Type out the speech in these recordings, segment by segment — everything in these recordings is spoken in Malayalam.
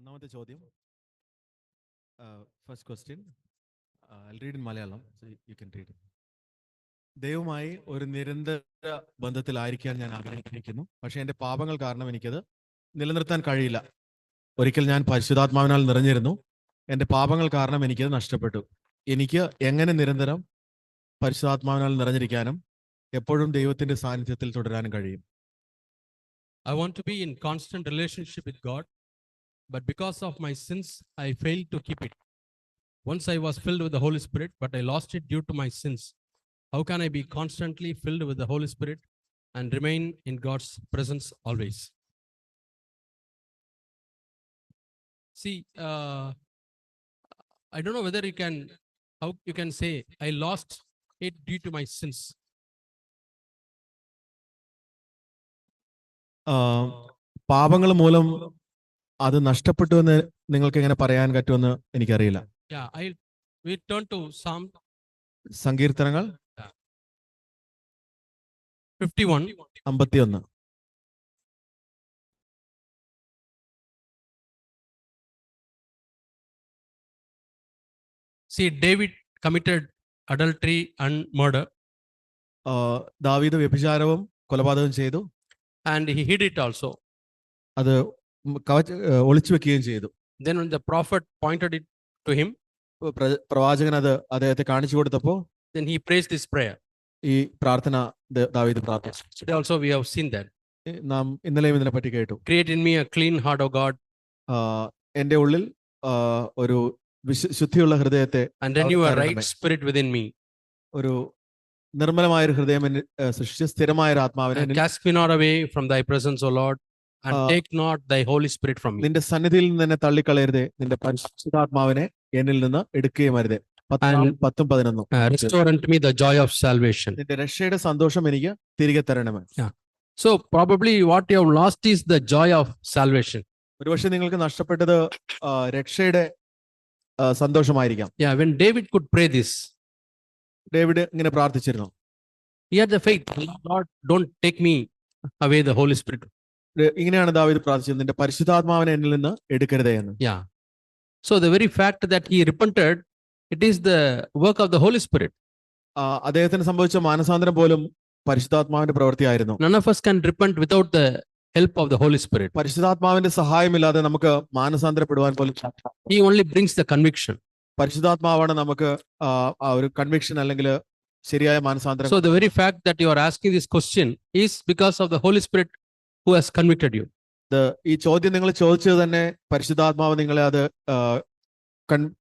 ഒന്നാമത്തെ ചോദ്യം, first question, I'll read in Malayalam, so you can read it. ദൈവവുമായി ഒരു നിരന്തര ബന്ധത്തിലായിരിക്കാൻ ഞാൻ ആഗ്രഹിക്കുന്നു. പക്ഷേ എൻ്റെ പാപങ്ങൾ കാരണം എനിക്കത് നിലനിർത്താൻ കഴിയില്ല. ഒരിക്കൽ ഞാൻ പരിശുദ്ധാത്മാവിനാൽ നിറഞ്ഞിരുന്നു. എൻ്റെ പാപങ്ങൾ കാരണം എനിക്കത് നഷ്ടപ്പെട്ടു. എനിക്ക് എങ്ങനെ നിരന്തരം പരിശുദ്ധാത്മാവിനാൽ നിറഞ്ഞിരിക്കാനും എപ്പോഴും ദൈവത്തിന്റെ സാന്നിധ്യത്തിൽ തുടരാനും കഴിയും? I want to be in constant relationship with God, but because of my sins, I failed to keep it. Once I was filled with the Holy Spirit, but I lost it due to my sins. How can I be constantly filled with the Holy Spirit and remain in God's presence always? See, I don't know whether how you can say, I lost it due to my sins. പാപങ്ങൾ മൂലം അത് നഷ്ടപ്പെട്ടു എന്ന് നിങ്ങൾക്ക് എങ്ങനെ പറയാൻ പറ്റുമെന്ന് എനിക്കറിയില്ല. Yeah, we turn to Psalm സങ്കീർത്തനങ്ങൾ 51. See, David committed adultery and murder. ദാവീദ് വ്യഭിചാരവും കൊലപാതകവും ചെയ്തു. And he hid it also. അത് ഒളിച്ചു വെക്കുകയും ചെയ്തു. Then when the prophet pointed it to him, പ്രവാചകൻ അത് അദ്ദേഹത്തെ കാണിച്ചു കൊടുത്തപ്പോൾ then he praised this prayer. ഈ പ്രാർത്ഥന ദാവീദ് പ്രാർത്ഥിച്ചു. Today also we have seen that. നാം ഇന്നലെയും ഇതിനെപ്പറ്റി കേട്ടു. Create in me a clean heart, O God. എൻ്റെ ഉള്ളിൽ ഒരു ശുദ്ധിയുള്ള ഹൃദയത്തെ and renew a right spirit within me. ഒരു നിർമ്മലമായ ഒരു ഹൃദയം സൃഷ്ടിച്ച് സ്ഥിരമായ ഒരു ആത്മാവിനെ. Cast me not away from thy presence, O Lord, and take not thy Holy Spirit from me. നിന്റെ സന്നിധിയിൽ നിന്ന് എന്നെ തള്ളിക്കളയരുതേ, നിന്റെ പരിശുദ്ധാത്മാവിനെ എന്നിൽ നിന്ന് എടുക്കുകയും അരുതേ. 10-11. Restore unto me the joy of salvation. നിന്റെ രക്ഷയുടെ സന്തോഷം എനിക്ക് തിരികെ തരണമേ. So probably what you have lost is the joy of salvation. ഒരുപക്ഷെ നിങ്ങൾക്ക് നഷ്ടപ്പെട്ടത് രക്ഷയുടെ സന്തോഷമായിരിക്കാം. Yeah, when David could pray this, David ഇങ്ങനെ പ്രാർത്ഥിച്ചിരുന്നു. he had the faith, Lord, don't take me away the Holy Spirit. ഇങ്ങനെയാണ് ദാവീദ് പ്രാർത്ഥിച്ചത്, നിന്റെ പരിശുദ്ധാത്മാവിനെ എന്നിൽ നിന്ന് എടുക്കരുതേ എന്ന്. Yeah. So the very fact that he repented, it is the work of the Holy Spirit. അദ്ദേഹത്തിന് സംഭവിച്ച മാനസാന്തരം പോലും പരിശുദ്ധാത്മാവിന്റെ പ്രവൃത്തിയായിരുന്നു. None of us can repent without the help of the Holy Spirit. പരിശുദ്ധാത്മാവിന്റെ സഹായമില്ലാതെ നമുക്ക് മാനസാന്തരപ്പെടുവാൻ പോലും. He only brings the conviction. പരിശുദ്ധാത്മാവാണ് നമുക്ക് ആ ഒരു കൺവിക്ഷൻ അല്ലെങ്കിൽ ശരിയായ മാനസാന്തരം. So the very fact that you are asking this question is because of the Holy Spirit who has convicted you. ഈ ചോദ്യം നിങ്ങൾ ചോദിച്ചത് തന്നെ പരിശുദ്ധാത്മാവ് നിങ്ങളെ അത്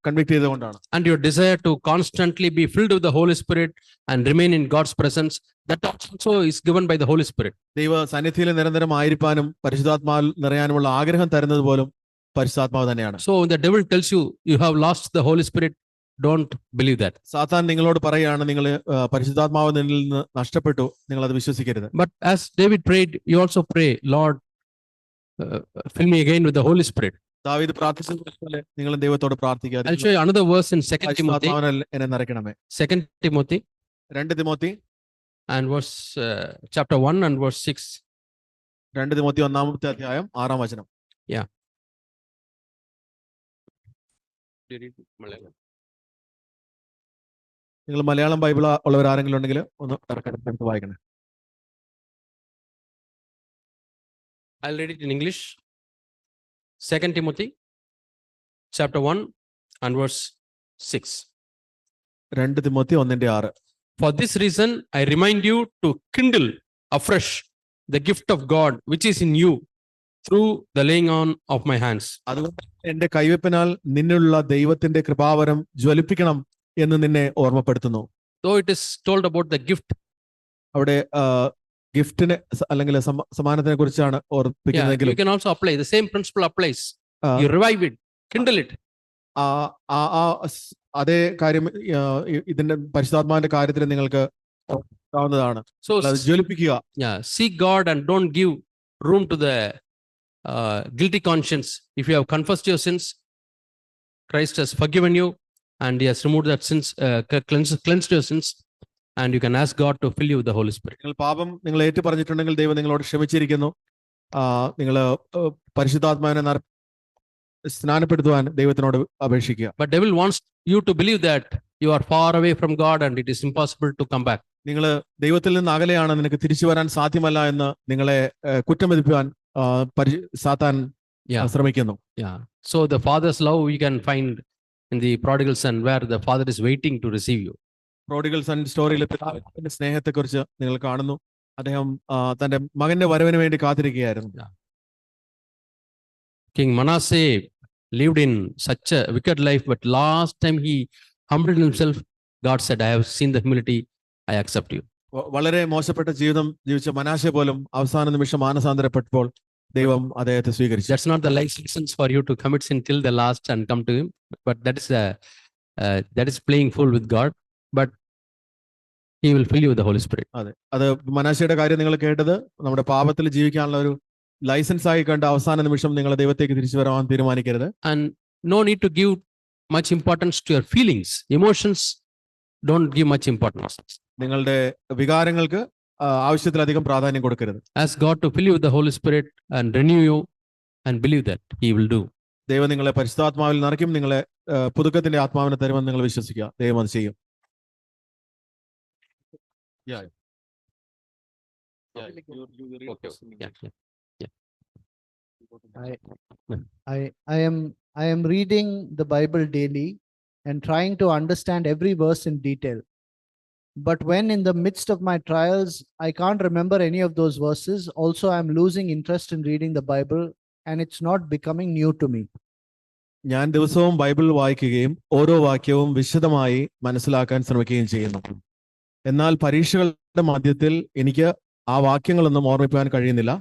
കൺവിക്ട് ചെയ്തുകൊണ്ടാണ്. And your desire to constantly be filled with the Holy Spirit and remain in God's presence, that also is given by the Holy Spirit. ദൈവ സന്നിധിയിൽ നിരന്തരം ആയിരിക്കാനും പരിശുദ്ധാത്മാവിൽ നിറയാനുമുള്ള ആഗ്രഹം തരുന്നത് പോലും പരിശുദ്ധാത്മാവ് തന്നെയാണ്. So the devil tells you you have lost the Holy Spirit, don't believe that. സാത്താൻ നിങ്ങളോട് പറയുകയാണ് നിങ്ങൾ പരിശുദ്ധാത്മാവ് നിന്നിൽ നിന്ന് നഷ്ടപ്പെട്ടു, നിങ്ങൾ അത് വിശ്വസിക്കരുത്. But as David prayed, you also pray, Lord, fill me again with the Holy Spirit. ദാവീദ് പ്രാർത്ഥിച്ചതുപോലെ നിങ്ങൾ ദൈവത്തോട് പ്രാർത്ഥിക്കുക. I'll show you another verse in 2 Timothy. എന്നെ നിറയ്ക്കണമേ. 2 Timothy 2 Timothy and verse chapter 1 and verse 6. 2 Timothy 1-ാമത്തെ അധ്യായം 6-ാം വചനം. Yeah. നിങ്ങൾ മലയാളം ബൈബിൾ ഉള്ളവർ ആരെങ്കിലും ഉണ്ടെങ്കിൽ ഒന്ന് എടുത്ത് വായിക്കണേ. I'll read it in English. 2 Timothy chapter 1 and verse 6. 2 Timothy 1:6. For this reason I remind you to kindle afresh the gift of God which is in you through the laying on of my hands. അതുകൊണ്ട് എന്റെ കൈവെപ്പിനാൽ നിന്നുള്ള ദൈവത്തിന്റെ കൃപാവരം ജ്വലിപ്പിക്കണം എന്ന് നിന്നെ ഓർമ്മപ്പെടുത്തുന്നു. Though it is told about the gift, അവിടെ ഗിഫ്റ്റിനെ അല്ലെങ്കിൽ സമ്മാനത്തിനെ കുറിച്ചാണ് ഓർപ്പിക്കുന്നതെങ്കിലും you can also apply the same principle applies. You revive it, kindle it. അതേ കാര്യം ഇതിന്റെ പരിശുദ്ധാത്മാവിന്റെ കാര്യത്തിൽ നിങ്ങൾക്ക് ആവുന്നതാണ്. So ജ്വലിപ്പിക്കുക. Seek God and don't give room to the guilty conscience. If you have confessed your sins, Christ has forgiven you and he has removed that sins, cleansed your sins, and you can ask God to fill you with the Holy Spirit. നിങ്ങൾ പാപം നിങ്ങൾ ഏറ്റു പറഞ്ഞിട്ടുണ്ടെങ്കിൽ ദൈവം നിങ്ങളോട് ക്ഷമിച്ചിരിക്കുന്നു. നിങ്ങൾ പരിശുദ്ധാത്മാവിനെ സ്നാനപ്പെടുത്തുവാൻ ദൈവത്തിനോട് അപേക്ഷിക്കുക. But devil wants you to believe that you are far away from God and it is impossible to come back. നിങ്ങൾ ദൈവത്തിൽ നിന്ന് അകലെയാണ്, നിനക്ക് തിരിച്ചു വരാൻ സാധ്യമല്ല എന്ന് നിങ്ങളെ കുറ്റം വിധിക്കുവാൻ സാത്താൻ Yeah. ശ്രമിക്കുന്നു. Yeah. So the father's love we can find in the prodigal son, where the father is waiting to receive you. Prodigal son സ്റ്റോറിയിൽ പിതാവിന്റെ സ്നേഹത്തെക്കുറിച്ച് നിങ്ങൾ കാണുന്നു. അദ്ദേഹം തന്റെ മകന്റെ വരവിന് വേണ്ടി കാത്തിരിക്കുകയായിരുന്നു. King Manasseh lived in such a wicked life, but last time he humbled himself, God said, I have seen the humility, I accept you. വളരെ മോശപ്പെട്ട ജീവിതം ജീവിച്ച മനാശെ പോലും അവസാന നിമിഷം മാനസാന്തരപ്പെട്ടപ്പോൾ ദൈവം അദ്ദേഹത്തെ സ്വീകരിച്ചു. That's not the license for you to commit sin till the last and come to him, but that is playing fool with God, but he will fill you with the Holy Spirit. അതെ, അത് മനാശയുടെ കാര്യം നിങ്ങൾ കേട്ടത് നമ്മുടെ പാപത്തിൽ ജീവിക്കാനുള്ള ഒരു ലൈസൻസ് ആയി കണ്ട് അവസാന നിമിഷം നിങ്ങൾ ദൈവത്തേക്ക് തിരിച്ചു വരാൻ തീരുമാനിക്കരുത്. And no need to give much importance to your feelings. Emotions don't give much importance. നിങ്ങളുടെ വികാരങ്ങൾക്ക് ആവശ്യത്തിലധികം പ്രാധാന്യം കൊടുക്കരുത്. Ask God to fill you with the Holy Spirit and renew you and believe that he will do. ദൈവം നിങ്ങളെ പരിശുദ്ധാത്മാവിൽ നിറയ്ക്കും, നിങ്ങളെ പുതുക്കത്തിന്റെ ആത്മാവിനെ തരുമെന്ന് നിങ്ങൾ വിശ്വസിക്കുക. ദൈവം അത് ചെയ്യും. I am reading the Bible daily and trying to understand every verse in detail. But when in the midst of my trials, I can't remember any of those verses. Also, I'm losing interest in reading the Bible and it's not becoming new to me. ഞാൻ ദിവസവും ബൈബിൾ വായിക്കുകയും ഓരോ വാക്യവും വിശദമായി മനസ്സിലാക്കാൻ ശ്രമിക്കുകയും ചെയ്യുന്നു. എന്നാൽ പരീക്ഷകളുടെ മധ്യത്തിൽ എനിക്ക് ആ വാക്യങ്ങളൊന്നും ഓർമ്മിക്കാൻ കഴിയുന്നില്ല.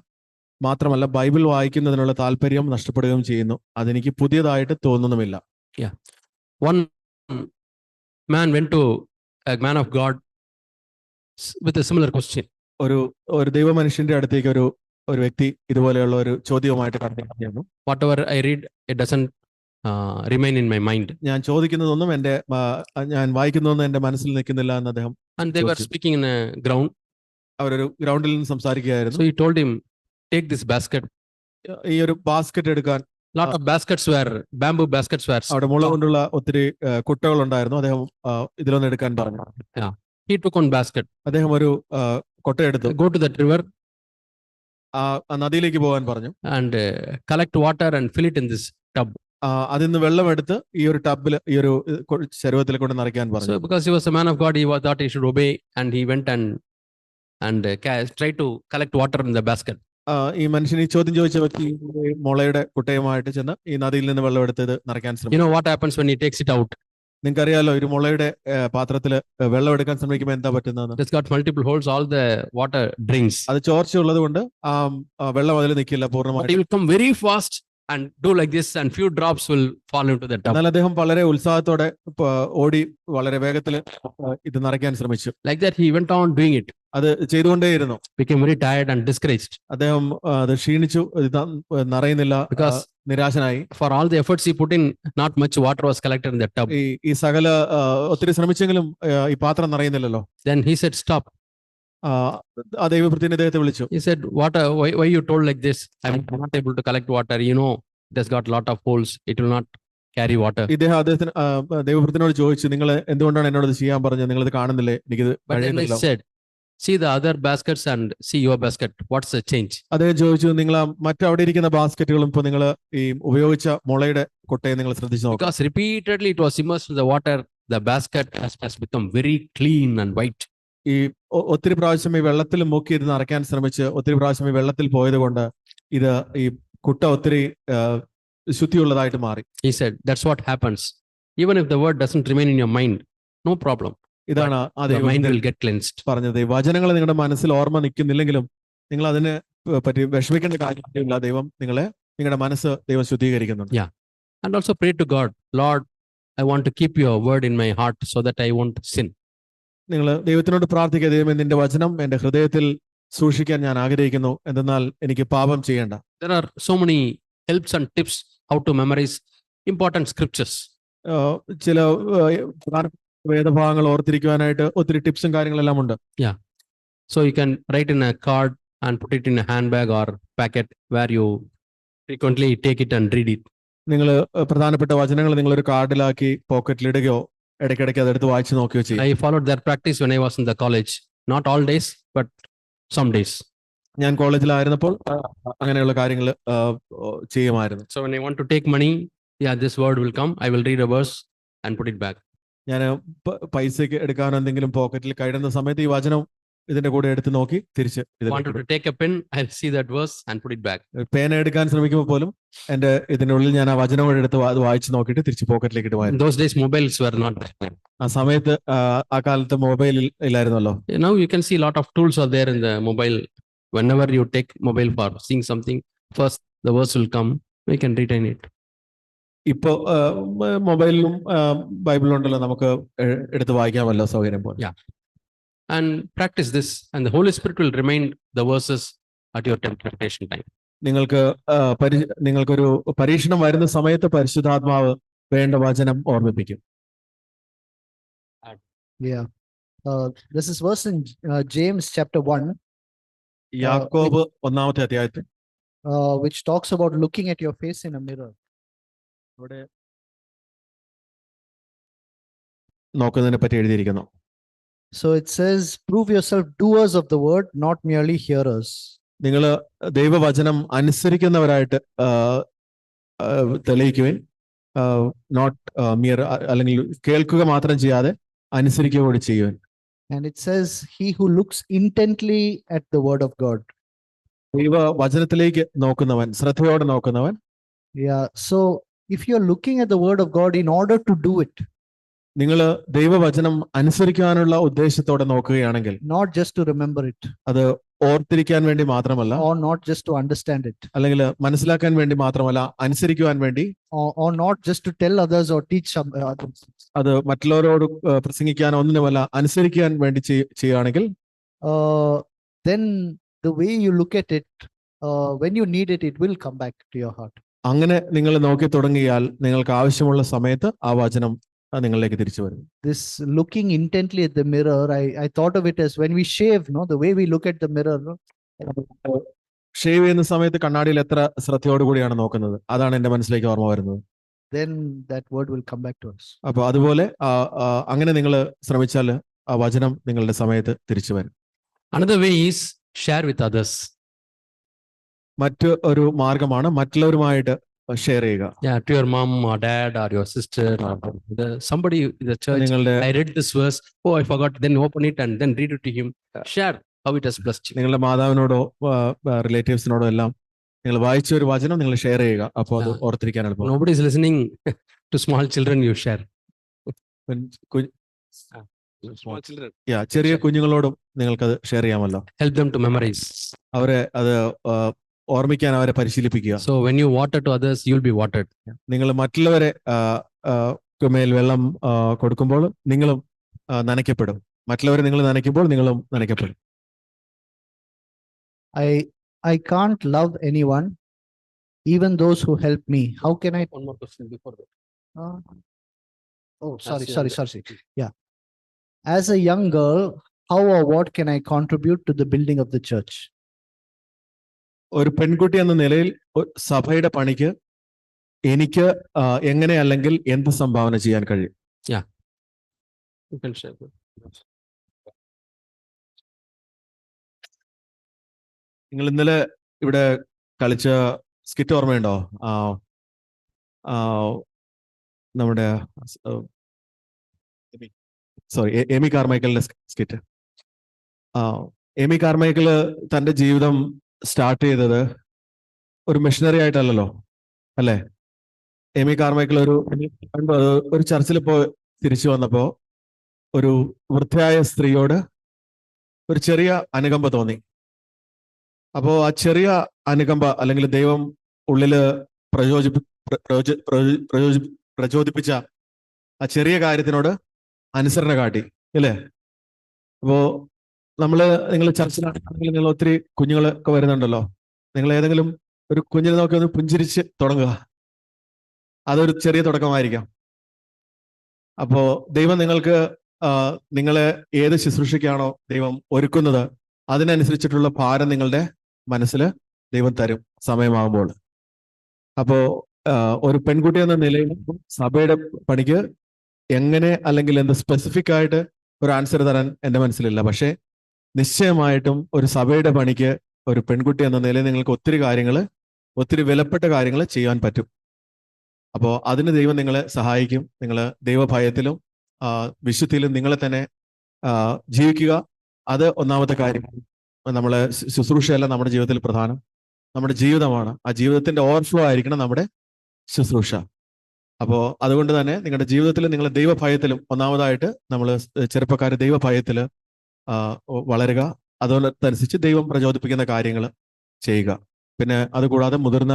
മാത്രമല്ല ബൈബിൾ വായിക്കുന്നതിനുള്ള താല്പര്യം നഷ്ടപ്പെടുകയും ചെയ്യുന്നു. അതെനിക്ക് പുതിയതായിട്ട് തോന്നുന്നുമില്ല. One man went to a man of God with a similar question. ഒരു ദൈവമനുഷ്യന്റെ അടുത്തേക്ക് ഒരു വ്യക്തി ഇതുപോലെയുള്ള ഒരു ചോദ്യവുമായിട്ട് കടന്നു. Whatever I read, it doesn't remain in my mind. ഞാൻ ചോദിക്കുന്നതൊന്നും ഞാൻ വായിക്കുന്നതൊന്നും എന്റെ മനസ്സിൽ നിൽക്കുന്നില്ല എന്ന് അദ്ദേഹം. And they were speaking in a ground. അവരൊരു ഗ്രൗണ്ടിൽ നിന്ന് സംസാരിക്കുകയായിരുന്നു. So he told him, take this basket. ഈ ഒരു ബാസ്ക്കറ്റ് എടുക്കാൻ. Lot of baskets were bamboo baskets were. അവിടെ മുള കൊണ്ടുള്ള ഒത്തിരി കുട്ടകൾ ഉണ്ടായിരുന്നു. അദ്ദേഹം ഇതിലൊന്ന് എടുക്കാൻ പറഞ്ഞു. He took one basket. അദ്ദേഹം ഒരു കൊട്ട എടുത്തു. Go to that river. നദിയിലേക്ക് പോകാൻ പറഞ്ഞു. And collect water and fill it in this tub. അതിൽ നിന്ന് വെള്ളം എടുത്ത് ഈ ഒരു ടബിൽ ഈ ഒരു ശരീരത്തിൽ കൊണ്ട് നിറയ്ക്കാൻ പറഞ്ഞു. So because he was a man of God, he thought he should obey, and he went and tried to collect water in the basket. ഈ മനുഷ്യൻ ഈ ചോദ്യം ചോദിച്ച വ്യക്തി മുളയുടെ കുട്ടയുമായിട്ട് ചെന്ന് ഈ നദിയിൽ നിന്ന് വെള്ളം എടുത്ത് നിറയ്ക്കാൻ ശ്രമിച്ചു. You know what happens when he takes it out? നിങ്ങൾക്കറിയാലോ, ഒരു മുളയുടെ പാത്രത്തില് വെള്ളം എടുക്കാൻ ശ്രമിക്കുമ്പോൾ എന്താ പറ്റുന്നത്? It's got multiple holes, all the water drains. അത് ചോർച്ചയുള്ളത് കൊണ്ട് വെള്ളം അതിൽ നിൽക്കില്ല പൂർണ്ണമായി. But he will come very fast and do like this, and few drops will fall into the tub. എന്നാൽ അദ്ദേഹം വളരെ ഉത്സാഹത്തോടെ ഓടി വളരെ വേഗത്തിൽ ഇത് നിറയ്ക്കാൻ ശ്രമിച്ചു. Like that he went on doing it. അത് ചെയ്തുകൊണ്ടേയിരുന്നു. Became very tired and discouraged. അദ്ദേഹം അത് ക്ഷീണിച്ചു, നിറയുന്നില്ല, Because നിരാശനായി. for all the efforts he put in, not much water was collected in the tub. ഈ സകല ഒത്തിരി ശ്രമിച്ചെങ്കിലും ഈ പാത്രം നിറയുന്നില്ലല്ലോ. Then he said, stop. ആ ദൈവഭൃത്യൻ അദ്ദേഹത്തെ വിളിച്ചു. He said, why you told like this? I'm not able to collect water. You know, it has got lot of holes. It will not carry water. അദ്ദേഹത്തിന് ദൈവഭൃത്യനോട് ചോദിച്ചു, നിങ്ങൾ എന്തുകൊണ്ടാണ് എന്നോട് ഇത് ചെയ്യാൻ പറഞ്ഞത്? നിങ്ങൾ ഇത് കാണുന്നില്ലേ? എനിക്കിത് But then I said, see the other baskets and see your basket. What's the change? അദ്ദേഹം ചോദിച്ചു, നിങ്ങൾ മറ്റവിടെ ഇരിക്കുന്ന ബാസ്ക്കറ്റുകളും ഇപ്പൊ നിങ്ങൾ ഈ ഉപയോഗിച്ച മുളയുടെ കൊട്ടയെ നിങ്ങൾ ശ്രദ്ധിച്ചു നോക്കാം. Because repeatedly it was immersed in the water, the basket has become very clean and white. ഈ ഒത്തിരി പ്രാവശ്യം ഈ വെള്ളത്തിൽ മുക്കി ഇത് നിറയ്ക്കാൻ ശ്രമിച്ച് ഒത്തിരി പ്രാവശ്യം ഈ വെള്ളത്തിൽ പോയത് കൊണ്ട് ഇത് ഈ കുട്ട ഒത്തിരി ശുദ്ധിയുള്ളതായിട്ട് മാറി. He said, that's what happens. Even if the word doesn't remain in your mind, no problem. ഇതാണ് The mind will get cleansed. പറഞ്ഞത്. ഈ വചനങ്ങൾ നിങ്ങളുടെ മനസ്സിൽ ഓർമ്മ നിൽക്കുന്നില്ലെങ്കിലും നിങ്ങൾ അതിനെ പറ്റി വിഷമിക്കേണ്ട കാര്യമില്ല. ദൈവം നിങ്ങളുടെ മനസ്സ് ദൈവം ശുദ്ധീകരിക്കുന്നുണ്ട്. And also pray to God, Lord, I want to keep your word in my heart so that I won't sin. നിങ്ങൾ ദൈവത്തിനോട് പ്രാർത്ഥിക്കുക, ദൈവമേ നിന്റെ വചനം എന്റെ ഹൃദയത്തിൽ സൂക്ഷിക്കാൻ ഞാൻ ആഗ്രഹിക്കുന്നു, എന്തെന്നാൽ എനിക്ക് പാപം ചെയ്യേണ്ട. There are so many helps and tips how to memorize important scriptures. ചില വേദഭാഗങ്ങൾ ഓർത്തിരിക്കുവാനായിട്ട് ഒത്തിരി ടിപ്സും കാര്യങ്ങളെല്ലാം ഉണ്ട്. So you can write in a card and put it in a handbag or packet where you frequently take it and read it. നിങ്ങൾ പ്രധാനപ്പെട്ട വചനങ്ങൾ നിങ്ങൾ ഒരു കാർഡിലാക്കി പോക്കറ്റിലിടുകയോ ഇടയ്ക്കിടയ്ക്ക് അതെടുത്ത് വായിച്ചു നോക്കുകയോ ചെയ്യും. I followed that practice when I was in the college. Not all days, but some days. ഞാൻ കോളേജിലായിരുന്നപ്പോൾ അങ്ങനെയുള്ള കാര്യങ്ങൾ ചെയ്യുമായിരുന്നു. So when I want to take money, yeah, this word will come. I will read a verse and put it back. ഞാൻ പൈസക്ക് എടുക്കാൻ എന്തെങ്കിലും പോക്കറ്റിൽ കയറുന്ന സമയത്ത് ഈ വചനം ഇതിന്റെ കൂടെ എടുത്ത് നോക്കി തിരിച്ച് Wanted to take a pen, I'll see that verse and put it back. പേന എടുക്കാൻ ശ്രമിക്കുമ്പോൾ പോലും എന്റെ ഇതിനുള്ളിൽ ഞാൻ ആ വചനം കൂടെ എടുത്ത് അത് വായിച്ച് നോക്കിയിട്ട് തിരിച്ച് പോക്കറ്റിലേക്ക് In ഇടുമായിരുന്നു. those days, mobiles were not there. ആ സമയത്ത് ആ കാലത്ത് mobile ഇല്ലായിരുന്നല്ലോ. Now you can see a lot of tools are there in the mobile. Whenever you take mobile for seeing something, first the verse will come. We can retain it. ഇപ്പോ മൊബൈലിലും ബൈബിളിലും ഉണ്ടല്ലോ, നമുക്ക് എടുത്ത് വായിക്കാമല്ലോ സൗകര്യം പോലെ. Yeah. And practice this, and the Holy Spirit will remind the verses at your temptation time. നിങ്ങൾക്കൊരു പരീക്ഷണം വരുന്ന സമയത്ത് പരിശുദ്ധാത്മാവ് വേണ്ട വചനം ഓർമ്മിപ്പിക്കും. Yeah. This is verse in James chapter 1, യാക്കോബ് 1-ാമത്തെ അധ്യായത്തിൽ which talks about looking at your face in a mirror. അവിടെ നോക്കുന്നതിനെ പറ്റി എഴുതിയിരിക്കുന്നു. So it says, prove yourself doers of the word, not merely hearers. നിങ്ങൾ ദൈവവചനം അനുസരിക്കുന്നവരായിട്ട് തെളിയിക്കുവാൻ, നോട്ട് മിയർ, അല്ലെങ്കിൽ കേൾക്കുക മാത്രം ചെയ്യാതെ അനുസരിക്കുക കൂടി ചെയ്യുവാൻ. And it says, he who looks intently at the word of God. ദൈവവചനത്തിലേക്ക് നോക്കുന്നവൻ, ശ്രദ്ധയോടെ നോക്കുന്നവൻ. Yeah. So if you're looking at the word of God in order to do it, നിങ്ങൾ ദൈവവചനം അനുസരിക്കാനുള്ള ഉദ്ദേശത്തോടെ നോക്കുകയാണെങ്കിൽ, not just to remember it, അത് ഓർത്തിരിക്കാൻ വേണ്ടി മാത്രമല്ല, or not just to understand it, അല്ലെങ്കിൽ മനസ്സിലാക്കാൻ വേണ്ടി മാത്രമല്ല, അനുസരിക്കുവാൻ വേണ്ടി, or not just to tell others or teach some others, അത് മറ്റുള്ളവരോട് പ്രസംഗിക്കാൻ ഒന്നിനുമല്ല, അനുസരിക്കാൻ വേണ്ടി ചെയ്യുകയാണെങ്കിൽ, then the way you look at it, when you need it, it will come back to your heart. അങ്ങനെ നിങ്ങൾ നോക്കി തുടങ്ങിയാൽ നിങ്ങൾക്ക് ആവശ്യമുള്ള സമയത്ത് ആ വചനം നിങ്ങളിലേക്ക് തിരിച്ചു വരും. This looking intently at the mirror, I thought of it as when we shave, no, the way we look at the mirror, no? Shave ചെയ്യുന്ന സമയത്ത് കണ്ണാടിയിൽ എത്ര ശ്രദ്ധയോടുകൂടിയാണ് നോക്കുന്നത്, അതാണ് എന്റെ മനസ്സിലേക്ക് ഓർമ്മ വരുന്നത്. Then that word will come back to us. അപ്പൊ അതുപോലെ അങ്ങനെ നിങ്ങൾ ശ്രമിച്ചാൽ ആ വചനം നിങ്ങളുടെ സമയത്ത് തിരിച്ചു വരും. Another way is share with others. മറ്റു ഒരു മാർഗമാണ് മറ്റുള്ളവരുമായിട്ട് ഷെയർ ചെയ്യുക. Yeah, to your mom or dad or your sister or somebody in the church. നിങ്ങളുടെ I read this verse. Oh, I forgot. Then open it and then read it to him. Share how it has blessed you. നിങ്ങളുടെ മാതാവിനോടോ റിലേറ്റീവ്സിനോടോ എല്ലാം നിങ്ങൾ വായിച്ച ഒരു വചനം നിങ്ങൾ ഷെയർ ചെയ്യുക. അപ്പോൾ അത് ഓർത്തിരിക്കാൻ എളുപ്പം. Nobody is listening to small children. You share. Small children. ചെറിയ കുഞ്ഞുങ്ങളോടും നിങ്ങൾക്കത് ഷെയർ ചെയ്യാമല്ലോ. Help them to memorize. അവരെ അത് ഓർമ്മിക്കാൻ അവരെ പരിശീലിപ്പിക്കുക. So when you water to others, you'll be watered. നിങ്ങൾ മറ്റുള്ളവരെ മേൽ വെള്ളം കൊടുക്കുമ്പോൾ നിങ്ങളും നനയ്ക്കപ്പെടും. മറ്റുള്ളവരെ നിങ്ങൾ നനയ്ക്കുമ്പോൾ നിങ്ങളും നനയ്ക്കപ്പെടും. I can't love anyone, even those who help me. How can I? One more question before that. Oh, sorry. Yeah. As a young girl, how or what can I contribute to the building of the church? ഒരു പെൺകുട്ടി എന്ന നിലയിൽ സഭയുടെ പണിക്ക് എനിക്ക് എങ്ങനെ അല്ലെങ്കിൽ എന്ത് സംഭാവന ചെയ്യാൻ കഴിയും? You can share. നിങ്ങൾ ഇന്നലെ ഇവിടെ കളിച്ച സ്കിറ്റ് ഓർമ്മയുണ്ടോ? നമ്മുടെ എമി കാർമൈക്കലിന്റെ സ്കിറ്റ്. എമി കാർമൈക്കൽ തന്റെ ജീവിതം സ്റ്റാർട്ട് ചെയ്തത് ഒരു മിഷണറി ആയിട്ടല്ലല്ലോ, അല്ലേ? എമി കാർമൈക്കൽ ഒരു ചർച്ചിൽ പോയി തിരിച്ചു വന്നപ്പോ ഒരു വൃദ്ധയായ സ്ത്രീയോട് ഒരു ചെറിയ അനുകമ്പ തോന്നി. അപ്പോ ആ ചെറിയ അനുകമ്പ അല്ലെങ്കിൽ ദൈവം ഉള്ളില് പ്രചോദിപ്പിച്ച ആ ചെറിയ കാര്യത്തിനോട് അനുസരണ കാട്ടി, അല്ലേ? അപ്പോ നിങ്ങൾ ചർച്ചിലാണെങ്കിൽ നിങ്ങൾ ഒത്തിരി കുഞ്ഞുങ്ങളൊക്കെ വരുന്നുണ്ടല്ലോ, നിങ്ങൾ ഏതെങ്കിലും ഒരു കുഞ്ഞിനെ നോക്കി ഒന്ന് പുഞ്ചിരിച്ച് തുടങ്ങുക. അതൊരു ചെറിയ തുടക്കമായിരിക്കാം. അപ്പോ ദൈവം നിങ്ങൾക്ക് നിങ്ങളെ ഏത് ശുശ്രൂഷയ്ക്കാണോ ദൈവം ഒരുക്കുന്നത് അതിനനുസരിച്ചിട്ടുള്ള ഭാരം നിങ്ങളുടെ മനസ്സിൽ ദൈവം തരും സമയമാകുമ്പോൾ. അപ്പോ ഒരു പെൺകുട്ടി എന്ന നിലയിൽ സഭയുടെ പണിക്ക് എങ്ങനെ അല്ലെങ്കിൽ എന്ത് സ്പെസിഫിക് ആയിട്ട് ഒരു ആൻസർ തരാൻ എൻ്റെ മനസ്സിലില്ല. പക്ഷേ നിശ്ചയമായിട്ടും ഒരു സഭയുടെ പണിക്ക് ഒരു പെൺകുട്ടി എന്ന നിലയിൽ നിങ്ങൾക്ക് ഒത്തിരി കാര്യങ്ങൾ, ഒത്തിരി വിലപ്പെട്ട കാര്യങ്ങൾ ചെയ്യാൻ പറ്റും. അപ്പോൾ അതിന് ദൈവം നിങ്ങളെ സഹായിക്കും. നിങ്ങൾ ദൈവഭയത്തിലും വിശുദ്ധിയിലും നിങ്ങളെ തന്നെ ജീവിക്കുക. അത് ഒന്നാമത്തെ കാര്യം. നമ്മളെ ശുശ്രൂഷയല്ല നമ്മുടെ ജീവിതത്തിൽ പ്രധാനം, നമ്മുടെ ജീവിതമാണ്. ആ ജീവിതത്തിന്റെ ഓവർഫ്ലോ ആയിരിക്കണം നമ്മുടെ ശുശ്രൂഷ. അപ്പോൾ അതുകൊണ്ട് തന്നെ നിങ്ങളുടെ ജീവിതത്തിൽ നിങ്ങൾ ദൈവഭയത്തിലും, ഒന്നാമതായിട്ട് നമ്മൾ ചെറുപ്പക്കാർ ദൈവഭയത്തിൽ വളരുക. അതനുസരിച്ച് ദൈവം പ്രചോദിപ്പിക്കുന്ന കാര്യങ്ങൾ ചെയ്യുക. പിന്നെ അതുകൂടാതെ മുതിർന്ന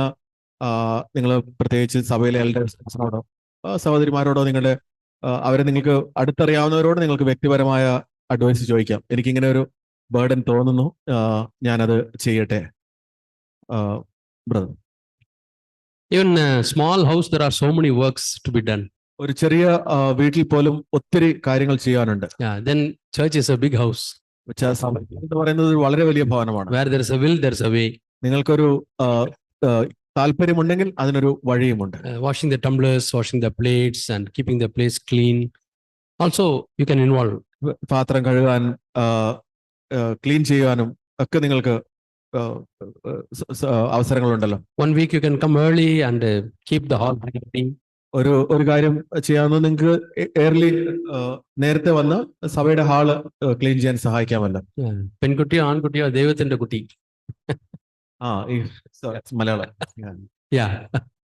നിങ്ങൾ പ്രത്യേകിച്ച് സഭയിലെ എൽഡേഴ്സിനോടോ സഹോദരിമാരോടോ നിങ്ങളുടെ അവരെ നിങ്ങൾക്ക് അടുത്തറിയാവുന്നവരോട് നിങ്ങൾക്ക് വ്യക്തിപരമായ അഡ്വൈസ് ചോദിക്കാം. എനിക്കിങ്ങനെ ഒരു ബർഡൻ തോന്നുന്നു, ഞാനത് ചെയ്യട്ടെ. Brother, Even a small house, there are so many works to be done. ഒരു ചെറിയ വീട്ടിൽ പോലും ഒത്തിരി കാര്യങ്ങൾ ചെയ്യാനുണ്ട്. Yeah, then church is a big house. സഭ എന്ന് പറയുന്നത് ഒരു വളരെ വലിയ ഭവനമാണ്. Where there is a will, there is a way. നിങ്ങൾക്കൊരു താല്പര്യമുണ്ടെങ്കിൽ അതിനൊരു വഴിയുമുണ്ട്. Washing the tumblers, washing the plates and keeping the place clean. Also, you can involve. പാത്രം കഴുകാൻ, ക്ലീൻ ചെയ്യാനും ഒക്കെ നിങ്ങൾക്ക് അവസരങ്ങളുണ്ടല്ലോ. 1 week you can come early and keep the hall clean. ഒരു കാര്യം ചെയ്യാവുന്ന നിങ്ങൾക്ക് നേരത്തെ വന്ന് സഭയുടെ ഹാള് ക്ലീൻ ചെയ്യാൻ സഹായിക്കാമല്ലോ. പെൺകുട്ടിയോ ആൺകുട്ടിയോ ദൈവത്തിന്റെ കുട്ടി. Malayalam. Yeah.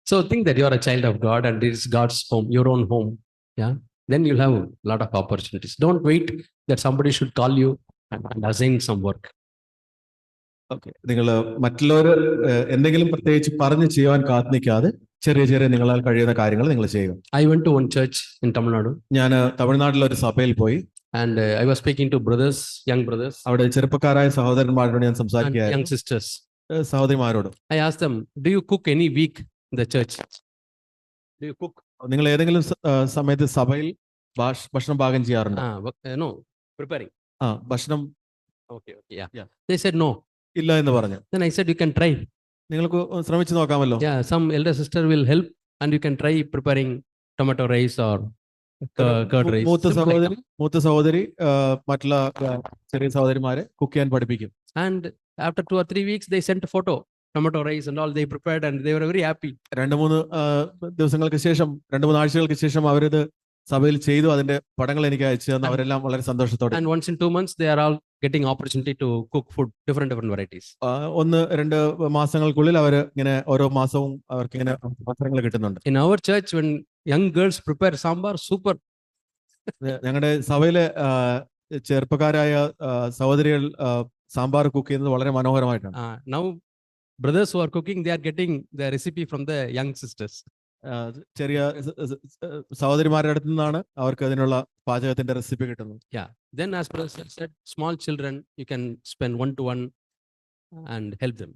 So think that you are a child of God and it is God's home, your own home. Yeah. Then you'll have a lot of opportunities. Don't wait that somebody should call you and assign some work. Okay, നിങ്ങൾ മറ്റുള്ളവർ എന്തെങ്കിലും പ്രത്യേകിച്ച് പറഞ്ഞ് ചെയ്യുവാൻ കാത്തു നിൽക്കാതെ ചെറിയ ചെറിയ നിങ്ങളാൽ കഴിയുന്ന കാര്യങ്ങൾ നിങ്ങൾ ചെയ്യുക. I went to one church in Tamil Nadu. ഞാൻ തമിഴ്നാട്ടിലെ ഒരു സഭയിൽ പോയി. And I was speaking to brothers, young brothers. അവിടെ ചെറുപ്പക്കാരായ സഹോദരന്മാരോട് ഞാൻ And സംസാരിക്കുകയായിരുന്നു, young sisters. സഹോദരിമാരോട്. I asked them, do you cook any week in the church? Do you cook? നിങ്ങൾ ഏതെങ്കിലും സമയത്ത് സഭയിൽ ഭക്ഷണം പാകം ചെയ്യാറുണ്ട്? No, preparing. ഭക്ഷണം Okay, Yeah. yeah. They said no. ഇല്ല എന്ന് പറഞ്ഞു. Then I said, you can try. നിങ്ങൾക്ക് ശ്രമിച്ചു നോക്കാമല്ലോ. Yeah, some elder sister will help and you can try preparing tomato rice or curd rice. മൂത്ത സഹോദരി മറ്റുള്ള ചെറിയ സഹോദരിമാരെ കുക്ക് ചെയ്യാൻ പഠിപ്പിക്കും. And after 2 or 3 weeks, they sent a photo, tomato rice and all they prepared and they were very happy. 2-3 ദിവസങ്ങൾക്ക് ശേഷം, 2-3 ആഴ്ചകൾക്ക് ശേഷം അവരിത് സഭയിൽ ചെയ്തു. അതിന്റെ പടങ്ങൾ എനിക്ക് അയച്ചു തന്നു. അവരെല്ലാം വളരെ സന്തോഷത്തോടെ. And once in 2 months, they are all getting opportunity to cook food, different varieties. 1-2 മാസങ്ങൾക്കുള്ളിൽ അവർ ഇങ്ങനെ ഓരോ മാസവും അവർക്ക് ഇങ്ങനെ അവസരങ്ങൾ കിട്ടുന്നുണ്ട്. In our church, when young girls prepare sambar, super. ഞങ്ങളുടെ സഭയിലെ ചെറുപ്പക്കാരായ സഹോദരികൾ സാമ്പാർ കുക്ക് ചെയ്യുന്നത് വളരെ മനോഹരമായിട്ടാണ്. Now brothers who are cooking, they are getting the recipe from the young sisters. ചെറിയ സഹോദരിമാരുടെ അടുത്ത് നിന്നാണ് അവർക്ക് അതിനുള്ള പാചകത്തിന്റെ റെസിപ്പി കിട്ടുന്നത്. Yeah. Then as brother said, small children, you can spend 1-to-1 and help them.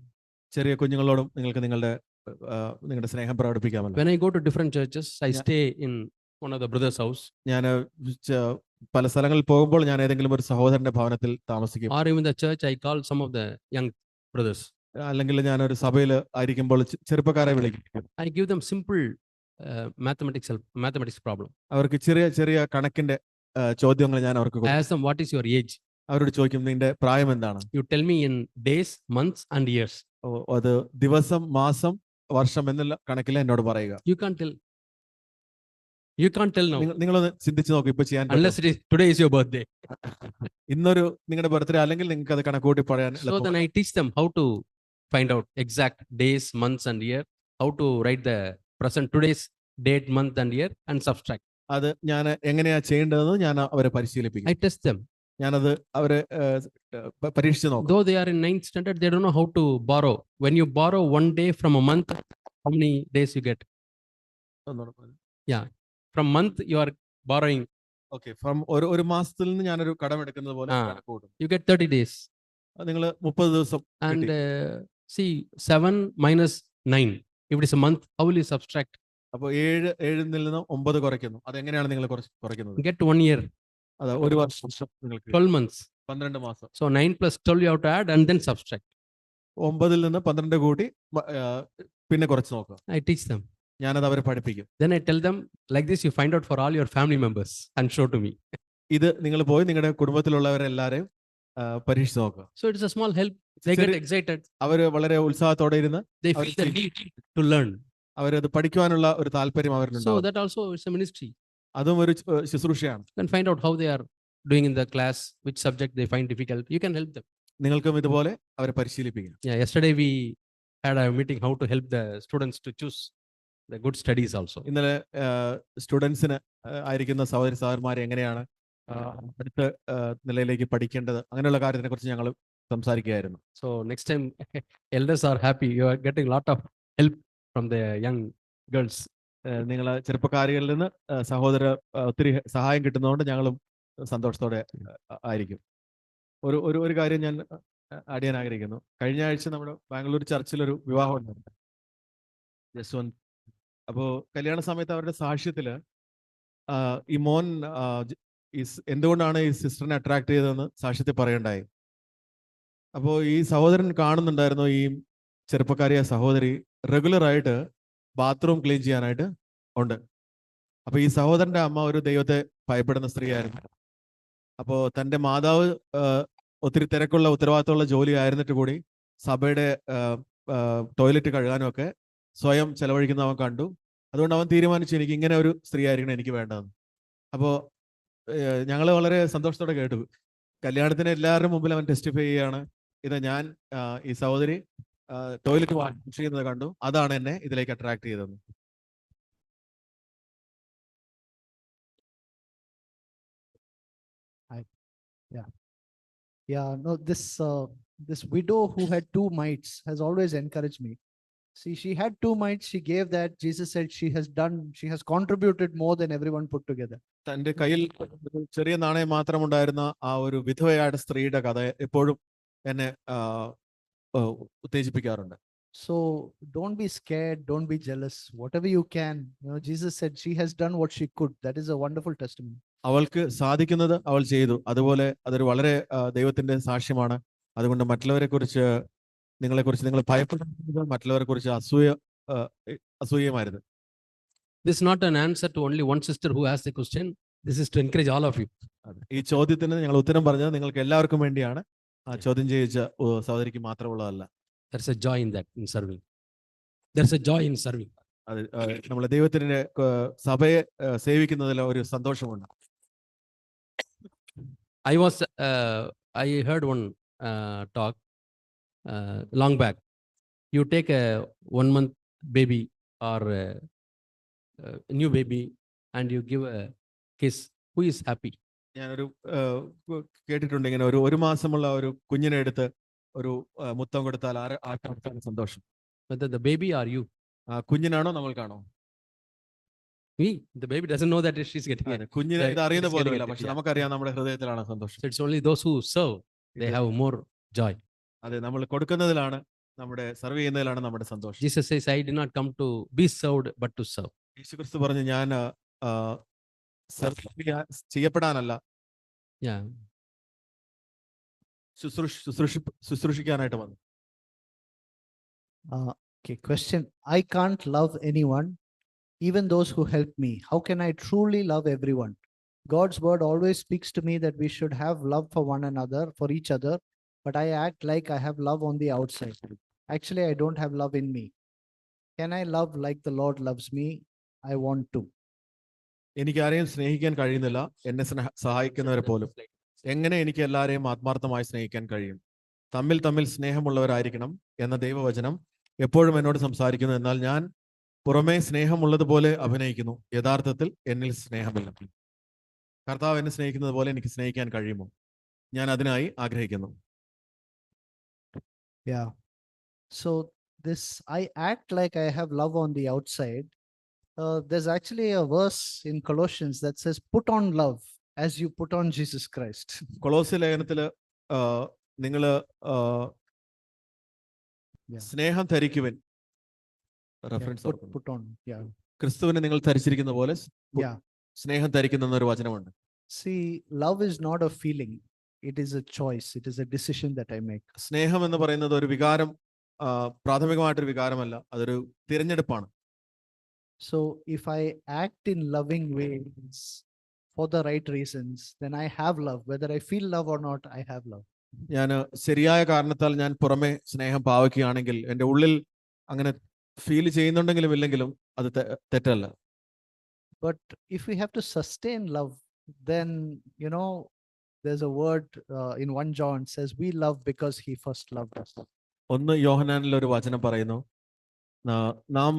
ചെറിയ കുഞ്ഞുങ്ങളോടും നിങ്ങൾക്ക് നിങ്ങളുടെ സ്നേഹം പ്രകടിപ്പിക്കാമല്ലോ. When I go to different churches, I stay in one of the brothers' house. ഞാൻ പല സ്ഥലങ്ങളിൽ പോകുമ്പോൾ ഞാൻ ഏതെങ്കിലും ഒരു സഹോദരന്റെ ഭവനത്തിൽ താമസിക്കും. Or even the church, I call some of the young brothers. അല്ലെങ്കിൽ ഞാൻ ഒരു സഭയിൽ ആയിരിക്കുമ്പോൾ ചെറുപ്പക്കാരെ വിളിക്കും. I give them simple mathematics problem. അവർക്ക് ചെറിയ ചെറിയ കണക്കിന്റെ ചോദ്യങ്ങൾ ഞാൻ അവർക്ക് I ask them, what is your age? അവരോട് ചോദിക്കും, നിന്റെ പ്രായം എന്താണ്? You tell me in days, months and years. അത് ദിവസം, മാസം, വർഷം എന്നുള്ള കണക്കിൽ എന്നോട് പറയുക. You can't tell. You can't tell now. നിങ്ങളൊന്ന് ചിന്തിച്ചു നോക്കും ഇപ്പൊ ചെയ്യാൻ. Unless today is your birthday. ഇന്നൊരു നിങ്ങളുടെ ബർത്ത്ഡേ അല്ലെങ്കിൽ നിങ്ങൾക്ക് അത് കണക്കൂട്ടി പറയാൻ. So then I teach them how to find out exact days, months and year, how to write the present today's date, month and year and subtract. അത് ഞാൻ എങ്ങനെയാ ചെയ്യേണ്ടതെന്ന് ഞാൻ അവരെ പരിശീലിപ്പിക്കും. I test them. ഞാനത് അവരെ പരീക്ഷിച്ച് നോക്കും. Though they are in 9th standard, they don't know how to borrow. When you borrow 1 day from a month, how many days you get? Yeah. From month you are borrowing. Okay. From ഒരു മാസത്തിൽ നിന്ന് ഞാനൊരു കടം എടുക്കുന്നത് പോലെ കണക്കൂട്ടും. You get 30 days. നിങ്ങൾ 30 ദിവസം. And see 7 minus 9. If it is a month, how will you subtract? അപ്പോൾ 7 നിന്ന് 9 കുറയ്ക്കുന്നു. അതെങ്ങനെയാണ് നിങ്ങൾ കുറയ്ക്കുന്നത്? Get 1 year. അതെ, ഒരു വർഷം നിങ്ങൾക്ക് 12 months. 12 മാസം. So 9 plus 12 you have to add and then subtract. 9 നിന്ന് 12 കൂട്ടി പിന്നെ കുറച്ച് നോക്കുക. I teach them. ഞാനത് അവരെ പഠിപ്പിക്കും. Then I tell them, like this, you find out for all your family members and show to me. ഇത് നിങ്ങൾ പോയി നിങ്ങളുടെ കുടുംബത്തിലുള്ളവരെല്ലാരെയും പരീക്ഷിച്ച് നോക്കുക. So it is a small help. They get ചെറിയ- excited. അവര് വളരെ ഉത്സാഹത്തോടെ ഇരുന്ന് They Our feel the faith. need to learn. അവരത് പഠിക്കുവാനുള്ള ഒരു താല്പര്യം So അവരിലുണ്ടാവും. that also is a ministry. അതും ഒരു ശുശ്രൂഷയാണ്. You can find out how they are doing in the class, which subject they find difficult. You can help them. നിങ്ങൾക്കും ഇതുപോലെ അവരെ പരിശീലിപ്പിക്കാം. Yeah, yesterday we had a meeting how to help the students to choose the good studies also. ഇന്നലെ സ്റ്റുഡൻസിന് ആയിരിക്കുന്ന സഹോദരി സഹോദരന്മാരെ എങ്ങനെയാണ് അടുത്ത നിലയിലേക്ക് പഠിക്കേണ്ടത് അങ്ങനെയുള്ള കാര്യത്തിനെ കുറിച്ച് ഞങ്ങൾ സംസാരിക്കുകയായിരുന്നു. So next time elders are happy. You are getting a lot of help from the young girls. നിങ്ങൾ ചെറുപ്പക്കാരികളിൽ നിന്ന് സഹോദര ഒത്തിരി സഹായം കിട്ടുന്നതുകൊണ്ട് ഞങ്ങളും സന്തോഷത്തോടെ ആയിരിക്കും. ഒരു കാര്യം ഞാൻ ആഡ് ചെയ്യാൻ ആഗ്രഹിക്കുന്നു. കഴിഞ്ഞ ആഴ്ച നമ്മുടെ ബാംഗ്ലൂർ ചർച്ചിലൊരു വിവാഹം ഉണ്ടായിരുന്നു. ജസ്വന്ത്. അപ്പോൾ കല്യാണ സമയത്ത് അവരുടെ സാക്ഷ്യത്തില് ഈ മോൻ എന്തുകൊണ്ടാണ് ഈ സിസ്റ്ററിനെ അട്രാക്ട് ചെയ്തതെന്ന് സാക്ഷ്യത്തിൽ പറയണ്ടായി. അപ്പോൾ ഈ സഹോദരൻ കാണുന്നുണ്ടായിരുന്നു ഈ ചെറുപ്പക്കാരിയ സഹോദരി റെഗുലറായിട്ട് ബാത്റൂം ക്ലീൻ ചെയ്യാനായിട്ട് ഉണ്ട്. അപ്പൊ ഈ സഹോദരന്റെ അമ്മ ഒരു ദൈവത്തെ ഭയപ്പെടുന്ന സ്ത്രീയായിരുന്നു. അപ്പോൾ തൻ്റെ മാതാവ് ഒത്തിരി തിരക്കുള്ള ഉത്തരവാദിത്തമുള്ള ജോലി ആയിരുന്നിട്ട് കൂടി സഭയുടെ ടോയ്ലറ്റ് കഴുകാനും ഒക്കെ സ്വയം ചെലവഴിക്കുന്ന അവൻ കണ്ടു. അതുകൊണ്ട് അവൻ തീരുമാനിച്ചു എനിക്ക് ഇങ്ങനെ ഒരു സ്ത്രീ ആയിരിക്കണം എനിക്ക് വേണ്ടതെന്ന്. അപ്പോൾ ഞങ്ങൾ വളരെ സന്തോഷത്തോടെ കേട്ടു. കല്യാണത്തിന് എല്ലാവരുടെ മുമ്പിൽ അവൻ ടെസ്റ്റിഫൈ ചെയ്യുകയാണ്, ഇത് ഞാൻ ഈ സഹോദരി ടോയ്ലറ്റ് വാഷ് ചെയ്യുന്നത് കണ്ടു, അതാണ് എന്നെ ഇതിലേക്ക് അട്രാക്ട് ചെയ്തതെന്ന്. Yeah, no, this widow who had 2 mites has always encouraged me. See, she had 2 mites, she gave that. Jesus said she has contributed more than everyone put together. തൻ്റെ കയ്യിൽ ഒരു ചെറിയ നാണയം മാത്രം ഉണ്ടായിരുന്ന ആ ഒരു വിധവയായ സ്ത്രീയുടെ കഥ എപ്പോഴും എന്നെ ഉത്തേജിപ്പിക്കാറുണ്ട്. So don't be scared, don't be jealous, whatever you can. Jesus said she has done what she could. That is a wonderful testimony. അവൾക്ക് സാധിക്കുന്നത് അവൾ ചെയ്തു. അതുപോലെ അതൊരു വളരെ ദൈവത്തിന്റെ സാക്ഷ്യമാണ്. അതുകൊണ്ട് മറ്റുള്ളവരെ കുറിച്ച് നിങ്ങൾ ഭയപ്പെടുന്നത് മറ്റുള്ളവരെ കുറിച്ച് അസൂയമായിരുന്നു. This is not an answer to only one sister who asked the question. This is to encourage all of you. ഈ ചോദ്യത്തിന് ഞങ്ങൾ ഉത്തരം പറഞ്ഞത് നിങ്ങൾക്ക് എല്ലാവർക്കും വേണ്ടിയാണ്. ആ ചോദ്യം ചോദിച്ച സഹോദരിക്ക് മാത്രമുള്ളതല്ല. There's a joy in that, in serving. There's a joy in serving. അത് നമ്മളെ ദൈവത്തിന്റെ സഭയെ സേവിക്കുന്നതിൽ ഒരു സന്തോഷമുണ്ട്. I heard one talk long back. You take a 1-month baby or a new baby and you give a kiss. Who is happy? ഞാനൊരു കേട്ടിട്ടുണ്ട് ഇങ്ങനെ ഒരു മാസമുള്ള ഒരു കുഞ്ഞിനെ എടുത്ത് ഒരു മുത്തം കൊടുത്താൽ ആർക്കാണ് സന്തോഷം? Whether the baby or you. കുഞ്ഞിനാണോ നമ്മൾക്കാണോ? Me, the baby doesn't know that she's getting it. കുഞ്ഞിന് ഇത് അറിയുന്ന It's getting പോലുമില്ല. it, പക്ഷെ yeah. നമുക്കറിയാം നമ്മുടെ ഹൃദയത്തിലാണ് സന്തോഷം. So it's only those who serve, they have more joy. അതെ, നമ്മൾ കൊടുക്കുന്നതിലാണ്, നമ്മുടെ സർവ് ചെയ്യുന്നതിലാണ് നമ്മുടെ സന്തോഷം. Jesus says, I did not come to be served, but to serve. യേശുക്രിസ്തു പറഞ്ഞു, ഞാൻ ചെയ്യപ്പെടാനല്ല, Yeah. ശുശ്രൂഷിക്കാനായിട്ട് വന്നു. Okay, question. I can't love anyone, even those who help me. How can I truly love everyone? God's word always speaks to me that we should have love for one another, for each other, but I act like I have love on the outside. Actually, I don't have love in me. Can I love like the Lord loves me? I want to. എനിക്ക് ആരെയും സ്നേഹിക്കാൻ കഴിയുന്നില്ല, എന്നെ സഹായിക്കുന്നവരെ പോലും. എങ്ങനെ എനിക്ക് എല്ലാവരെയും ആത്മാർത്ഥമായി സ്നേഹിക്കാൻ കഴിയും? തമ്മിൽ സ്നേഹമുള്ളവരായിരിക്കണം എന്ന ദൈവവചനം എപ്പോഴും എന്നോട് സംസാരിക്കുന്നു. എന്നാൽ ഞാൻ പുറമേ സ്നേഹമുള്ളതുപോലെ അഭിനയിക്കുന്നു, യഥാർത്ഥത്തിൽ എന്നിൽ സ്നേഹമില്ല. കർത്താവ് എന്നെ സ്നേഹിക്കുന്നത് പോലെ എനിക്ക് സ്നേഹിക്കാൻ കഴിയുമോ? ഞാൻ അതിനായി ആഗ്രഹിക്കുന്നു. Yeah. So this, I act like I have love on the outside. There's actually a verse in Colossians that says, put on love as you put on Jesus Christ. കൊളോസ്യ ലേഖനത്തില് നിങ്ങള് സ്നേഹം ധരിക്കുവൻ, റെഫറൻസ് Put on. Yeah. ക്രിസ്തുവിനെ നിങ്ങൾ ധരിച്ചിരിക്കുന്ന പോലെ Yeah. സ്നേഹം ധരിക്കുന്ന എന്നൊരു വചനമുണ്ട്. See, love is not a feeling. It is a choice. It is a decision that I make. സ്നേഹം എന്ന് പറയുന്നത് ഒരു വികാരം, പ്രാഥമികമായിട്ടൊരു വികാരമല്ല, അതൊരു തിരഞ്ഞെടുപ്പാണ്. So if I act in loving ways for the right reasons, then I have love. Whether I feel love or not, I have love. ഞാൻ ശരിയായ കാരണത്താൽ ഞാൻ പുറമെ സ്നേഹം പാവയ്ക്കുകയാണെങ്കിൽ എൻ്റെ ഉള്ളിൽ അങ്ങനെ ഫീൽ ചെയ്യുന്നുണ്ടെങ്കിലും ഇല്ലെങ്കിലും അത് തെറ്റല്ല. But if we have to sustain love, then, you know, there's a word in 1 John says, we love because he first loved us. 1 യോഹന്നാനിൽ ഒരു വചനം പറയുന്നു, നാം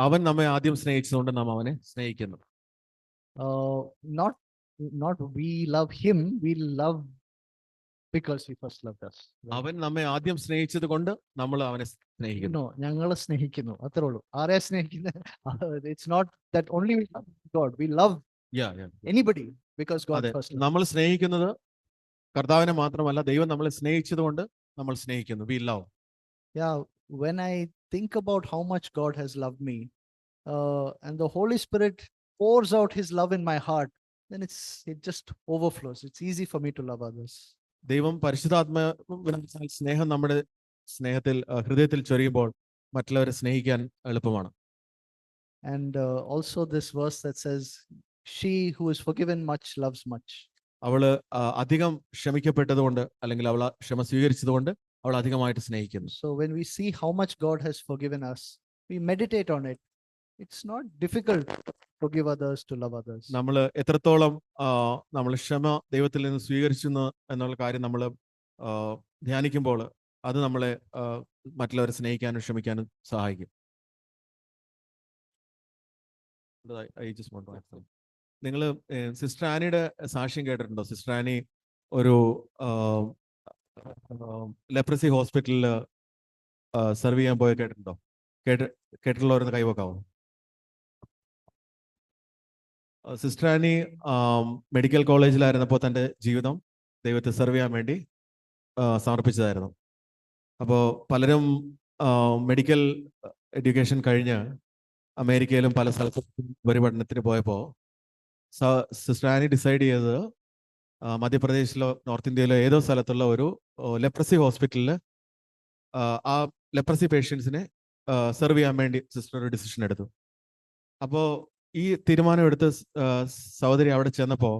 അവൻ നമ്മെ ആദ്യം സ്നേഹിച്ചതുകൊണ്ട് നാം അവനെ സ്നേഹിക്കുന്നു. Not we love him, we love because he first loved us. അവൻ നമ്മെ ആദ്യം സ്നേഹിച്ചത് കൊണ്ട് നമ്മൾ അവനെ സ്നേഹിക്കുന്നു. No, ഞങ്ങളെ സ്നേഹിക്കുന്നു അത്രേ ഉള്ളൂ. ആരെ സ്നേഹിക്കുന്നത്? It's not that only we love God, we love anybody because God അതെ, first loved. നമ്മൾ സ്നേഹിക്കുന്നത് കർത്താവിനെ മാത്രമല്ല, ദൈവം നമ്മളെ സ്നേഹിച്ചത് കൊണ്ട് നമ്മൾ സ്നേഹിക്കുന്നു. We love. Yeah, when I think about how much God has loved me, and the Holy Spirit pours out his love in my heart, then it just overflows. It's easy for me to love others. ദൈവം പരിശുദ്ധാത്മാവിനാൽ സ്നേഹം നമ്മുടെ ഹൃദയത്തിൽ ചൊരിയുമ്പോൾ മറ്റുള്ളവരെ സ്നേഹിക്കാൻ എളുപ്പമാണ്. And also this verse that says, she who is forgiven much loves much. അവള് അധികം ക്ഷമിക്കപ്പെട്ടതുകൊണ്ട് അല്ലെങ്കിൽ അവൾ ക്ഷമ സ്വീകരിച്ചതുകൊണ്ട് അവൾ അധികമായിട്ട് സ്നേഹിക്കുന്നു. So when we see how much God has forgiven us, we meditate on it. It's not difficult to forgive others, to love others. നമ്മൾ എത്രത്തോളം നമ്മൾ ക്ഷമ ദൈവത്തിൽ നിന്ന് സ്വീകരിച്ചു എന്നുള്ള കാര്യം നമ്മൾ ധ്യാനിക്കുമ്പോൾ അത് നമ്മളെ മറ്റുള്ളവരെ സ്നേഹിക്കാനും ക്ഷമിക്കാനും സഹായിക്കും. നിങ്ങൾ സിസ്റ്റർ ആനിയുടെ സാക്ഷ്യം കേട്ടിട്ടുണ്ടോ? സിസ്റ്റർ ആനി ഒരു ലെപ്രസി ഹോസ്പിറ്റലിൽ സെർവ് ചെയ്യാൻ പോയ കേട്ടിട്ടുണ്ടോ? കേട്ടിട്ടുള്ളവരെന്ന് കൈവക്കാവോ? സിസ്റ്റർ ആനി മെഡിക്കൽ കോളേജിലായിരുന്നപ്പോൾ തൻ്റെ ജീവിതം ദൈവത്തെ സെർവ് ചെയ്യാൻ വേണ്ടി സമർപ്പിച്ചതായിരുന്നു. അപ്പോൾ പലരും മെഡിക്കൽ എഡ്യൂക്കേഷൻ കഴിഞ്ഞ് അമേരിക്കയിലും പല സ്ഥലത്തും ഉപരിപഠനത്തിന് പോയപ്പോൾ സിസ്റ്റർ ആനി ഡിസൈഡ് ചെയ്തത് മധ്യപ്രദേശിലോ നോർത്ത് ഇന്ത്യയിലോ ഏതോ സ്ഥലത്തുള്ള ഒരു ലെപ്രസി ഹോസ്പിറ്റലിൽ ആ ലെപ്രസി പേഷ്യൻസിനെ സെർവ് ചെയ്യാൻ വേണ്ടി സിസ്റ്റർ ഒരു ഡിസിഷൻ എടുത്തു. അപ്പോൾ ഈ തീരുമാനം എടുത്ത് സഹോദരി അവിടെ ചെന്നപ്പോൾ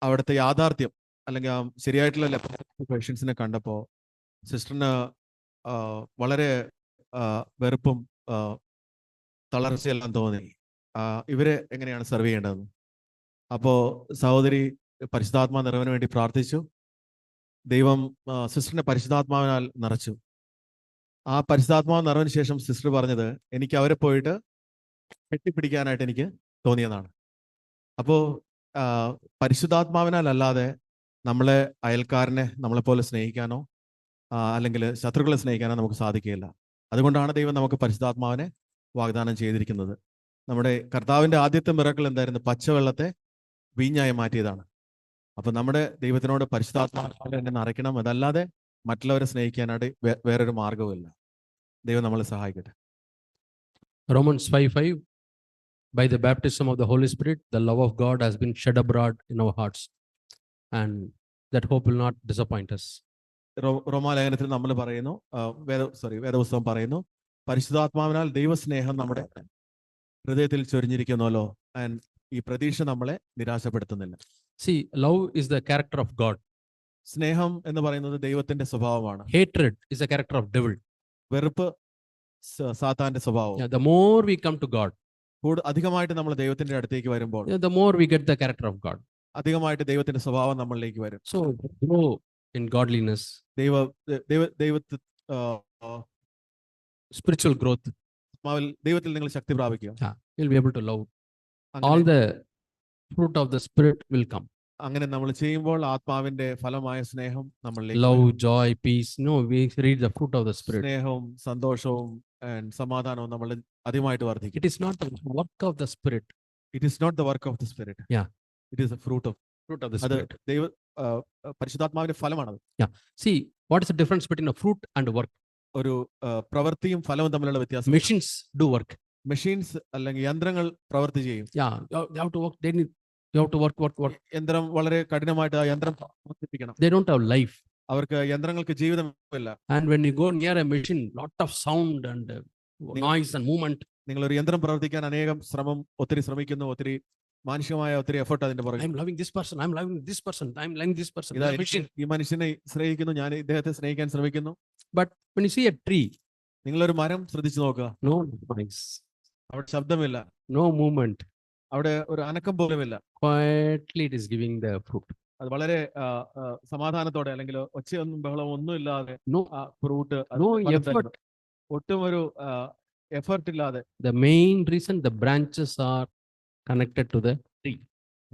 അവിടുത്തെ യാഥാർത്ഥ്യം അല്ലെങ്കിൽ ശരിയായിട്ടുള്ള ലെപ്രസി പേഷ്യൻസിനെ കണ്ടപ്പോൾ സിസ്റ്ററിന് വളരെ വെറുപ്പും തളർച്ചയെല്ലാം തോന്നി. ഇവരെ എങ്ങനെയാണ് സെർവ് ചെയ്യേണ്ടതെന്ന്. അപ്പോൾ സഹോദരി പരിശുദ്ധാത്മാ നിറവിന് വേണ്ടി പ്രാർത്ഥിച്ചു. ദൈവം സിസ്റ്ററിനെ പരിശുദ്ധാത്മാവിനാൽ നിറച്ചു. ആ പരിശുദ്ധാത്മാവ് നിറവിന് ശേഷം സിസ്റ്റർ പറഞ്ഞത്, എനിക്ക് അവരെ പോയിട്ട് കെട്ടിപ്പിടിക്കാനായിട്ട് എനിക്ക് തോന്നിയതാണ്. അപ്പോൾ പരിശുദ്ധാത്മാവിനാൽ അല്ലാതെ നമ്മളെ അയൽക്കാരനെ നമ്മളെപ്പോലെ സ്നേഹിക്കാനോ അല്ലെങ്കിൽ ശത്രുക്കളെ സ്നേഹിക്കാനോ നമുക്ക് സാധിക്കുകയില്ല. അതുകൊണ്ടാണ് ദൈവം നമുക്ക് പരിശുദ്ധാത്മാവിനെ വാഗ്ദാനം ചെയ്തിരിക്കുന്നത്. നമ്മുടെ കർത്താവിൻ്റെ ആദ്യത്തെ മിറക്കിൾ എന്തായിരുന്നു? പച്ചവെള്ളത്തെ വീഞ്ഞായി മാറ്റിയതാണ്. അപ്പൊ നമ്മുടെ ദൈവത്തിനോട് പരിശുദ്ധാത്മാവിനെ തന്നെ നിറയ്ക്കണം. അതല്ലാതെ മറ്റുള്ളവരെ സ്നേഹിക്കാനായിട്ട് വേറൊരു മാർഗവുമില്ല. ദൈവം നമ്മളെ സഹായിക്കട്ടെ. Romans 5:5, by the baptism of the Holy Spirit, the love of God has been shed abroad in our hearts, and that hope will not disappoint us. റോമാലേഖനത്തിൽ നമ്മൾ പറയുന്നു, വേദപുസ്തകം പറയുന്നു, പരിശുദ്ധാത്മാവിനാൽ ദൈവസ്നേഹം നമ്മുടെ ഹൃദയത്തിൽ ചൊരിഞ്ഞിരിക്കുന്നുവല്ലോ. ആൻഡ് ഈ പ്രതീക്ഷ നമ്മളെ നിരാശപ്പെടുത്തുന്നില്ല. See, love is the character of God. സ്നേഹം എന്ന് പറയുന്നത് ദൈവത്തിന്റെ സ്വഭാവമാണ്. Hatred is the character of devil. വെറുപ്പ് സാത്താന്റെ സ്വഭാവം. Yeah, the more we come to God, അധികമായിട്ട് നമ്മൾ ദൈവത്തിന്റെ അടുത്തേക്ക് വരുമ്പോൾ the more we get the character of God. അധികമായിട്ട് ദൈവത്തിന്റെ സ്വഭാവം നമ്മളിലേക്ക് വരും. So grow in godliness, spiritual growth. ദൈവത്തിൽ നിങ്ങൾ ശക്തി പ്രാപിക്കുക. Yeah, you'll be able to love. All the fruit of the Spirit will come. അങ്ങനെ നമ്മൾ ചെയ്യുമ്പോൾ ആത്മാവിന്റെ ഫലമായ സ്നേഹം നമ്മളിലേക്ക് Love, joy, peace. No, we read the fruit of the Spirit. സ്നേഹവും സന്തോഷവും സമാധാനവും നമ്മൾ അധികമായിട്ട് വർദ്ധിക്കും. It is not the work of the Spirit. It is not the work of the Spirit. Yeah. It is the fruit of the Spirit. പരിശുദ്ധാത്മാവിന്റെ ഫലമാണത്. Yeah. See, what is the difference between a fruit and a work? ഒരു പ്രവൃത്തിയും ഫലവും തമ്മിലുള്ള വ്യത്യാസം. Machines do work. മെഷീൻസ് അല്ലെങ്കിൽ യന്ത്രങ്ങൾ പ്രവൃത്തി ചെയ്യും. Yeah, you have to work. You have to work. യന്ത്രം വളരെ കഠിനമായിട്ട് ആ യന്ത്രം പ്രവർത്തിപ്പിക്കണം. They don't have life. അവർക്ക് യന്ത്രങ്ങൾക്ക് ജീവിതമില്ല. And when you go near a machine, lot of sound and noise and movement. നിങ്ങൾ ഒരു യന്ത്രം പ്രവർത്തിക്കാൻ ഒത്തിരി ശ്രമിക്കുന്നു, ഒത്തിരി മാനുഷികമായ ഒത്തിരി എഫർട്ട് അതിന്റെ പുറകെ. I'm loving this person. I'm loving this person. I'm loving this person. ഇതാ It's a machine. ഈ മനുഷ്യനെ സ്നേഹിക്കുന്നു, ഞാൻ ഇദ്ദേഹത്തെ സ്നേഹിക്കാൻ ശ്രമിക്കുന്നു. But when you see a tree, നിങ്ങളൊരു മരം ശ്രദ്ധിച്ചു നോക്കുക, no noise, അവിടെ ശബ്ദമില്ല, no movement. അവിടെ ഒരു അനക്കം പോലുമില്ല. Quietly it is giving the fruit. അത് വളരെ സമാധാനത്തോടെ, അല്ലെങ്കിൽ ഒച്ചയൊന്നും ബഹളവും ഒന്നും ഇല്ലാതെ No, ഫ്രൂട്ട് no effort. ഒട്ടും ഒരു എഫർട്ട് ഇല്ലാതെ. The main reason the branches are connected to the tree.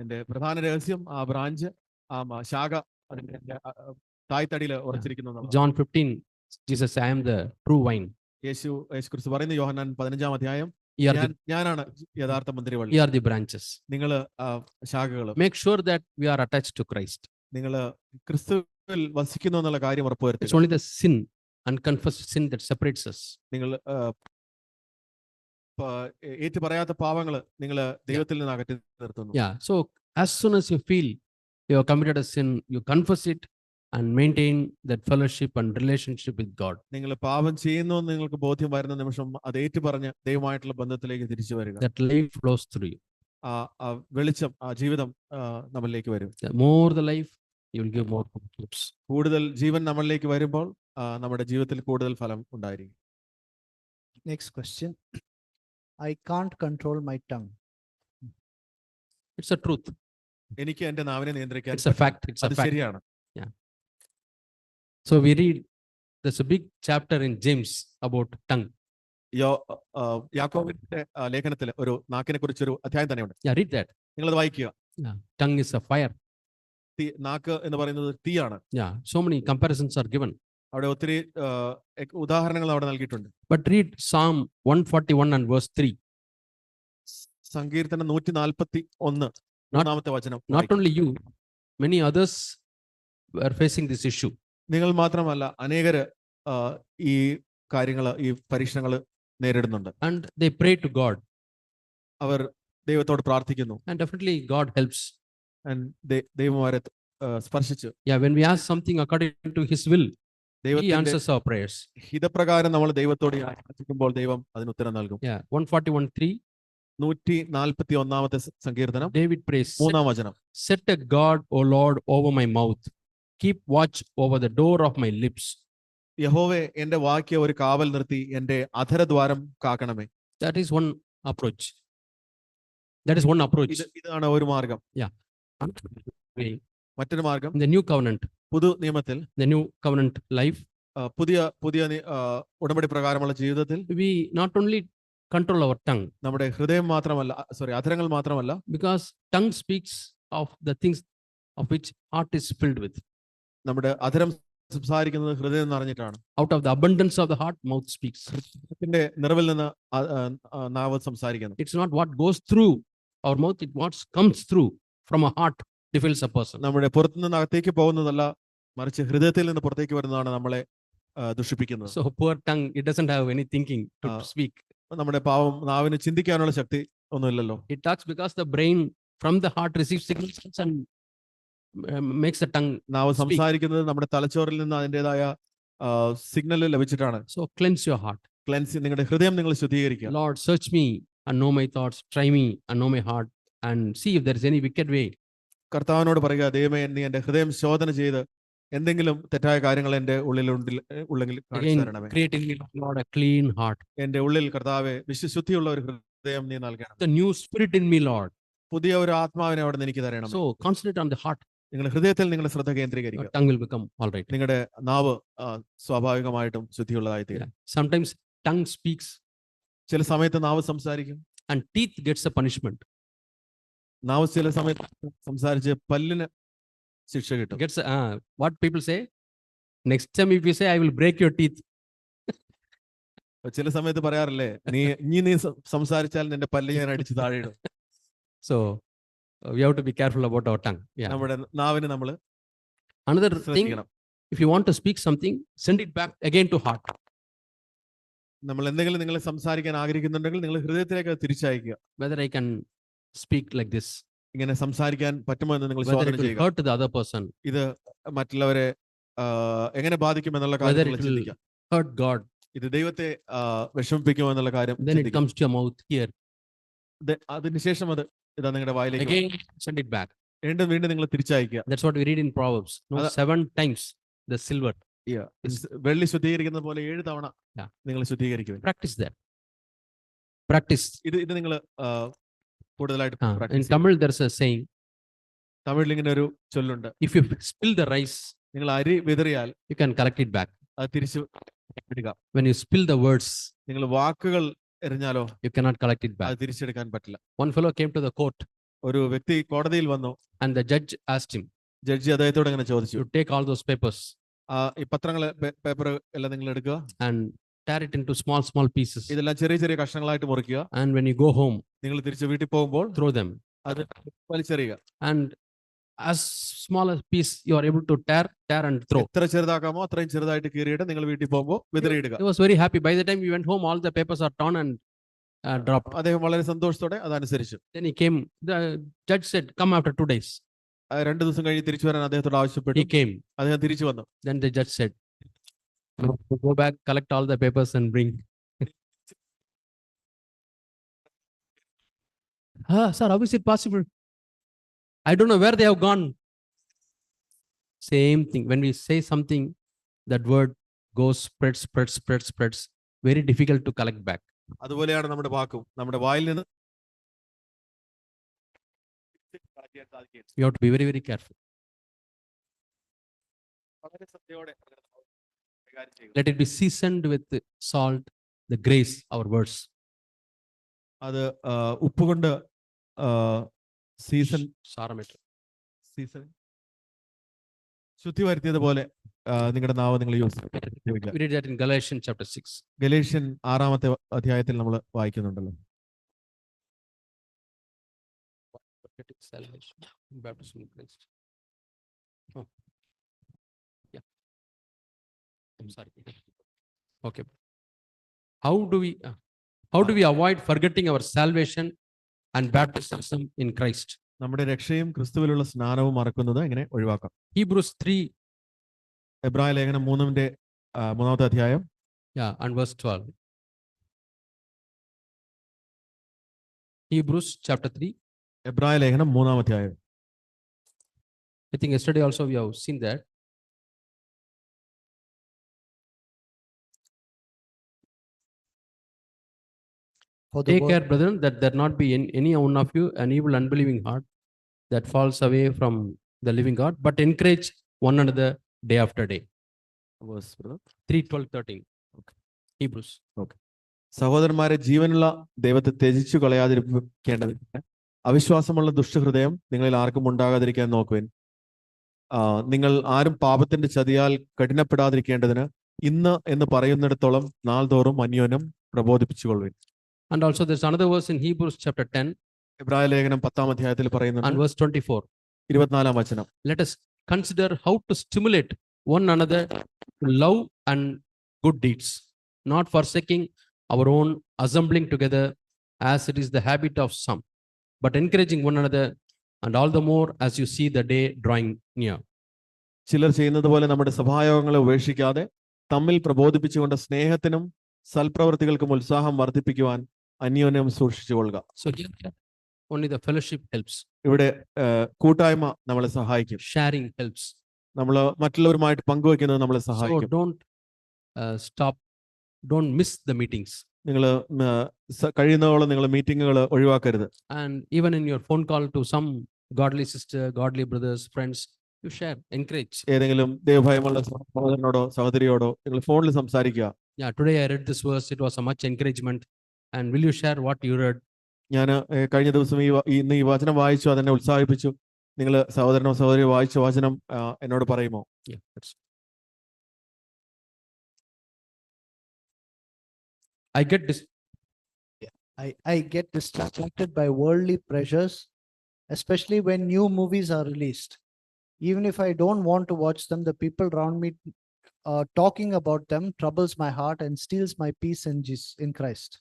എന്റെ പ്രധാന രഹസ്യം ആ ബ്രാഞ്ച്, ആ ശാഖ അതിന്റെ തായ്തടിയിൽ ഉറച്ചിരിക്കുന്നു എന്നുള്ളതാണ്. John 15, Jesus, I am the true vine. യേശു ക്രിസ്തു പറയുന്ന യോഹന്നാൻ 15-ാം അധ്യായം, Ye are the, ഞാനാണ് യഥാർത്ഥ മുന്തിരിവള്ളി, ye are the branches. നിങ്ങള് ശാഖകൾ. Make sure that we are attached to Christ. നിങ്ങള് ക്രിസ്തുവിൽ വസിക്കുന്നു എന്നുള്ള കാര്യം It's ഉറപ്പുവരുത്തുക. only the sin, unconfessed sin, that separates us. നിങ്ങൾ ഏറ്റു പറയാത്ത പാവങ്ങള് നിങ്ങള് ദൈവത്തിൽ നിന്ന് അകറ്റി നിർത്തുന്നു. Yeah. So as soon as you feel you have committed a sin, you confess it and maintain that fellowship and relationship with God. നിങ്ങൾ പാപം ചെയ്യുന്നു എന്ന് നിങ്ങൾക്ക് ബോധ്യം വരുന്ന നിമിഷം അത് ഏറ്റു പറഞ്ഞ് ദൈവമായിട്ടുള്ള ബന്ധത്തിലേക്ക് തിരിച്ചു വരിക. That life flows through you. ആ വെളിച്ചം, ആ ജീവിതം നമ്മളിലേക്ക് വരും. The more the life, you will give more fruits. കൂടുതൽ ജീവൻ നമ്മളിലേക്ക് വരുമ്പോൾ നമ്മുടെ ജീവിതത്തിൽ കൂടുതൽ ഫലം ഉണ്ടായിരിക്കും. Next question. I can't control my tongue. It's a truth. എനിക്ക് എന്റെ നാവിനെ നിയന്ത്രിക്കാൻ It's a fact. It's a അത് fact. ശരിയാണ്. So we read, there's a big chapter in James about tongue. യാക്കോബിന്റെ ലേഖനത്തിൽ ഒരു നാക്കിനെ കുറിച്ചൊരു അധ്യായം തന്നെയുണ്ട്. Yeah, read that. നിങ്ങളത് വായിക്കുക. Yeah. Tongue is a fire. നാക്ക് എന്ന് പറയുന്നത് തീയാണ്. Yeah. So many comparisons are given. അവിടെ ഒത്തിരി ഉദാഹരണങ്ങൾ അവിടെ നൽകിയിട്ടുണ്ട്. But read Psalm 141 and verse 3. സങ്കീർത്തനം 141 മൂന്നാമത്തെ വചനം. Not only you, many others were facing this issue. നിങ്ങൾ മാത്രമല്ല, അനേകര് ഈ കാര്യങ്ങൾ, ഈ പരീക്ഷണങ്ങൾ നേരിടുന്നുണ്ട്. And they pray to God. അവർ ദൈവത്തോട് പ്രാർത്ഥിക്കുന്നു. And definitely God helps. ദൈവം അവരെ സ്പർശിച്ചു. Yeah, when we ask something according to His will, He ദൈവത്തിന്റെ answers our prayers. ഹിതപ്രകാരം നമ്മൾ ദൈവത്തോട് യാചിക്കുമ്പോൾ ദൈവം അതിന് ഉത്തരം നൽകും. Yeah, 141:3. 141-ാമത്തെ സങ്കീർത്തനം David prays, മൂന്നാം വചനം. Set a guard, O Lord, over my mouth. Keep watch over the door of my lips. യഹോവേ, എന്റെ വായ്ക്ക് ഒരു കാവൽ നിർത്തി എന്റെ അധരദ്വാരം കാക്കണമേ. That is one approach. That is one approach. ഇതാണ് ഒരു മാർഗം. മറ്റൊരു മാർഗം, In the new covenant, പുതു നിയമത്തിൽ, the new covenant life, പുതിയ ഉടമ്പടി പ്രകാരമുള്ള ജീവിതത്തിൽ we not only control our tongue, നമ്മുടെ ഹൃദയം മാത്രമല്ല, അധരങ്ങൾ മാത്രമല്ല, because tongue speaks of the things of which heart is filled with. നമ്മുടെ അധരം സംസാരിക്കുന്നത് ഹൃദയം നിറഞ്ഞിട്ടാണ്. Out of the abundance of the heart, mouth speaks. ഹൃദയത്തിന്റെ നിറവിൽ നിന്ന് നാവ് സംസാരിക്കുന്നു. It's not what goes through our mouth, it what comes through from a heart defiles a person. നമ്മുടെ പുറത്തുനിന്ന് അകത്തേക്ക് പോകുന്നതല്ല, മറിച്ച് ഹൃദയത്തിൽ നിന്ന് പുറത്തേക്ക് വരുന്നതാണ് നമ്മളെ ദുഷിപ്പിക്കുന്നത്. So poor tongue, it doesn't have any thinking to speak. നമ്മുടെ പാവം നാവിന് ചിന്തിക്കാനുള്ള ശക്തി ഒന്നുമില്ലല്ലോ. It talks because the brain from the heart receives signals and makes the tongue നാവ് speak. സംസാരിക്കുന്നത് നമ്മുടെ തലച്ചോറിൽ നിന്ന് അതിൻ്റെതായ സിഗ്നൽ ലഭിച്ചിട്ടാണ്. So cleanse your heart. Cleanse, നിങ്ങളുടെ ഹൃദയം നിങ്ങൾ ശുദ്ധീകരിക്കുക. Lord, search me and know my thoughts. Try me and know my heart and see if there is any wicked way. കർത്താവിനോട് പറയുക, ദൈവമേ, നീ എന്റെ ഹൃദയം ശോധന ചെയ്ത് എന്തെങ്കിലും തെറ്റായ കാര്യങ്ങൾ എന്റെ ഉള്ളിൽ കാണിച്ചു Again, തരണമേ. create in me, Lord, a clean heart. എന്റെ ഉള്ളിൽ കർത്താവെ വിശുദ്ധിയുള്ള ഒരു ഹൃദയം നീ നൽകണം. The new spirit in me, Lord. പുതിയ ഒരു ആത്മാവിനെ അവിടെ നിന്ന് എനിക്ക് തരണം. So concentrate on the heart. നിങ്ങൾ ഹൃദയത്തിൽ നിങ്ങളുടെ ശ്രദ്ധ Your കേന്ദ്രീകരിക്കുക. tongue will become all right. നിങ്ങളുടെ നാവ് സ്വാഭാവികമായിട്ടും ശുദ്ധിയുള്ളതായി തീരും. Sometimes tongue speaks ചില സമയത്ത് നാവ് സംസാരിക്കും. and teeth gets a punishment. നാവ് ചില സമയത്ത് സംസാരിച്ച് പല്ലിന് ശിക്ഷ കിട്ടും. Gets what people say? Next time if you say, I will break your teeth. ചില സമയത്ത് പറയാറില്ലേ, നീ സംസാരിച്ചാൽ നിന്റെ പല്ല് ഞാൻ അടിച്ച് താഴെയിടും. So we have to be careful about our tongue. Yeah. നമ്മുടെ നാവിന് നമ്മൾ Another thing, ശ്രദ്ധിക്കണം. if you want to speak something, send it back again to heart. നമ്മൾ എന്തെങ്കിലും നിങ്ങൾ സംസാരിക്കാൻ ആഗ്രഹിക്കുന്നുണ്ടെങ്കിൽ നിങ്ങൾ ഹൃദയത്തിലേക്ക് തിരിച്ചയക്കുക. Whether I can speak like this, ഇങ്ങനെ സംസാരിക്കാൻ പറ്റുമോ എന്ന് നിങ്ങൾ whether ശോധന it will ചെയ്യുക. hurt the other person, ഇത് മറ്റുള്ളവരെ എങ്ങനെ ബാധിക്കും എന്നുള്ള whether കാര്യം it will ചിന്തിക്കാം. hurt God. ഇത് ദൈവത്തെ വിഷമിപ്പിക്കുമോ എന്നുള്ള കാര്യം then it ചിന്തിക്കുക. comes to your mouth here. അതിനുശേഷം അത് ഇതാ നിങ്ങളുടെ വായിലേക്ക് Again, send it back. വീണ്ടും വീണ്ടും നിങ്ങൾ തിരിച്ചയക്കുക. That's what we read in Proverbs. No, Ada- 7 times the silver. വെള്ളി ശുദ്ധീകരിക്കുന്ന പോലെ 7 തവണ Yeah. നിങ്ങൾ ശുദ്ധീകരിക്കുക. Practice that. Practice. ഇത് നിങ്ങൾ കൂടുതലായിട്ട് In practice ചെയ്യുക. Tamil, there's a saying, തമിഴിൽ ഇങ്ങനെ ഒരു ചൊല്ലുണ്ട്, if you spill the rice, നിങ്ങൾ അരി വിതറിയാൽ you can collect it back. അത് തിരിച്ചു ഇടുക. When you spill the words, നിങ്ങൾ വാക്കുകൾ എറിഞ്ഞാലോ you cannot collect it back. അത് തിരിച്ചെടുക്കാൻ പറ്റില്ല. One fellow came to the court ഒരു വ്യക്തി കോടതിയിൽ വന്നു. and the judge asked him, judge അദ്ദേഹത്തോട് ഇങ്ങനെ ചോദിച്ചു, you take all those papers ഈ പത്രങ്ങൾ പേപ്പർ എല്ലാം നിങ്ങൾ എടുക്കുക, and tear it into small, small pieces. ഇതെല്ലാം ചെറിയ ചെറിയ കഷ്ണങ്ങളായിട്ട് മുറിക്കുക. And when you go home, നിങ്ങൾ തിരിച്ച് വീട്ടിൽ പോകുമ്പോൾ throw them. അത് വലിച്ചെറിയുക. And as small a piece you are able to tear and throw. എത്ര ചെറുതാക്കാമോ അത്രയും ചെറുതായിട്ട് കീറിയിട്ട് നിങ്ങൾ വീട്ടിൽ പോകുമ്പോൾ വിതറിയിടുക. He was very happy. By the time we went home, all the papers are torn and dropped. അദ്ദേഹം വളരെ സന്തോഷത്തോടെ അതനുസരിച്ചു. Then he came. The judge said, "Come after 2 days." 2 ദിവസം കഴിഞ്ഞ് തിരിച്ചു വരാൻ അദ്ദേഹത്തോട് ആവശ്യപ്പെട്ടു. He came. അദ്ദേഹം തിരിച്ചു വന്നു. Then the judge said, "Go back, collect all the papers and bring." Sir, how is it possible? I don't know where they have gone. Same thing. When we say something, that word goes, spreads. Very difficult to collect back. അതുപോലെയാണ് നമ്മുടെ വാക്കും. നമ്മുടെ വായിൽ നിന്ന് You have to be very, very careful. വളരെ ശ്രദ്ധയോടെ കൈകാര്യം ചെയ്യുക. Let it be seasoned with salt, the grace, our words. അത് ഉപ്പുകൊണ്ട് സീസൺ ശുദ്ധി വരുത്തിയതുപോലെ നിങ്ങളുടെ നാവ് നിങ്ങൾ യൂസ് ചെയ്യുക. We read that in Galatians chapter 6. Galatian 6-ാമത്തെ അധ്യായത്തിൽ നമ്മൾ വായിക്കുന്നുണ്ടല്ലോ. Salvation, baptism in Christ. Oh. Yeah. I'm sorry. Okay. How do we avoid forgetting our salvation and baptism in Christ? നമ്മുടെ രക്ഷയും ക്രിസ്തുവിലുള്ള സ്നാനവും മറക്കുന്നത് എങ്ങനെ ഒഴിവാക്കാം? Hebrews 3, എബ്രായ ലേഖനം 3-ാമത്തെ അധ്യായം and verse 12. Hebrews chapter 3. എബ്രായ ലേഖനം 3-ാം അധ്യായം. I think yesterday also we have seen that. For the Take word- care, brethren, that there not be in any one of you an evil, unbelieving heart that falls away from the living God, but encourage one another day after day. 3, 12, 13. Hebrews. സഹോദരന്മാരെ, ജീവനുള്ള ദൈവത്തെ ത്യജിച്ചു കളയാതിരിക്കേണ്ടതിന് അവിശ്വാസമുള്ള ദുഷ്ടഹൃദയം നിങ്ങളിൽ ആർക്കും ഉണ്ടാകാതിരിക്കാൻ നോക്കുവിൻ. നിങ്ങൾ ആരും പാപത്തിന്റെ ചതിയാൽ കഠിനപ്പെടാതിരിക്കേണ്ടതിന് ഇന്ന് എന്ന് പറയുന്നിടത്തോളം നാൾതോറും അന്യോന്യം പ്രബോധിപ്പിച്ചുകൊള്ളുവിൻ. And also there's another verse in Hebrews chapter 10 എബ്രായ ലേഖനം 10-ാം അധ്യായത്തിൽ and പറയുന്നുണ്ട്, verse 24. 24-ാം വചനം. Let us consider how to stimulate one another to love and good deeds, not forsaking our own assembling together as it is the habit of some, but encouraging one another, and all the more as you see the day drawing near. ചിലർ ചെയ്യുന്നത് പോലെ നമ്മുടെ സഭായോഗങ്ങളെ ഉപേക്ഷിക്കാതെ തമ്മിൽ പ്രബോധിപ്പിച്ചുകൊണ്ട് സ്നേഹത്തിനും സൽപ്രവൃത്തികൾക്കും ഉത്സാഹം വർദ്ധിപ്പിക്കുവാൻ അന്യോന്യം സൂക്ഷിച്ചുകൊള്ളുക. So here only the fellowship helps, ഇവിടെ കൂട്ടായ്മ നമ്മളെ സഹായിക്കും. sharing helps. നമ്മൾ മറ്റുള്ളവരുമായിട്ട് പങ്കുവെക്കുന്നത് നമ്മളെ So സഹായിക്കും. don't miss the meetings. നിങ്ങൾ കഴിയുന്നതോളം നിങ്ങൾ മീറ്റിങ്ങുകൾ ഒഴിവാക്കരുത്. And even in your phone call to some godly sister, godly brothers, friends, you share, encourage. ഏതെങ്കിലും ദൈവഭയമുള്ള സഹോദരനോടോ സഹോദരിയോടോ നിങ്ങൾ ഫോണിൽ സംസാരിക്കുക. Yeah, today I read this verse. It was a much encouragement. And will you share what you read? ഞാൻ കഴിഞ്ഞ ദിവസം ഇന്ന് ഈ വചനം വായിച്ചു, അതെന്നെ ഉത്സാഹിപ്പിച്ചു. നിങ്ങൾ സഹോദരനോ സഹോദരിയോ വായിച്ച വചനം എന്നോട് പറയുമോ? Yeah, that's. I get distracted by worldly pressures, especially when new movies are released. Even if I don't want to watch them, the people around me talking about them troubles my heart and steals my peace in Christ.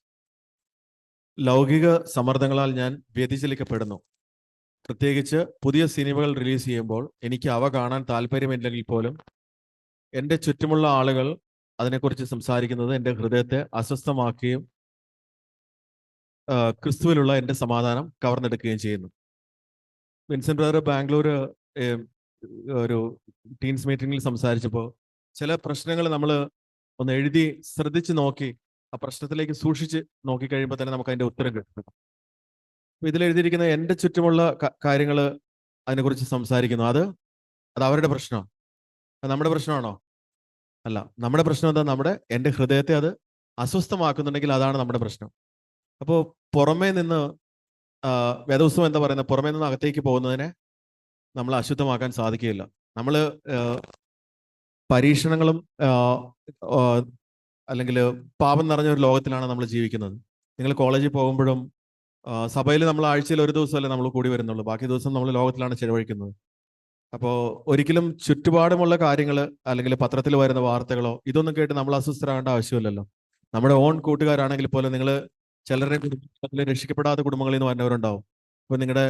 ലൗകിക സമ്മർദ്ദങ്ങളാൽ ഞാൻ വ്യതിചലിക്കപ്പെടുന്നു. പ്രത്യേകിച്ച് പുതിയ സിനിമകൾ റിലീസ് ചെയ്യുമ്പോൾ എനിക്ക് അവ കാണാൻ താല്പര്യമില്ലെങ്കിൽ പോലും എൻ്റെ ചുറ്റുമുള്ള ആളുകൾ അതിനെക്കുറിച്ച് സംസാരിക്കുന്നത് എൻ്റെ ഹൃദയത്തെ അസ്വസ്ഥമാക്കുകയും ക്രിസ്തുവിലുള്ള എൻ്റെ സമാധാനം കവർന്നെടുക്കുകയും ചെയ്യുന്നു. വിൻസെന്റ് ബ്രദർ ബാംഗ്ലൂർ ഒരു ടീൻസ് മീറ്റിംഗിൽ സംസാരിച്ചപ്പോൾ ചില പ്രശ്നങ്ങൾ നമ്മൾ ഒന്ന് എഴുതി ശ്രദ്ധിച്ച് നോക്കി ആ പ്രശ്നത്തിലേക്ക് സൂക്ഷിച്ച് നോക്കിക്കഴിയുമ്പോൾ തന്നെ നമുക്ക് അതിൻ്റെ ഉത്തരം കിട്ടും. അപ്പൊ ഇതിൽ എഴുതിയിരിക്കുന്ന എൻ്റെ ചുറ്റുമുള്ള കാര്യങ്ങൾ അതിനെക്കുറിച്ച് സംസാരിക്കുന്നു. അത് അവരുടെ പ്രശ്നമാണ്. അത് നമ്മുടെ പ്രശ്നമാണോ? അല്ല. നമ്മുടെ പ്രശ്നം എന്താ? എൻ്റെ ഹൃദയത്തെ അത് അസ്വസ്ഥമാക്കുന്നുണ്ടെങ്കിൽ അതാണ് നമ്മുടെ പ്രശ്നം. അപ്പോൾ പുറമേ നിന്ന് വേദപുസ്തകം എന്താ പറയുന്നത്? പുറമേ നിന്ന് അകത്തേക്ക് പോകുന്നതിനെ നമ്മൾ അശുദ്ധമാക്കാൻ സാധിക്കുകയില്ല. നമ്മൾ പരീക്ഷണങ്ങളും അല്ലെങ്കിൽ പാപം നിറഞ്ഞ ഒരു ലോകത്തിലാണ് നമ്മൾ ജീവിക്കുന്നത്. നിങ്ങൾ കോളേജിൽ പോകുമ്പോഴും സഭയിൽ നമ്മൾ ആഴ്ചയിൽ ഒരു ദിവസമല്ലേ നമ്മൾ കൂടി വരുന്നുള്ളൂ, ബാക്കി ദിവസം നമ്മൾ ലോകത്തിലാണ് ചെലവഴിക്കുന്നത്. അപ്പോൾ ഒരിക്കലും ചുറ്റുപാടുമുള്ള കാര്യങ്ങൾ അല്ലെങ്കിൽ പത്രത്തിൽ വരുന്ന വാർത്തകളോ ഇതൊന്നും കേട്ട് നമ്മൾ അസ്വസ്ഥരാകേണ്ട ആവശ്യമില്ലല്ലോ. നമ്മുടെ ഓൺ കൂട്ടുകാരാണെങ്കിൽ പോലും നിങ്ങൾ ചിലരുടെ കുടുംബത്തിൽ രക്ഷിക്കപ്പെടാത്ത കുടുംബങ്ങളിൽ നിന്ന് വരുന്നവരുണ്ടാവും. അപ്പോൾ നിങ്ങളുടെ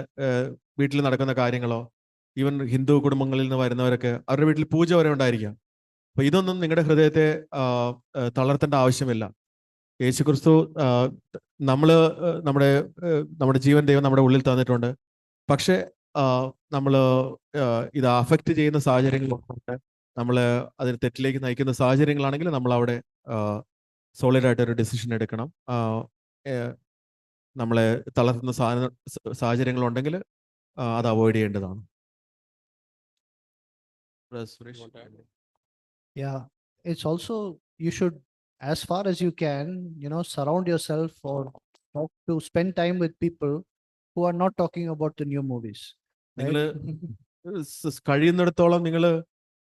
വീട്ടിൽ നടക്കുന്ന കാര്യങ്ങളോ ഈവൻ ഹിന്ദു കുടുംബങ്ങളിൽ നിന്ന് വരുന്നവരൊക്കെ അവരുടെ വീട്ടിൽ പൂജ വരെ ഉണ്ടായിരിക്കാം. അപ്പൊ ഇതൊന്നും നിങ്ങളുടെ ഹൃദയത്തെ തളർത്തേണ്ട ആവശ്യമില്ല. യേശുക്രിസ്തു നമ്മുടെ ജീവൻ ദൈവം നമ്മുടെ ഉള്ളിൽ തന്നിട്ടുണ്ട്. പക്ഷെ നമ്മൾ ഇത് അഫക്റ്റ് ചെയ്യുന്ന സാഹചര്യങ്ങളുണ്ട്, നമ്മൾ അതിന് തെറ്റിലേക്ക് നയിക്കുന്ന സാഹചര്യങ്ങളാണെങ്കിൽ നമ്മൾ അവിടെ സോളിഡായിട്ടൊരു ഡിസിഷൻ എടുക്കണം. നമ്മളെ തളർത്തുന്ന സാഹചര്യങ്ങളുണ്ടെങ്കിൽ അത് അവോയ്ഡ് ചെയ്യേണ്ടതാണ്. Yeah, it's also, you should, as far as you can, surround yourself or spend time with people who are not talking about the new movies. നിങ്ങൾ കഴിയുന്നിടത്തോളം നിങ്ങൾ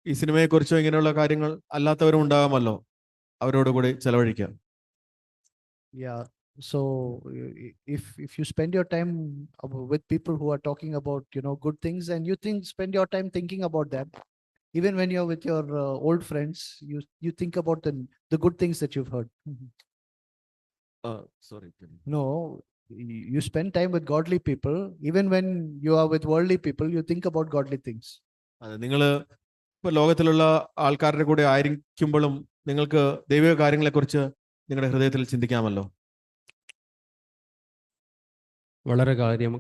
ഈ സിനിമയെക്കുറിച്ചോ ഇങ്ങനെയുള്ള കാര്യങ്ങൾ അല്ലാത്തവരും ഉണ്ടാകാമല്ലോ, അവരോട് കൂടി ചെലവഴിക്കാം. Yeah, so if you spend your time with people who are talking about good things, and you spend your time thinking about them, even when you're with your old friends, you think about the good things that you've heard. Sorry. No, you spend time with godly people. Even when you are with worldly people, you think about godly things. അതെ, നിങ്ങൾ ഇപ്പോൾ ലോകത്തിലുള്ള ആൾക്കാരുടെ കൂടെ ആയിരിക്കുമ്പോഴും നിങ്ങൾക്ക് ദൈവിക കാര്യങ്ങളെക്കുറിച്ച് നിങ്ങളുടെ ഹൃദയത്തിൽ ചിന്തിക്കാമല്ലോ. വളരെ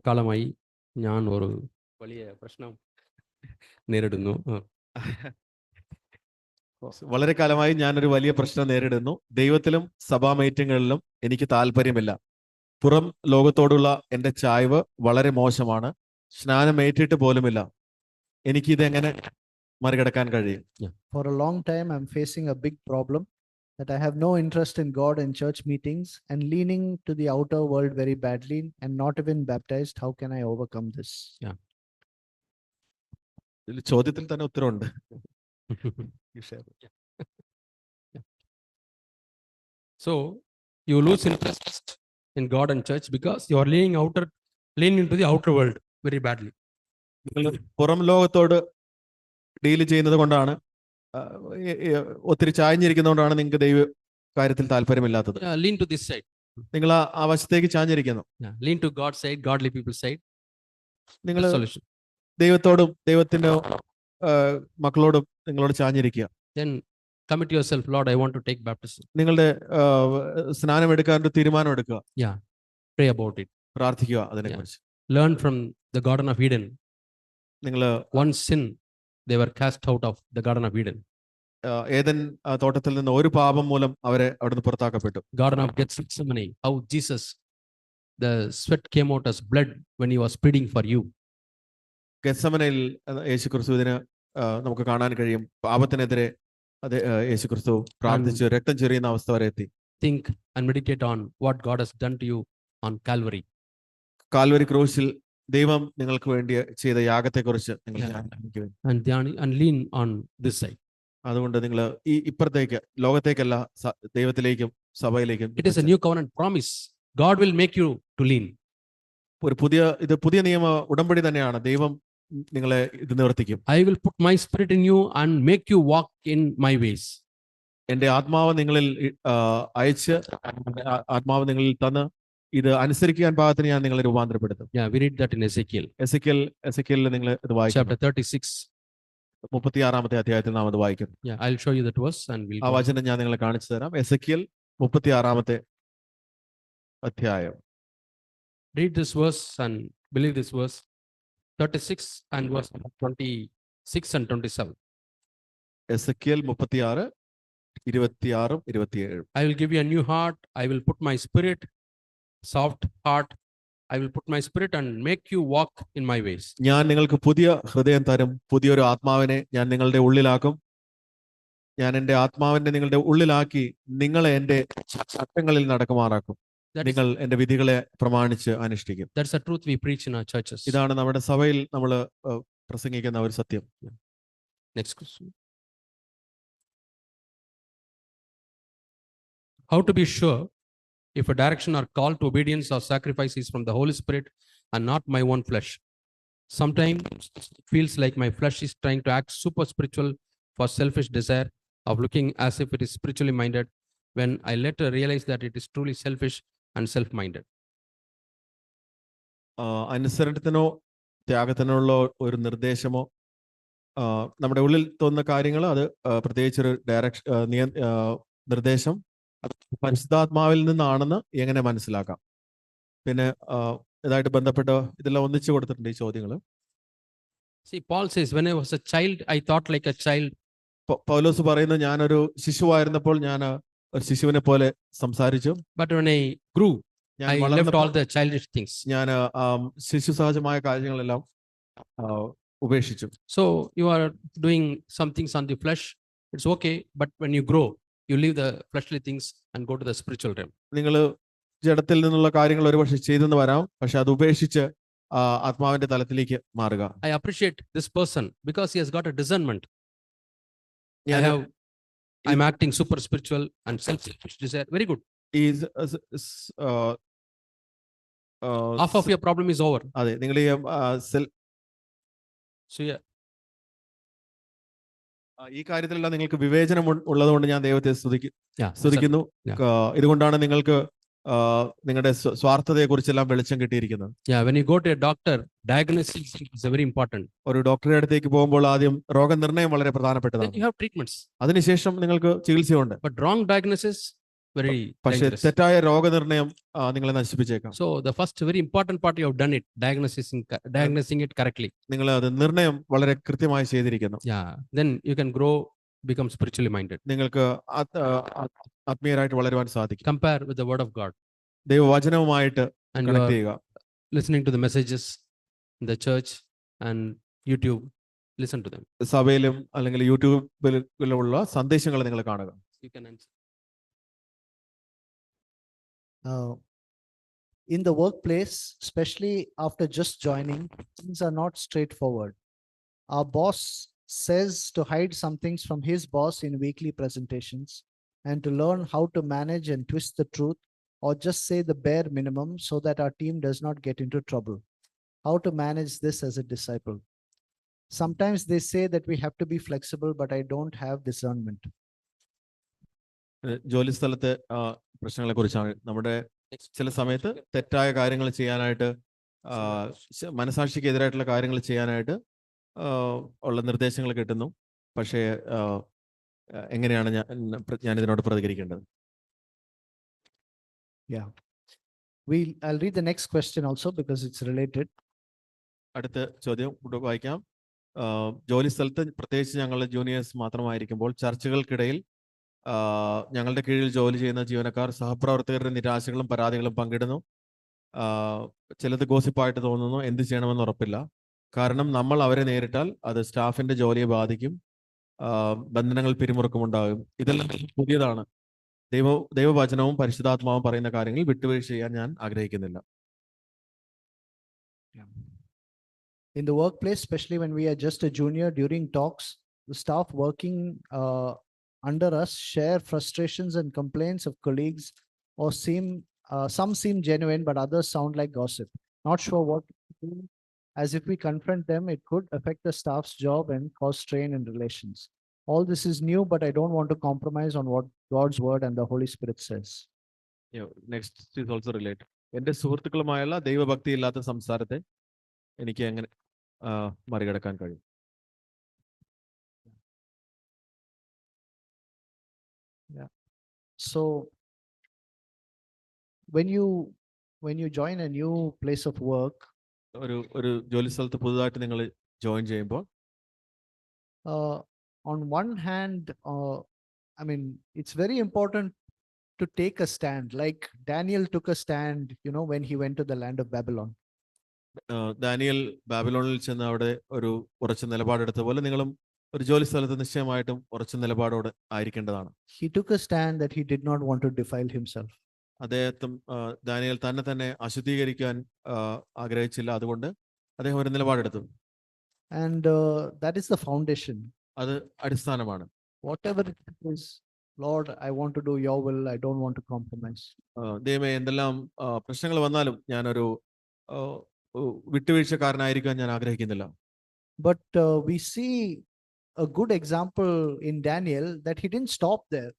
കാലമായി ഞാൻ ഒരു വലിയ പ്രശ്നം നേരിടുന്നു. വളരെ കാലമായി ഞാനൊരു വലിയ പ്രശ്നം നേരിടുന്നു. ദൈവത്തിലും സഭാ മീറ്റിങ്ങുകളിലും എനിക്ക് താല്പര്യമില്ല. പുറം ലോകത്തോടുള്ള എൻ്റെ ചായ്വ് വളരെ മോശമാണ്. സ്നാനം ഏറ്റിട്ട് പോലുമില്ല. എനിക്കിതെങ്ങനെ മറികടക്കാൻ കഴിയും? For a long time, I'm facing a big problem that I have no interest in God and church meetings and leaning to the outer world very badly and not even baptized. How can I overcome this? ഇതിൽ ചോദ്യത്തിൽ തന്നെ ഉത്തരവുണ്ട്. So you lose interest in God and church because you are leaning into the outer world very badly. നിങ്ങൾ പുറം ലോകത്തോട് ഡീൽ ചെയ്യുന്നത് കൊണ്ടാണ്, ഒത്തിരി ചാഞ്ഞിരിക്കുന്നതുകൊണ്ടാണ് നിങ്ങൾക്ക് ദൈവ കാര്യത്തിൽ താല്പര്യമില്ലാത്തത്. Lean to this side. നിങ്ങൾ ആ വശത്തേക്ക് ചാഞ്ഞിരിക്കുന്നു. Lean to God's side, godly people's side. നിങ്ങൾ Solution. ദൈവത്തോടും ദൈവത്തിന്റെ മക്കളോടും നിങ്ങളോട് ചാഞ്ഞിരിക്കുക. Then commit yourself, Lord, I want to take baptism. നിങ്ങളുടെ സ്നാനം എടുക്കാൻ ഒരു തീരുമാനം എടുക്കുക. Pray about it. പ്രാർത്ഥിക്കുക അതിനെക്കുറിച്ച്. Learn from the Garden of Eden. നിങ്ങൾ One sin, they were cast out of the Garden of Eden. Eden തോട്ടത്തിൽ നിന്ന് ഒരു പാപം മൂലം അവരെ അവിടുന്ന് പുറത്താക്കപ്പെട്ടു. Garden of Gethsemane, how Jesus, the sweat came out as blood when he was pleading for you. ഗെത്സമനയിൽ യേശുക്രിസ്തുവിന് നമുക്ക് കാണാൻ കഴിയും. പാപത്തിനെതിരെ യേശുക്രിസ്തു പ്രാർത്ഥിച്ചു രക്തം ചൊരിയുന്ന അവസ്ഥ വരെ എത്തി. Think and meditate on what God has done to you on Calvary. Calvary ക്രൂശിൽ ദൈവം നിങ്ങൾക്ക് വേണ്ടി ചെയ്ത യാഗത്തെക്കുറിച്ച് and lean on this side. അതുകൊണ്ട് നിങ്ങൾ ഈ ഇപ്പുറത്തേക്ക്, ലോകത്തേക്കല്ല, ദൈവത്തിലേക്കും സഭയിലേക്കും. It is a new covenant promise. God will make you to lean. ഇത് പുതിയ നിയമ ഉടമ്പടി തന്നെയാണ്. ദൈവം നിങ്ങളെ ഇത് നിവർത്തിക്കും. I will put my spirit in you and make you walk in my ways. എൻ്റെ ആത്മാവ് നിങ്ങളിൽ അയച്ച്, ആത്മാവ് നിങ്ങളിൽ തന്ന് ഇത് അനുസരിക്കാൻ പാകത്തിന് ഞാൻ നിങ്ങളെ രൂപാന്തരപ്പെടുത്തും. We read that in Ezekiel. എസെക്കിയേലിൽ നിങ്ങൾ ഇത് വായിക്കും. Chapter 36. 36-ാമത്തെ അധ്യായത്തിൽ നാം അത് വായിക്കുന്നു. Yeah, I'll show you that verse and we'll ആ go on. വചനം ഞാൻ നിങ്ങളെ കാണിച്ചു തരാം. എസെക്കിയേൽ 36-ാമത്തെ അധ്യായം. Read this verse and believe this verse 36 and verse 26 and 27. Ezekiel 36, 26, 27. I will give you a new heart. I will put my spirit, soft heart. I will put my spirit and make you walk in my ways. ഞാൻ നിങ്ങൾക്ക് പുതിയ ഹൃദയം തരും, പുതിയൊരു ആത്മാവിനെ ഞാൻ നിങ്ങളുടെ ഉള്ളിലാക്കും. ഞാൻ എൻ്റെ ആത്മാവിനെ നിങ്ങളുടെ ഉള്ളിലാക്കി നിങ്ങളെ എൻ്റെ ചട്ടങ്ങളിൽ നടക്കുമാറാക്കും. That is, നിങ്ങൾ എൻ്റെ വിധികളെ പ്രമാണിച്ച് അനുഷ്ഠിക്കും. that's the truth we preach in our churches. ഇതാണ് നമ്മുടെ സഭയിൽ നമ്മൾ പ്രസംഗിക്കുന്ന ഒരു സത്യം. Next question. How to be sure if a direction or call to obedience or sacrifice is from the Holy Spirit and not my own flesh? Sometimes it feels like my flesh is trying to act super spiritual for selfish desire of looking as if it is spiritually minded, when I later realize that it is truly selfish and self-minded. അനുസരണത്തിനോ ത്യാഗത്തിനോ ഉള്ള ഒരു നിർദ്ദേശമോ നമ്മുടെ ഉള്ളിൽ തോന്നുന്ന കാര്യങ്ങൾ, അത് പ്രത്യേകിച്ചൊരു നിർദ്ദേശം പരിശുദ്ധാത്മാവിൽ നിന്നാണെന്ന് എങ്ങനെ മനസ്സിലാക്കാം? പിന്നെ ഇതായിട്ട് ബന്ധപ്പെട്ട ഇതെല്ലാം ഒന്നിച്ചു കൊടുത്തിട്ടുണ്ട് ഈ ചോദ്യങ്ങൾ. See, Paul says, when I was a child, I thought like a child. പൗലോസ് പറയുന്നു, ഞാനൊരു ശിശുവായിരുന്നപ്പോൾ ഞാൻ ഒരു ശിശുവിനെ പോലെ സംസാരിച്ചു. But when I grew, I left വളർന്നപ്പോൾ all the childish things. ഞാൻ ശിശു സഹജമായ കാര്യങ്ങളെല്ലാം ഉപേക്ഷിച്ചു. So you are doing some things on the flesh, it's okay. But when you grow, you leave the fleshly things and go to the spiritual realm. നിങ്ങൾ ജഡത്തിൽ നിന്നുള്ള കാര്യങ്ങൾ ഒരുപക്ഷെ ചെയ്തെന്ന് വരാം, പക്ഷെ അത് ഉപേക്ഷിച്ച് ആത്മാവിന്റെ തലത്തിലേക്ക് മാറുക. I appreciate this person because he has got a discernment. I'm acting super spiritual and selfish desire. Very good. Half of your problem is over. അതെ, നിങ്ങൾ ഈ So yeah, ഈ കാര്യത്തിലെല്ലാം നിങ്ങൾക്ക് വിവേചനം ഉള്ളതുകൊണ്ട് ഞാൻ ദൈവത്തെ yeah. സ്തുതിക്കുന്നു. Yeah. ഇതുകൊണ്ടാണ് നിങ്ങൾക്ക് നിങ്ങളുടെ സ്വാർത്ഥതയെ കുറിച്ചെല്ലാം വെളിച്ചം കിട്ടിയിരിക്കുന്നത്. Yeah, when you go to a doctor, diagnosis is very important. ഒരു ഡോക്ടറുടെ അടുത്തേക്ക് പോകുമ്പോൾ ആദ്യം രോഗനിർണയം വളരെ പ്രധാനപ്പെട്ടതാണ്. Then you have treatments. അതിനുശേഷം നിങ്ങൾക്ക് ചികിത്സയുണ്ട്. But wrong diagnosis, very പക്ഷെ dangerous. തെറ്റായ രോഗനിർണയം നിങ്ങളെ നശിപ്പിച്ചേക്കാം. So the first very important part you have done it, diagnosing it correctly. നിങ്ങൾ അത് നിർണയം വളരെ കൃത്യമായി ചെയ്തിരിക്കുന്നു. Yeah, then you can grow, become spiritually minded. നിങ്ങൾക്ക് ആത്മീയരായിട്ട് വളരുവാൻ സാധിക്കും. Compare with the word of God. ദൈവവചനവുമായിട്ട് And you connect are ചെയ്യുക. listening to the messages in the church and YouTube, listen to them. സഭയിലും അല്ലെങ്കിൽ യൂട്യൂബിലുള്ള സന്ദേശങ്ങൾ നിങ്ങൾ കാണുക. You can answer. In the workplace, especially after just joining, things are not straightforward. Our boss says to hide some things from his boss in weekly presentations and to learn how to manage and twist the truth, or just say the bare minimum so that our team does not get into trouble. How to manage this as a disciple? Sometimes they say that we have to be flexible, but I don't have discernment. ജോലി സ്ഥലത്തെ പ്രശ്നങ്ങളെ കുറിച്ചാണ്. നമ്മുടെ ചില സമയത്ത് തെറ്റായ കാര്യങ്ങൾ ചെയ്യാനായിട്ട്, മനസാക്ഷിക്ക് എതിരായിട്ടുള്ള കാര്യങ്ങൾ ചെയ്യാനായിട്ട് ഉള്ള നിർദ്ദേശങ്ങൾ കിട്ടുന്നു. പക്ഷേ എങ്ങനെയാണ് ഞാൻ ഇതിനോട് പ്രതികരിക്കേണ്ടത്? Yeah. I'll read the next question also because it's related. അടുത്ത ചോദ്യം വായിക്കാം. ജോലി സ്ഥലത്ത് പ്രത്യേകിച്ച് ഞങ്ങളുടെ ജൂനിയേഴ്സ് മാത്രമായിരിക്കുമ്പോൾ ചർച്ചകൾക്കിടയിൽ ഞങ്ങളുടെ കീഴിൽ ജോലി ചെയ്യുന്ന ജീവനക്കാർ സഹപ്രവർത്തകരുടെ നിരാശകളും പരാതികളും പങ്കിടുന്നു. ചിലത് ഗോസിപ്പായിട്ട് തോന്നുന്നു. എന്ത് ചെയ്യണമെന്ന് ഉറപ്പില്ല. കാരണം നമ്മൾ അവരെ നേരിട്ടാൽ അത് സ്റ്റാഫിന്റെ ജോലിയെ ബാധിക്കും, ബന്ധനങ്ങൾ പിരിമുറുക്കമുണ്ടാകും. ഇതെല്ലാം പുതിയതാണ്. ദൈവവചനവും പരിശുദ്ധാത്മാവും പറയുന്ന കാര്യങ്ങൾ വിട്ടുവീഴ്ച ചെയ്യാൻ ഞാൻ ആഗ്രഹിക്കുന്നില്ല. In the workplace, especially when we are just a junior, during talks, the staff working under us share frustrations and complaints of colleagues, or some seem genuine, but others sound like gossip. Not sure what to do. As if we confront them, it could affect the staff's job and cause strain in relations. All this is new, but I don't want to compromise on what God's word and the Holy Spirit says. Next is also related. എൻ്റെ സുഹൃത്തുക്കളുമായുള്ള ദൈവഭക്തി ഇല്ലാത്ത സംസാരത്തെ എനിക്ക് എങ്ങനെ മറികടക്കാൻ കഴിയും? So when you join a new place of work, ഒരു ജോലി സ്ഥലത്ത് പുതുതായിട്ട് നിങ്ങൾ ജോയിൻ ചെയ്യുമ്പോൾ uh, on one hand, I mean, it's very important to take a stand. Like Daniel took a stand, when he went to the land of Babylon. ദാനിയേൽ ബാബിലോണിൽ ചെന്ന് അവിടെ ഒരു ഉറച്ച നിലപാടെടുത്ത പോലെ നിങ്ങളും ഒരു ജോലി സ്ഥലത്ത് നിശ്ചയമായിട്ടും ഉറച്ച നിലപാടോടെ ആയിരിക്കേണ്ടതാണ്. He took a stand that he did not want to defile himself. അദ്ദേഹത്തും ദാനിയേൽ തന്നെ അശുദ്ധീകരിക്കാൻ ആഗ്രഹിച്ചില്ല. അതുകൊണ്ട് അദ്ദേഹം ഒരു നിലപാടെടുത്തു. And that is the foundation. അത് അടിസ്ഥാനമാണ്. Whatever it is, Lord, I want to do your will. I don't want to compromise. ദൈവമേ, എന്തെല്ലാം പ്രശ്നങ്ങൾ വന്നാലും ഞാനൊരു വിട്ടുവീഴ്ചക്കാരനായിരിക്കാൻ ഞാൻ ആഗ്രഹിക്കുന്നില്ല. But we see a good example in Daniel that he didn't stop there.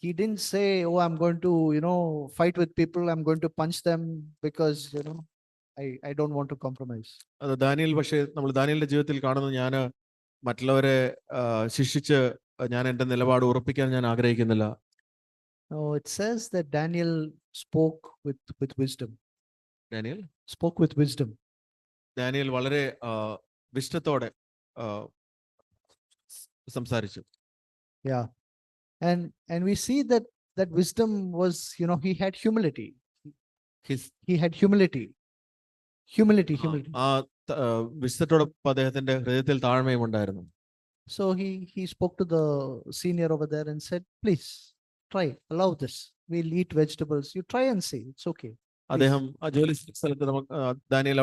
He didn't say, oh, I'm going to, fight with people. I'm going to punch them because, I don't want to compromise. അത് ദാനിയേൽ, പക്ഷേ നമ്മൾ ദാനിയേലിന്റെ ജീവിതത്തിൽ കാണുന്നത്, ഞാൻ മറ്റുള്ളവരെ ശിക്ഷിച്ച് ഞാൻ എൻ്റെ നിലപാട് ഉറപ്പിക്കാൻ ഞാൻ ആഗ്രഹിക്കുന്നില്ല. No, it says that Daniel spoke with wisdom. Daniel Spoke with wisdom. Daniel വളരെ വിഷ്ടത്തോടെ സംസാരിച്ചു. Yeah. And we see that wisdom was, he had humility. He had humility. Humility. ആ വിശുദ്ധത്തോടൊപ്പം അദ്ദേഹത്തിന്റെ ഹൃദയത്തിൽ താഴ്മയും ഉണ്ടായിരുന്നു. So he spoke to the senior over there and said, please try, allow this. We'll eat vegetables. You try and see. It's okay. അദ്ദേഹം ആ ജോലി സ്ഥലത്ത് ദാനിയേൽ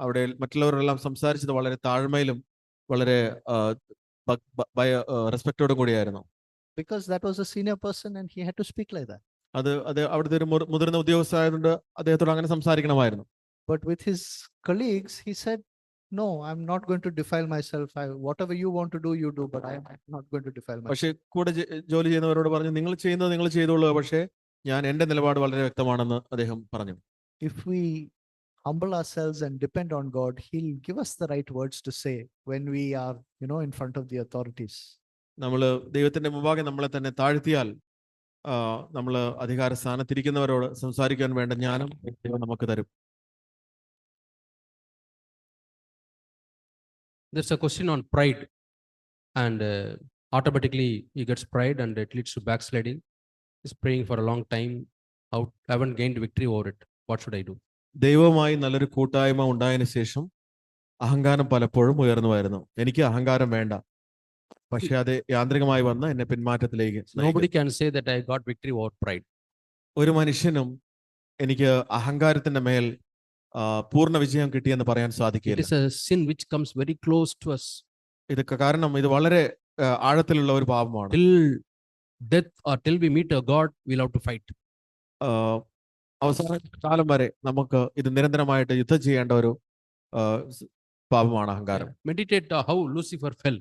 അവിടെ മറ്റുള്ളവരെല്ലാം സംസാരിച്ചത് വളരെ താഴ്മയിലും വളരെ റെസ്പെക്റ്റോടും കൂടിയായിരുന്നു. Because that was a senior person and he had to speak like that. അത് അവിടുത്തെ ഒരു മുതിർന്ന ഉദ്യോഗസ്ഥനായതുകൊണ്ട് അദ്ദേഹത്തോട് അങ്ങനെ സംസാരിക്കണമായിരുന്നു. But with his colleagues, he said, no, I'm not going to defile myself. Whatever you want to do, you do, but I'm not going to defile myself. പക്ഷേ കൂടെ ജോലി ചെയ്യുന്നവരോട് പറഞ്ഞു, നിങ്ങൾ ചെയ്യുന്നത് നിങ്ങൾ ചെയ്തോളൂ, പക്ഷേ ഞാൻ എൻ്റെ നിലപാട് വളരെ വ്യക്തമാണെന്ന് അദ്ദേഹം പറഞ്ഞു. If we humble ourselves and depend on God, He'll give us the right words to say when we are, in front of the authorities. നമ്മൾ ദൈവത്തിന്റെ മുമ്പാകെ നമ്മളെ തന്നെ താഴ്ത്തിയാൽ നമ്മൾ അധികാര സ്ഥാനത്തിരിക്കുന്നവരോട് സംസാരിക്കാൻ വേണ്ട ജ്ഞാനം ദൈവം നമുക്ക് തരും. There's a question on pride, and automatically he gets pride and it leads to backsliding. He's praying for a long time. Haven't gained victory over it. What should I do? ദൈവവുമായി നല്ലൊരു കൂട്ടായ്മ ഉണ്ടായതിനു ശേഷം അഹങ്കാരം പലപ്പോഴും ഉയർന്നു വരുന്നു. എനിക്ക് അഹങ്കാരം വേണ്ട, പക്ഷെ അത് യാന്ത്രികമായി വന്ന് എന്നെ പിന്മാറ്റത്തിലേക്ക്. Nobody can say that I got victory over pride. ഒരു മനുഷ്യനും എനിക്ക് അഹങ്കാരത്തിന്റെ മേൽ പൂർണ്ണ വിജയം കിട്ടിയെന്ന് പറയാൻ It സാധിക്കില്ല. is a sin which comes very close to us. ഇതൊക്കെ കാരണം ഇത് വളരെ ആഴത്തിലുള്ള ഒരു പാപമാണ്. Till death or till we meet a God, we'll have to fight. അവസാന കാലം വരെ നമുക്ക് ഇത് നിരന്തരമായിട്ട് യുദ്ധം ചെയ്യേണ്ട ഒരു പാപമാണ് അഹങ്കാരം. Meditate how Lucifer fell.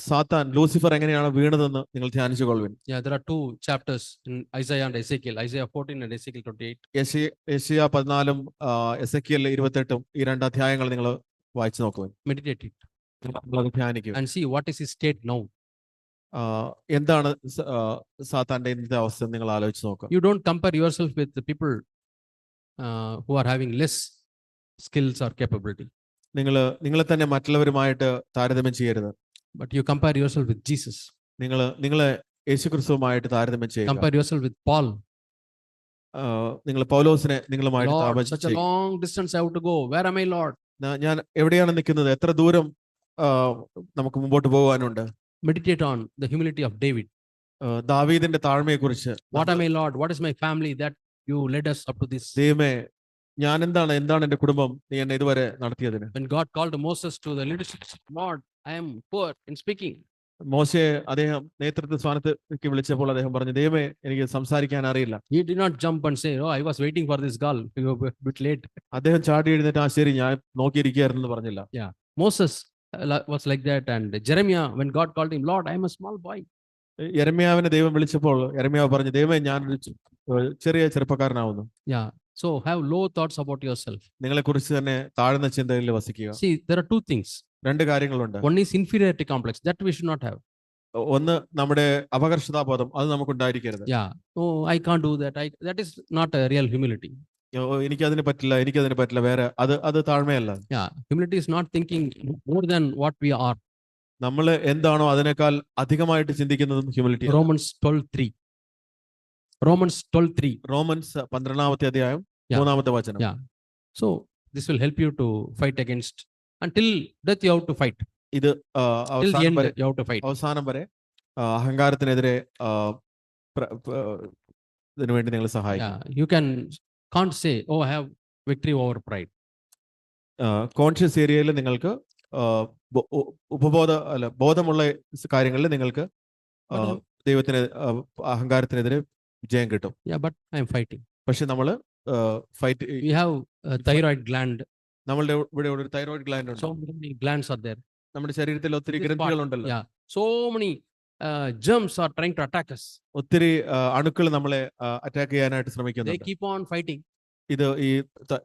സാത്താൻ ലൂസിഫർ എങ്ങനെയാണ് വീണതെന്ന് നിങ്ങൾ ധ്യാനിച്ചു കൊള്ളുവിൻ. Yeah, there are two chapters in Isaiah and Ezekiel, Isaiah 14 and Ezekiel 28. യെശയ്യാ 14 Ezekiel 28 ഈ രണ്ട് അധ്യായങ്ങൾ നിങ്ങൾ വായിച്ചു നോക്കുവിൻ. Meditate it നമ്മളത് ധ്യാനിക്കും. and see what is his state now. എന്താണ് സാത്താന്റെ ഇന്നത്തെ അവസ്ഥ നിങ്ങൾ ആലോചിച്ച് നോക്കുക. You don't compare yourself with the people who are having less skills or capability, നിങ്ങളെ തന്നെ മറ്റുള്ളവരുമായിട്ട് താരതമ്യം ചെയ്യരുത്. but you compare yourself with Jesus. നിങ്ങളെ യേശുക്രിസ്തുവുമായിട്ട് താരതമ്യം ചെയ്യുക. Compare yourself with Paul. നിങ്ങൾ പൗലോസിനെ നിങ്ങളുമായിട്ട് Lord, താരതമ്യം such a ചെയ്യുക. long distance I have to go. Where am I, Lord? ഞാൻ എവിടെയാണ് നിൽക്കുന്നത്, എത്ര ദൂരം നമുക്ക് മുമ്പോട്ട് പോകാനുണ്ട്. Meditate on the humility of David. ദാവീദിന്റെ താഴ്മയെക്കുറിച്ച്. What am I, Lord? What is my family that you led us up to this? ദൈവമേ, ഞാൻ എന്താണ് എന്റെ കുടുംബം, നീ എന്നെ ഇതുവരെ നടത്തിയതിന്. When God called Moses to the leadership, Lord, I am poor in speaking. മോശയെ അദ്ദേഹം നേതൃത്വ സ്ഥാനത്തേക്ക് വിളിച്ചപ്പോൾ അദ്ദേഹം പറഞ്ഞു, ദൈവമേ, എനിക്ക് സംസാരിക്കാൻ അറിയില്ല. He did not jump and say, oh, I was waiting for this girl. You were a bit late. അദ്ദേഹം ചാടി എഴുന്നേറ്റ്, ആ ശരി, ഞാൻ നോക്കിയിരിക്കുകയായിരുന്നു പറഞ്ഞില്ല. Moses was like that, and Jeremiah, when God called him, Lord, I am a small boy. യെരമ്യാവിനെ ദൈവം വിളിച്ചപ്പോൾ യെരമ്യാവ് പറഞ്ഞു, ദൈവമേ, ഞാൻ ചെറുപ്പക്കാരനാവുന്നു. So have low thoughts about yourself. നിങ്ങളെ കുറിച്ച് തന്നെ താഴ്ന്ന ചിന്തയിൽ വസിക്കുക. See, there are two things. രണ്ട് കാര്യങ്ങളുണ്ട്. One is inferiority complex that we should not have. ഒന്ന് നമ്മുടെ അപകർഷതാബോധം അത് നമുക്കുണ്ടായിരിക്കരുത്. Yeah. Oh, I can't do that. That is not a real humility. എനിക്കതിന് പറ്റില്ല വേറെ അത് താഴ്മയല്ല. Yeah. Humility is not thinking more than what we are. നമ്മൾ എന്താണോ അതിനേക്കാൾ അധികമായിട്ട് ചിന്തിക്കുന്നതും ഹ്യൂമിലിറ്റി. Romans 12:3. Romans 12:3. റോമൻസ് 12-ാമത്തെ അധ്യായം Yeah. 3-ാമത്തെ വചനം. Yeah. So this will help you to fight against. Until death you have to fight. ഇത് Till the end അവസാനം വരെ you have to fight. അഹങ്കാരത്തിനെതിരെ ഇതിനു വേണ്ടി നിങ്ങൾ സഹായിക്കും. Yeah. You can't say, oh, I have victory over pride. Conscious ഏരിയയിൽ നിങ്ങൾക്ക് ബോധമുള്ള കാര്യങ്ങളിൽ നിങ്ങൾക്ക് ദൈവത്തിന് അഹങ്കാരത്തിനെതിരെ വിജയം കിട്ടും. Yeah, but I am fighting. പക്ഷെ നമ്മൾ fight We have a thyroid gland. നമ്മളുടെ ഇവിടെ ഒരു തൈറോയിഡ് ഗ്ലാൻഡ് ഉണ്ട്. So many glands are there. നമ്മുടെ ശരീരത്തിൽ ഒത്തിരി This part, ഗ്രന്ഥികളുണ്ടല്ലോ. Yeah. So many germs are trying to attack us. ഒത്തിരി അണുക്കൾ നമ്മളെ അറ്റാക്ക് ചെയ്യാനായിട്ട് They ശ്രമിക്കുന്നുണ്ട്. keep on fighting. ഇത് ഈ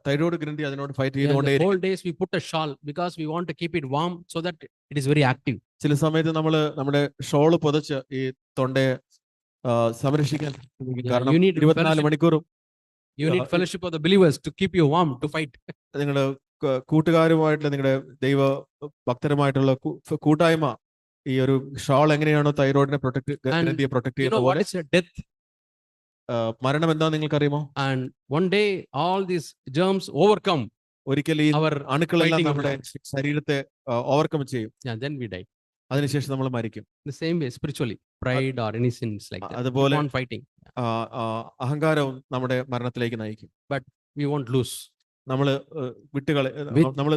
തൈറോയിഡ് ഗ്രന്ഥി അതിനോട് fight Yeah, ചെയ്തുകൊണ്ടേ the whole days we put a shawl because we want to keep it warm so that it is very active. ചില സമയത്ത് നമ്മൾ നമ്മുടെ ഷോള് പുതച്ച് ഈ തൊണ്ടയെ സംരക്ഷിക്കാൻ ശ്രമിക്കും. Yeah, കാരണം you need 24 fellowship. മണിക്കൂറും You need fellowship of the believers to keep you warm to fight. നിങ്ങളുടെ കൂട്ടുകാരുമായിട്ടുള്ള നിങ്ങളുടെ ദൈവ ഭക്തരുമായിട്ടുള്ള കൂട്ടായ്മ ഈ ഒരു ഷോൾ എങ്ങനെയാണോ തൈറോയിഡിനെ ഗ്രന്ഥിയെ പ്രൊട്ടക്ട് You know ചെയ്യുന്ന what പോലെ is a death? മരണം എന്താ നിങ്ങൾക്കറിയുമോ? And one day all these germs overcome ഒരിക്കൽ ഈ our അണുക്കളെല്ലാം fighting നമ്മുടെ of ശരീരത്തെ ഓവർകം ചെയ്യും. yeah, then we die. അതിനുശേഷം നമ്മൾ മരിക്കും. The same way spiritually, pride or any sins like that. അതുപോലെ Keep on fighting. അഹങ്കാരവും നമ്മുടെ മരണത്തിലേക്ക് നയിക്കും. We won't lose. നമ്മൾ നമ്മൾ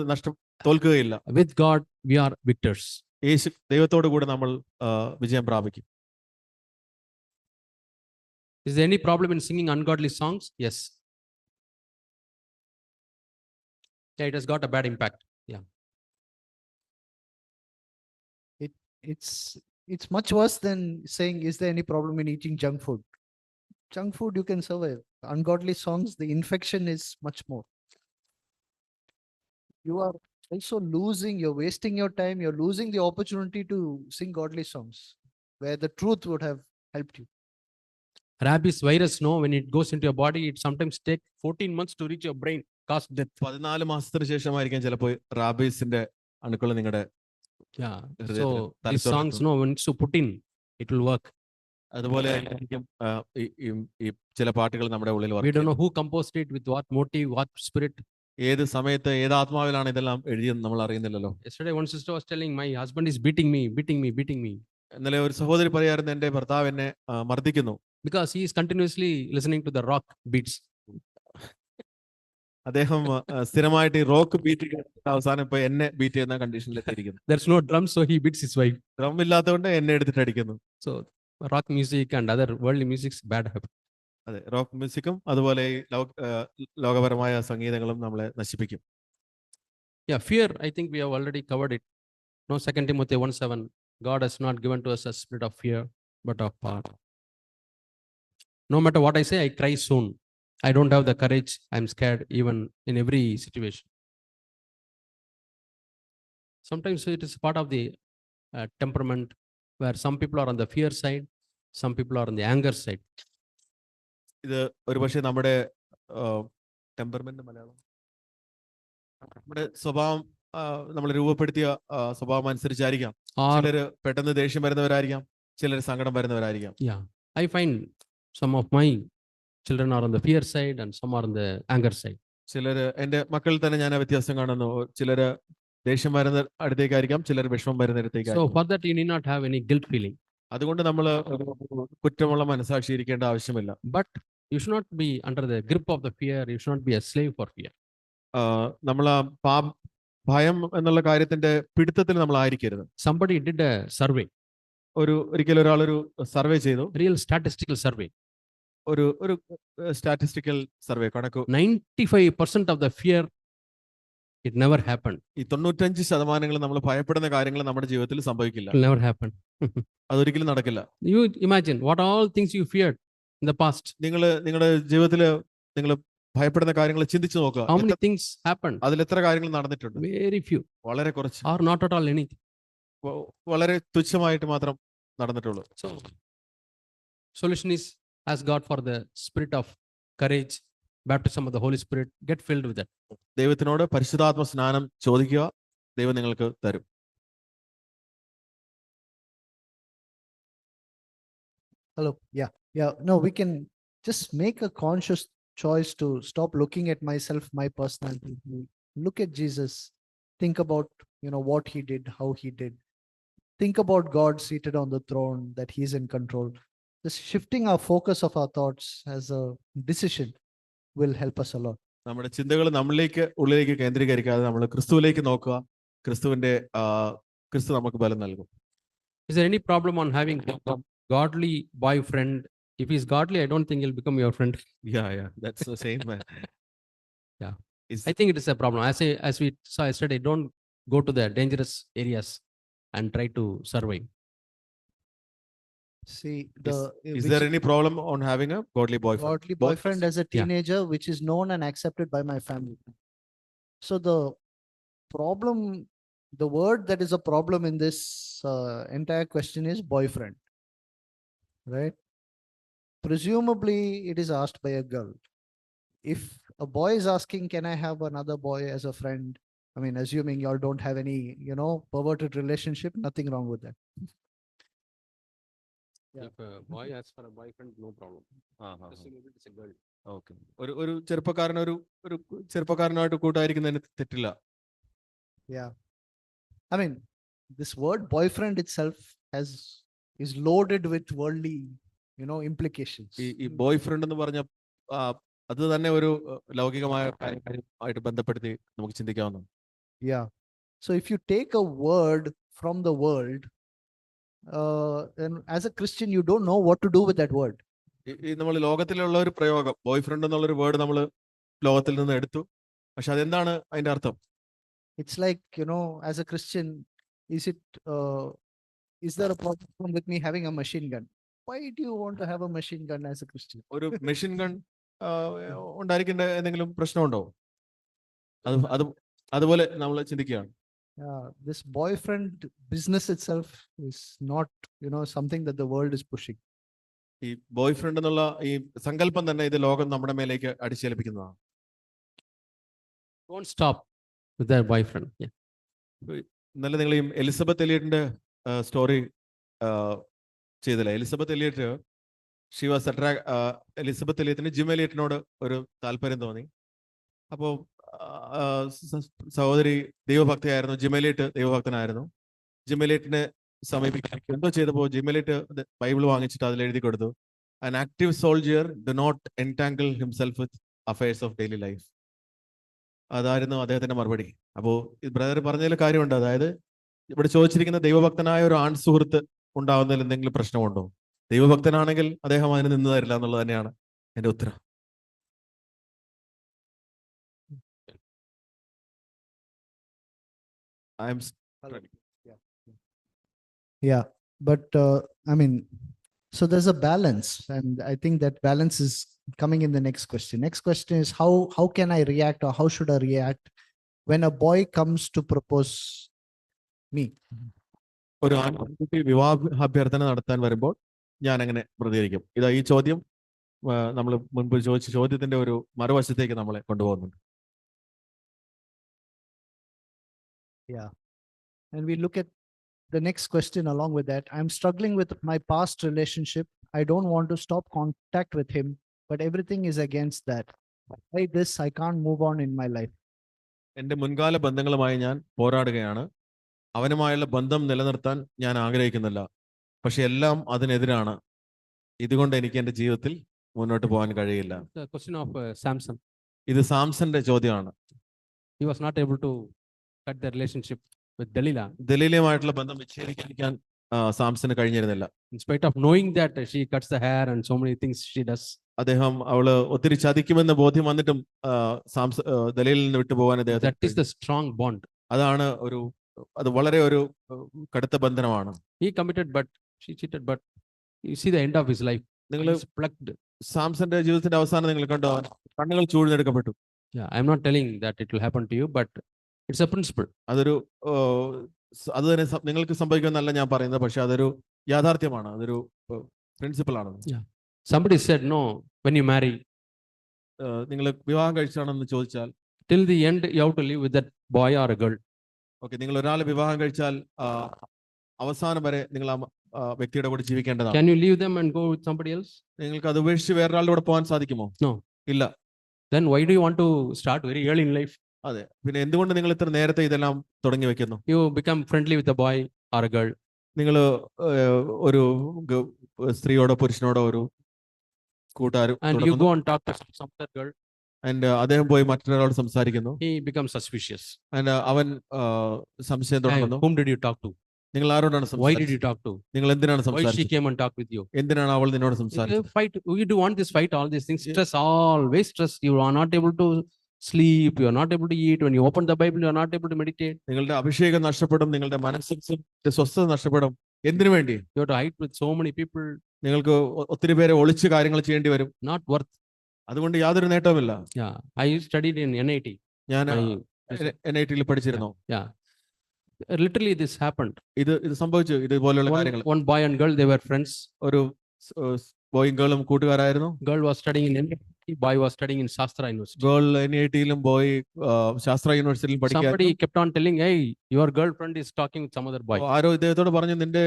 തോൽക്കുകയില്ല. With God we are victors. ദൈവത്തോടു കൂടെ നമ്മൾ വിജയം പ്രാപിക്കും. Is there any problem in singing ungodly songs? Yes. Yeah, it has got a bad impact. Yeah. It's much worse than saying, is there any problem in eating junk food? Junk food you can survive. Ungodly songs, the infection is much more. You are also you're wasting your time, you're losing the opportunity to sing godly songs where the truth would have helped you. Rabies virus, no, when it goes into your body, it sometimes takes 14 months to reach your brain, cause death. 14 മാസത്തിന് ശേഷമായിരിക്കും ചിലപ്പോൾ റാബീസിന്റെ അണുക്കൾ നിങ്ങളുടെ Yeah. So these songs, no, when it's to put in, it will work. അതുപോലെ ഈ ചില പാട്ടുകൾ നമ്മുടെ ഉള്ളിൽ We don't know who composed it, with what motive, what spirit. ഏത് സമയത്ത് ഏത് ആത്മാവിലാണ് ഇതെല്ലാം എഴുതിയെന്ന് നമ്മൾ അറിയുന്നില്ലല്ലോ. Yesterday one sister was telling, my husband is beating me. ഇന്നലെ ഒരു സഹോദരി പറയായിരുന്നു, എന്റെ ഭർത്താവ് എന്നെ മർദ്ദിക്കുന്നു. Because he is continuously listening to the rock beats. അദ്ദേഹം സ്ഥിരമായിട്ട് ഈ റോക്ക് ബീറ്റ് അവസാനം ഇപ്പൊ എന്നെ ബീറ്റ് ചെയ്യുന്ന കണ്ടീഷനിൽ എത്തിയിരിക്കുന്നു. There's no drum, so he beats his wife. Drum ഇല്ലാത്തതുകൊണ്ട് എന്നെ എടുത്തിട്ട് അടിക്കുന്നു. So rock music and other worldly music's bad habit. അതെ, റോക്ക് മ്യൂസിക്കും അതുപോലെ ഈ ലോകപരമായ സംഗീതങ്ങളും നമ്മളെ നശിപ്പിക്കും. Yeah, fear, I think we have already covered it. No, 2 Timothy 1:7, God has not given to us a spirit of fear, but of power. No matter what I say, I cry soon. I don't have the courage. I'm scared even in every situation. Sometimes it is part of the temperament where some people are on the fear side, some people are on the anger side. ഇത് ഒരു പക്ഷേ നമ്മുടെ ടെമ്പർമെന്റ് മലയാളം നമ്മുടെ സ്വഭാവം നമ്മൾ രൂപപ്പെടുത്തിയ സ്വഭാവം അനുസരിച്ചായിരിക്കാം. Or ചിലര് പെട്ടെന്ന് ദേഷ്യം വരുന്നവരായിരിക്കാം, ചിലർ സങ്കടം വരുന്നവരായിരിക്കാം. yeah, I find some of my children are on the fear side and some are on the anger side. ചിലര് എന്റെ മക്കളിൽ തന്നെ ഞാൻ ആ വ്യത്യാസം കാണുന്നു. ചിലര് ദേഷ്യം വരുന്ന അടുത്തേക്കായിരിക്കാം, ചിലർ വിഷമം വരുന്ന So അടുത്തേക്കായിരിക്കാം. for that you need not have any guilt feeling. അതുകൊണ്ട് നമ്മൾ കുറ്റമുള്ള മനസാക്ഷി ഇരിക്കേണ്ട ആവശ്യമില്ല. But you should not be under the grip of the fear. You should not be a slave for fear. നമ്മൾ ഭയം എന്നുള്ള കാര്യത്തിന്റെ പിടുത്തത്തിൽ നമ്മൾ ആയിരിക്കരുത്. Somebody did a survey, ഒരിക്കലും ഒരാളൊരു സർവേ ചെയ്തു, real statistical survey. ഒരു സ്റ്റാറ്റിസ്റ്റിക്കൽ സർവേ കണക്ക് 95% of the fear, it never happened. ഈ 95% നമ്മൾ ഭയപ്പെടുന്ന കാര്യങ്ങൾ നമ്മുടെ ജീവിതത്തിൽ സംഭവിക്കില്ല. It will never happen. അതൊരിക്കലും നടക്കില്ല. You imagine what all things you feared in the past. നിങ്ങളുടെ ജീവിതത്തിൽ നിങ്ങൾ ഭയപ്പെടുന്ന കാര്യങ്ങൾ ചിന്തിച്ചു നോക്കുക. How many things happened? അതിൽ എത്ര കാര്യങ്ങൾ നടന്നിട്ടുണ്ട്? Very few വളരെ കുറച്ച്, or not at all anything. വളരെ തുച്ഛമായിട്ട് മാത്രം നടന്നിട്ടുള്ളൂ. So, solution is ask God for the spirit of courage, baptism of the Holy Spirit. Get filled with that. ദൈവത്തിനോട് പരിശുദ്ധാത്മ സ്നാനം ചോദിക്കുക, ദൈവം നിങ്ങൾക്ക് തരും. Hello. Yeah. Yeah. No, we can just make a conscious choice to stop looking at myself, my personality. Look at Jesus. Think about, what he did, how he did. Think about God seated on the throne, that he's in control. Just shifting our focus of our thoughts as a decision will help us a lot. നമ്മുടെ ചിന്തകൾ ഉള്ളിലേക്ക് കേന്ദ്രീകരിക്കാതെ നമ്മൾ ക്രിസ്തുവിലേക്ക് നോക്കുക. ക്രിസ്തു നമുക്ക് ബലം നൽകും. Is there any problem on having a godly boyfriend? If he's godly, I don't think he'll become your friend. Yeah, that's the same. Yeah. Is- I think it is a problem. As we saw yesterday, don't go to the dangerous areas and try to survive. See, Is there any problem on having a godly boyfriend? godly boyfriend as a teenager, which is known and accepted by my family. So the problem, the word that is a problem in this entire question is boyfriend, right? Presumably, it is asked by a girl. If a boy is asking, can I have another boy as a friend? I mean, assuming y'all don't have any, perverted relationship, nothing wrong with that. Yeah. If a boy asks for a boyfriend, no problem. Presumably it's a girl. Okay. ഒരു ചെറുപ്പക്കാരനായിട്ട് കൂട്ടായിരിക്കുന്നതിന് തെറ്റില്ല. Yeah. I mean, this word boyfriend itself is loaded with worldly, implications. ഈ ബോയ് ഫ്രണ്ട് എന്ന് പറഞ്ഞ അത് തന്നെ ഒരു ലൗകികമായ കാര്യമായിട്ട് ബന്ധപ്പെടുത്തി നമുക്ക് ചിന്തിക്കാവുന്നതാണ്. Yeah. So if you take a word from the world, then as a Christian, you don't know what to do with that word. ഈ നമ്മൾ ലോകത്തിലുള്ള ഒരു പ്രയോഗം ബോയ് ഫ്രണ്ട് എന്നുള്ളൊരു വേർഡ് നമ്മൾ ലോകത്തിൽ നിന്ന് എടുത്തു. പക്ഷെ അതെന്താണ് അതിന്റെ അർത്ഥം? It's like, as a Christian, is there a problem with me having a machine gun? Why do you want to have a machine gun as a Christian? ഒരു മെഷീൻ ഗൺ ഉണ്ടായിരിക്കേണ്ട എന്തെങ്കിലും പ്രശ്നമുണ്ടോ? അതുപോലെ നമ്മൾ ചിന്തിക്കുകയാണ്. This boyfriend business itself is not, something that the world is pushing. ഈ ബോയ് ഫ്രണ്ട് എന്നുള്ള ഈ സങ്കല്പം തന്നെ ഇത് ലോകം നമ്മുടെ മേലേക്ക് അടിച്ചേൽപ്പിക്കുന്നതാണ്. Don't stop with their boyfriend. Yeah. ഇന്നലെ നിങ്ങൾ ഈ എലിസബത്ത് എലിയറ്റിന്റെ സ്റ്റോറി ചെയ്തില്ല. എലിസബത്ത് എലിയറ്റ് എലിസബത്ത് എലിയറ്റിന് ജിം എലിയറ്റിനോട് ഒരു താല്പര്യം തോന്നി. അപ്പോൾ സഹോദരി ദൈവഭക്തയായിരുന്നു, ജിം എലിയറ്റ് ദൈവഭക്തനായിരുന്നു. ജിം എലിയറ്റിനെ സമീപിക്കാൻ എന്തോ ചെയ്തപ്പോൾ ജിം എലിയറ്റ് ബൈബിൾ വാങ്ങിച്ചിട്ട് അതിൽ എഴുതി കൊടുത്തു, an active soldier do not entangle himself with affairs of daily life. അതായിരുന്നു അദ്ദേഹത്തിന്റെ മറുപടി. അപ്പോൾ ഈ ബ്രദർ പറഞ്ഞതിൽ കാര്യമുണ്ട്. അതായത് ഇവിടെ ചോദിച്ചിരിക്കുന്ന ദൈവഭക്തനായ ഒരു ആൺ സുഹൃത്ത് ഉണ്ടാവുന്നതിൽ എന്തെങ്കിലും പ്രശ്നമുണ്ടോ? ദൈവഭക്തനാണെങ്കിൽ അദ്ദേഹം അതിന് നിന്ന് തരില്ല എന്നുള്ളത് തന്നെയാണ് എന്റെ ഉത്തരം. Yeah, but so there's a balance, and I think that balance is coming in the next question. Next question is how can I react, or how should I react when a boy comes to propose me? ഒരു ആൺകുട്ടി വിവാഹാഭ്യർത്ഥന നടത്താൻ വരുമ്പോൾ ഞാൻ എങ്ങനെ പ്രതികരിക്കും? ഇതാ ഈ ചോദ്യം നമ്മൾ മുൻപ് ചോദിച്ച ചോദ്യത്തിന്റെ ഒരു മറുവശത്തേക്ക് നമ്മളെ കൊണ്ടുപോകുന്നുണ്ട്. Yeah, and we look at the next question along with that. I'm struggling with my past relationship. I don't want to stop contact with him, but everything is against that. By this, I can't move on in my life. എന്റെ മുൻകാല ബന്ധങ്ങളുമായി ഞാൻ പോരാടുകയാണ്. അവനുമായുള്ള ബന്ധം നിലനിർത്താൻ ഞാൻ ആഗ്രഹിക്കുന്നില്ല, പക്ഷെ എല്ലാം അതിനെതിരാണ്. ഇതുകൊണ്ട് എനിക്ക് എന്റെ ജീവിതത്തിൽ മുന്നോട്ട് പോകാൻ കഴിയില്ല. The question of Samson. ഇത് സാംസന്റെ ചോദ്യമാണ്. He was not able to cut the relationship with Delilah. ദലീലയുമായിട്ടുള്ള ബന്ധം വിച്ഛേദിക്കാൻ സാംസന് കഴിഞ്ഞിരുന്നില്ല. In spite of knowing that she cuts the hair and so many things she does. അവള് ഒത്തിരി ചതിക്കുമെന്ന് ബോധ്യം വന്നിട്ടും ദലീലിൽ നിന്ന് വിട്ടുപോകാൻ That is അദ്ദേഹം. the strong bond. അതാണ് അത് വളരെ ഒരു കടുത്ത ബന്ധനമാണ്. He committed, but she cheated. But you see the end of his life. നിങ്ങൾ He's plucked. സാംസന്റെ ജീവിതത്തിന്റെ അവസാനം നിങ്ങൾ കണ്ടോ? കണ്ണുകൾ ചൂഴ്ന്നെടുക്കപ്പെട്ടു. Yeah, I'm not telling that it will happen to you, but it's a principle. അതൊരു അത് തന്നെ നിങ്ങൾക്ക് സംഭവിക്കുമെന്നല്ല ഞാൻ പറയുന്നത്, പക്ഷെ അതൊരു യാഥാർത്ഥ്യമാണ്, അതൊരു പ്രിൻസിപ്പിൾ ആണ്. Somebody said, no, when you marry, നിങ്ങൾ വിവാഹം കഴിച്ചാണെന്ന് ചോദിച്ചാൽ, till the end, you have to live with that boy or a girl. Okay, നിങ്ങൾ ഒരാളെ വിവാഹം കഴിച്ചാൽ അവസാനം വരെ നിങ്ങൾ ആ വ്യക്തിയുടെ കൂടെ ജീവിക്കേണ്ടതാണ്. Can you leave them and go with somebody else? നിങ്ങൾക്ക് അത് ഉപേക്ഷിച്ച് വേറൊരാളുടെ കൂടെ പോകാൻ സാധിക്കുമോ? No. ഇല്ല. Then why do you want to start very early in life? അതെ, പിന്നെ എന്തുകൊണ്ട് നിങ്ങൾ ഇത്ര നേരത്തെ ഇതെല്ലാം തുടങ്ങി വെക്കുന്നു? You become friendly with a boy or a girl. നിങ്ങൾ ഒരു സ്ത്രീയോടോ പുരുഷനോടോ ഒരു കൂട്ടുകാരും And you go and talk to some other girl. And അദ്ദേഹം പോയി മറ്റൊരാളോട് സംസാരിക്കുന്നു. He becomes suspicious. ആൻഡ് അവൻ സംശയം Hey, തുടങ്ങുന്നു. whom did you talk to? നിങ്ങൾ ആരോടാണ് Why did സംസാരിച്ചത്? you talk to? നിങ്ങൾ എന്തിനാണ് Why she സംസാരിച്ചത്? came and talked with you? എന്തിനാണ് അവൾ നിന്നോട് You സംസാരിച്ചത്? fight. You do want this fight, all these things. Stress, always stress. You are not able to sleep. You are not able to eat. When you open the Bible, you are not able to meditate. നിങ്ങളുടെ അഭിഷേകം നഷ്ടപ്പെടും, നിങ്ങളുടെ മനസ്സിന്റെ സ്വസ്ഥത നഷ്ടപ്പെടും. എന്തിനു വേണ്ടി? You have to hide with so many people. നിങ്ങൾക്ക് ഒത്തിരി പേരെ ഒളിച്ച് കാര്യങ്ങൾ ചെയ്യേണ്ടി വരും. Not worth. അതുകൊണ്ട് യാതൊരു നേട്ടവുമില്ല. Yeah. I studied in NIT. ഞാൻ I- NIT-ൽ പഠിച്ചിരുന്നു. Yeah. Literally, this happened. ഇത് സംഭവിച്ചു. ഇതുപോലെയുള്ള കാര്യങ്ങൾ. One boy and girl, they were friends. ഒരു ബോയും ഗേളും കൂട്ടുകാരായിരുന്നു. Girl was studying in NIT. Boy was studying in Shastra University. Girl NIT-ലും ബോയ് ശാസ്ത്ര യൂണിവേഴ്സിറ്റിയിലും പഠിക്കാൻ. Somebody kept on telling, hey, your girlfriend is talking with some other boy. ആരോ ഇദ്ദേഹത്തോട് പറഞ്ഞു, നിന്റെ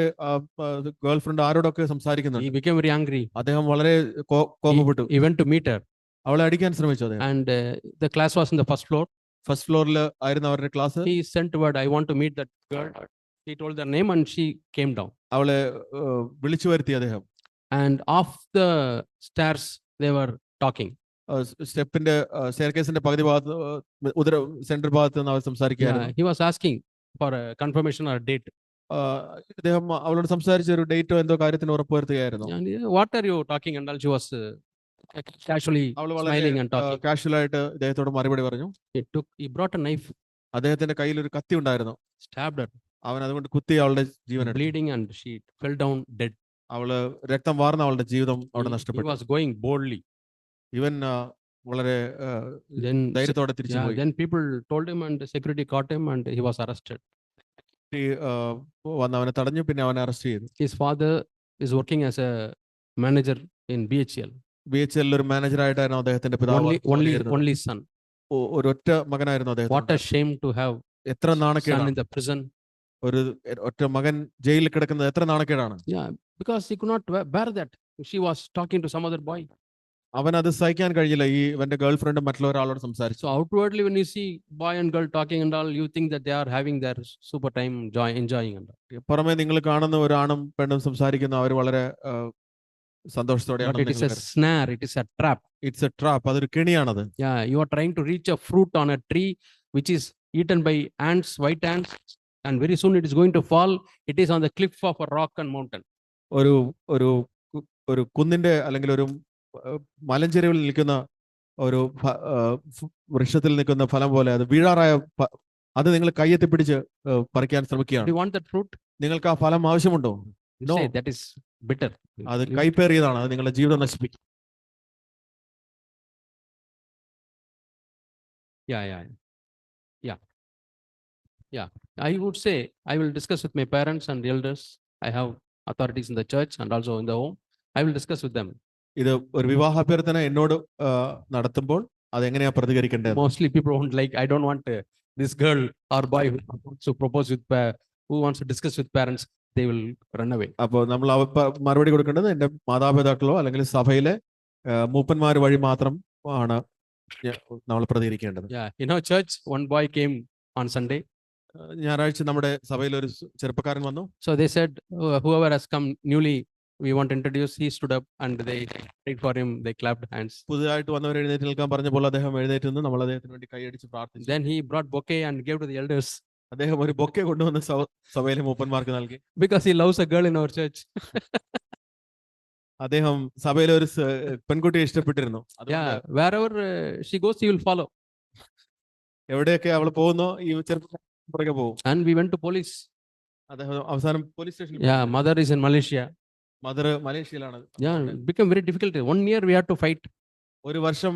ഗേൾ ഫ്രണ്ട് ആരോടൊക്കെ He സംസാരിക്കുന്നുണ്ട്. became very angry. അദ്ദേഹം വളരെ കോപപ്പെട്ടു. He went to meet her. അവളെ അടിക്കാൻ ശ്രമിച്ചു അദ്ദേഹം. And the class was in the first floor. First ഫ്ലോറിൽ ആയിരുന്നു അവരുടെ class. He sent word, I want to meet that girl. He told their name and she came down. അവളെ വിളിച്ചു വരുത്തി അദ്ദേഹം. And off the stairs, they were talking. സ്റ്റെപ്പിന്റെ സ്റ്റെയർകേസിന്റെ പകുതി ഭാഗത്ത് സെന്റർ ഭാഗത്ത് നിന്ന് അവർ സംസാരിക്കുകയായിരുന്നു. He was asking for a confirmation or a date. അദ്ദേഹം അവളോട് സംസാരിച്ച ഒരു ഡേറ്റോ എന്തോ കാര്യത്തിന് ഉറപ്പുവരുത്തുകയായിരുന്നു. And what are you talking? And all she was casually അവൾ വളരെ smiling and talking. കാഷ്വൽ ആയിട്ട് ഇദ്ദേഹത്തോട് മറുപടി പറഞ്ഞു. He brought a knife, അദ്ദേഹത്തിന്റെ കയ്യിൽ ഒരു കത്തി ഉണ്ടായിരുന്നു. stabbed her, അവൻ അതുകൊണ്ട് കുത്തി അവളുടെ ജീവൻ എടുത്തു. bleeding, and she fell down dead. അവള് രക്തം വാർന്ന അവളുടെ ജീവിതം അവിടെ He നഷ്ടപ്പെട്ടു. was going boldly. ഇവൻ വളരെ Then, ധൈര്യത്തോടെ തിരിച്ചു പോയി. then people told him and the security caught him and he was arrested. വന്ന് അവനെ തടഞ്ഞു, പിന്നെ അവനെ അറസ്റ്റ് ചെയ്തു. His father is working as a manager in BHL. BHL ഒരു മാനേജറായിട്ടായിരുന്നു അദ്ദേഹത്തിന്റെ പിതാവ്. Only son. ഒരൊറ്റ മകനായിരുന്നു അദ്ദേഹം. What a shame to have എത്ര son നാണക്കേടാണ്. in the prison. ഒരു ഒറ്റ മകൻ ജയിലിൽ കിടക്കുന്നത് എത്ര നാണക്കേടാണ്. Yeah, because he could not bear that. She was talking to some other boy. അവൻ അത് സഹിക്കാൻ കഴിഞ്ഞില്ല, ഈ ഇവന്റെ ഗേൾ ഫ്രണ്ട് മറ്റുള്ള ഒരാളോട് സംസാരിച്ചു. So outwardly, when you see boy and girl talking and all, you think that they are having their super time, enjoying and all. പുറമെ നിങ്ങൾ കാണുന്ന ഒരു ആണും പെണ്ണും സംസാരിക്കുന്ന അവർ വളരെ സന്തോഷത്തോടെയാണ്. But it is a snare, it is a trap. It's A trap. അതൊരു കെണിയാണത്. Yeah, you are trying to reach a fruit on a tree which is eaten by ants, white ants, and very soon it is going to fall. It is on the cliff of a rock and mountain. ഒരു ഒരു ഒരു കുന്നിന്റെ അല്ലെങ്കിൽ ഒരു മലഞ്ചെരുവിൽ നിൽക്കുന്ന ഒരു വൃക്ഷത്തിൽ നിൽക്കുന്ന ഫലം പോലെ അത് വീഴാറായ അത് നിങ്ങൾ കയ്യെത്തി പിടിച്ച് പറിക്കാൻ Do ശ്രമിക്കുകയാണ്. you want that fruit? നിങ്ങൾക്ക് ആ ഫലം ആവശ്യമുണ്ടോ? You No. say that is bitter. അത് കൈപ്പേറിയതാണ്, അത് നിങ്ങളുടെ ജീവിതം നശിപ്പിക്കും. Yeah. I would say I will discuss with my parents and elders. I have authorities in the church and also in the home. I will discuss with them. ഇത് ഒരു വിവാഹാഭ്യർത്ഥന എന്നോട് നടത്തുമ്പോൾ അതെങ്ങനെയാ പ്രതികരിക്കേണ്ടത്? Mostly people won't like, I don't want this girl or boy who wants to propose with, who wants to discuss with parents, they will run away. അപ്പോൾ നമ്മൾ മറുപടി കൊടുക്കേണ്ടത് എൻ്റെ മാതാപിതാക്കളോ അല്ലെങ്കിൽ സഭയിലെ മൂപ്പന്മാർ വഴി മാത്രം ആണ് നമ്മൾ പ്രതികരിക്കേണ്ടത്. Yeah, in our church, one boy came on Sunday. ഞായറാഴ്ച നമ്മുടെ സഭയിൽ ഒരു ചെറുപ്പക്കാരൻ വന്നു. So they said, whoever has come newly, we want to introduce. He stood up and they prayed for him. They clapped hands. പുതുതായിട്ട് വന്നവർ എഴുന്നേറ്റ് നിൽക്കാൻ പറഞ്ഞപ്പോൾ അദ്ദേഹം എഴുന്നേറ്റ് നിന്ന് നമ്മൾ അദ്ദേഹത്തിന് വേണ്ടി കൈയടിച്ച് പ്രാർത്ഥിച്ചു. Then he brought bouquet and gave to the elders. അദ്ദേഹം ഒരു ബൊക്കെ കൊണ്ടുവന്ന് സഭയിലെ മൂപ്പന്മാർക്ക് നൽകി. Because he loves a girl in our church. അദ്ദേഹം സഭയിലെ ഒരു പെൺകുട്ടിയെ ഇഷ്ടപ്പെട്ടിരുന്നു. Yeah, wherever she goes, he will follow. എവിടെയൊക്കെ അവൾ പോകുന്നോ ഈ ചെറുപ്പക്കാരൻ പുറകെ പോകും. And we went to police. അദ്ദേഹം അവസാനം പോലീസ് സ്റ്റേഷനിൽ. Yeah, mother is in Malaysia. Mother മലേഷ്യയിലാണ്. Yeah, it became very difficult. 1 year we had to fight. ഒരു വർഷം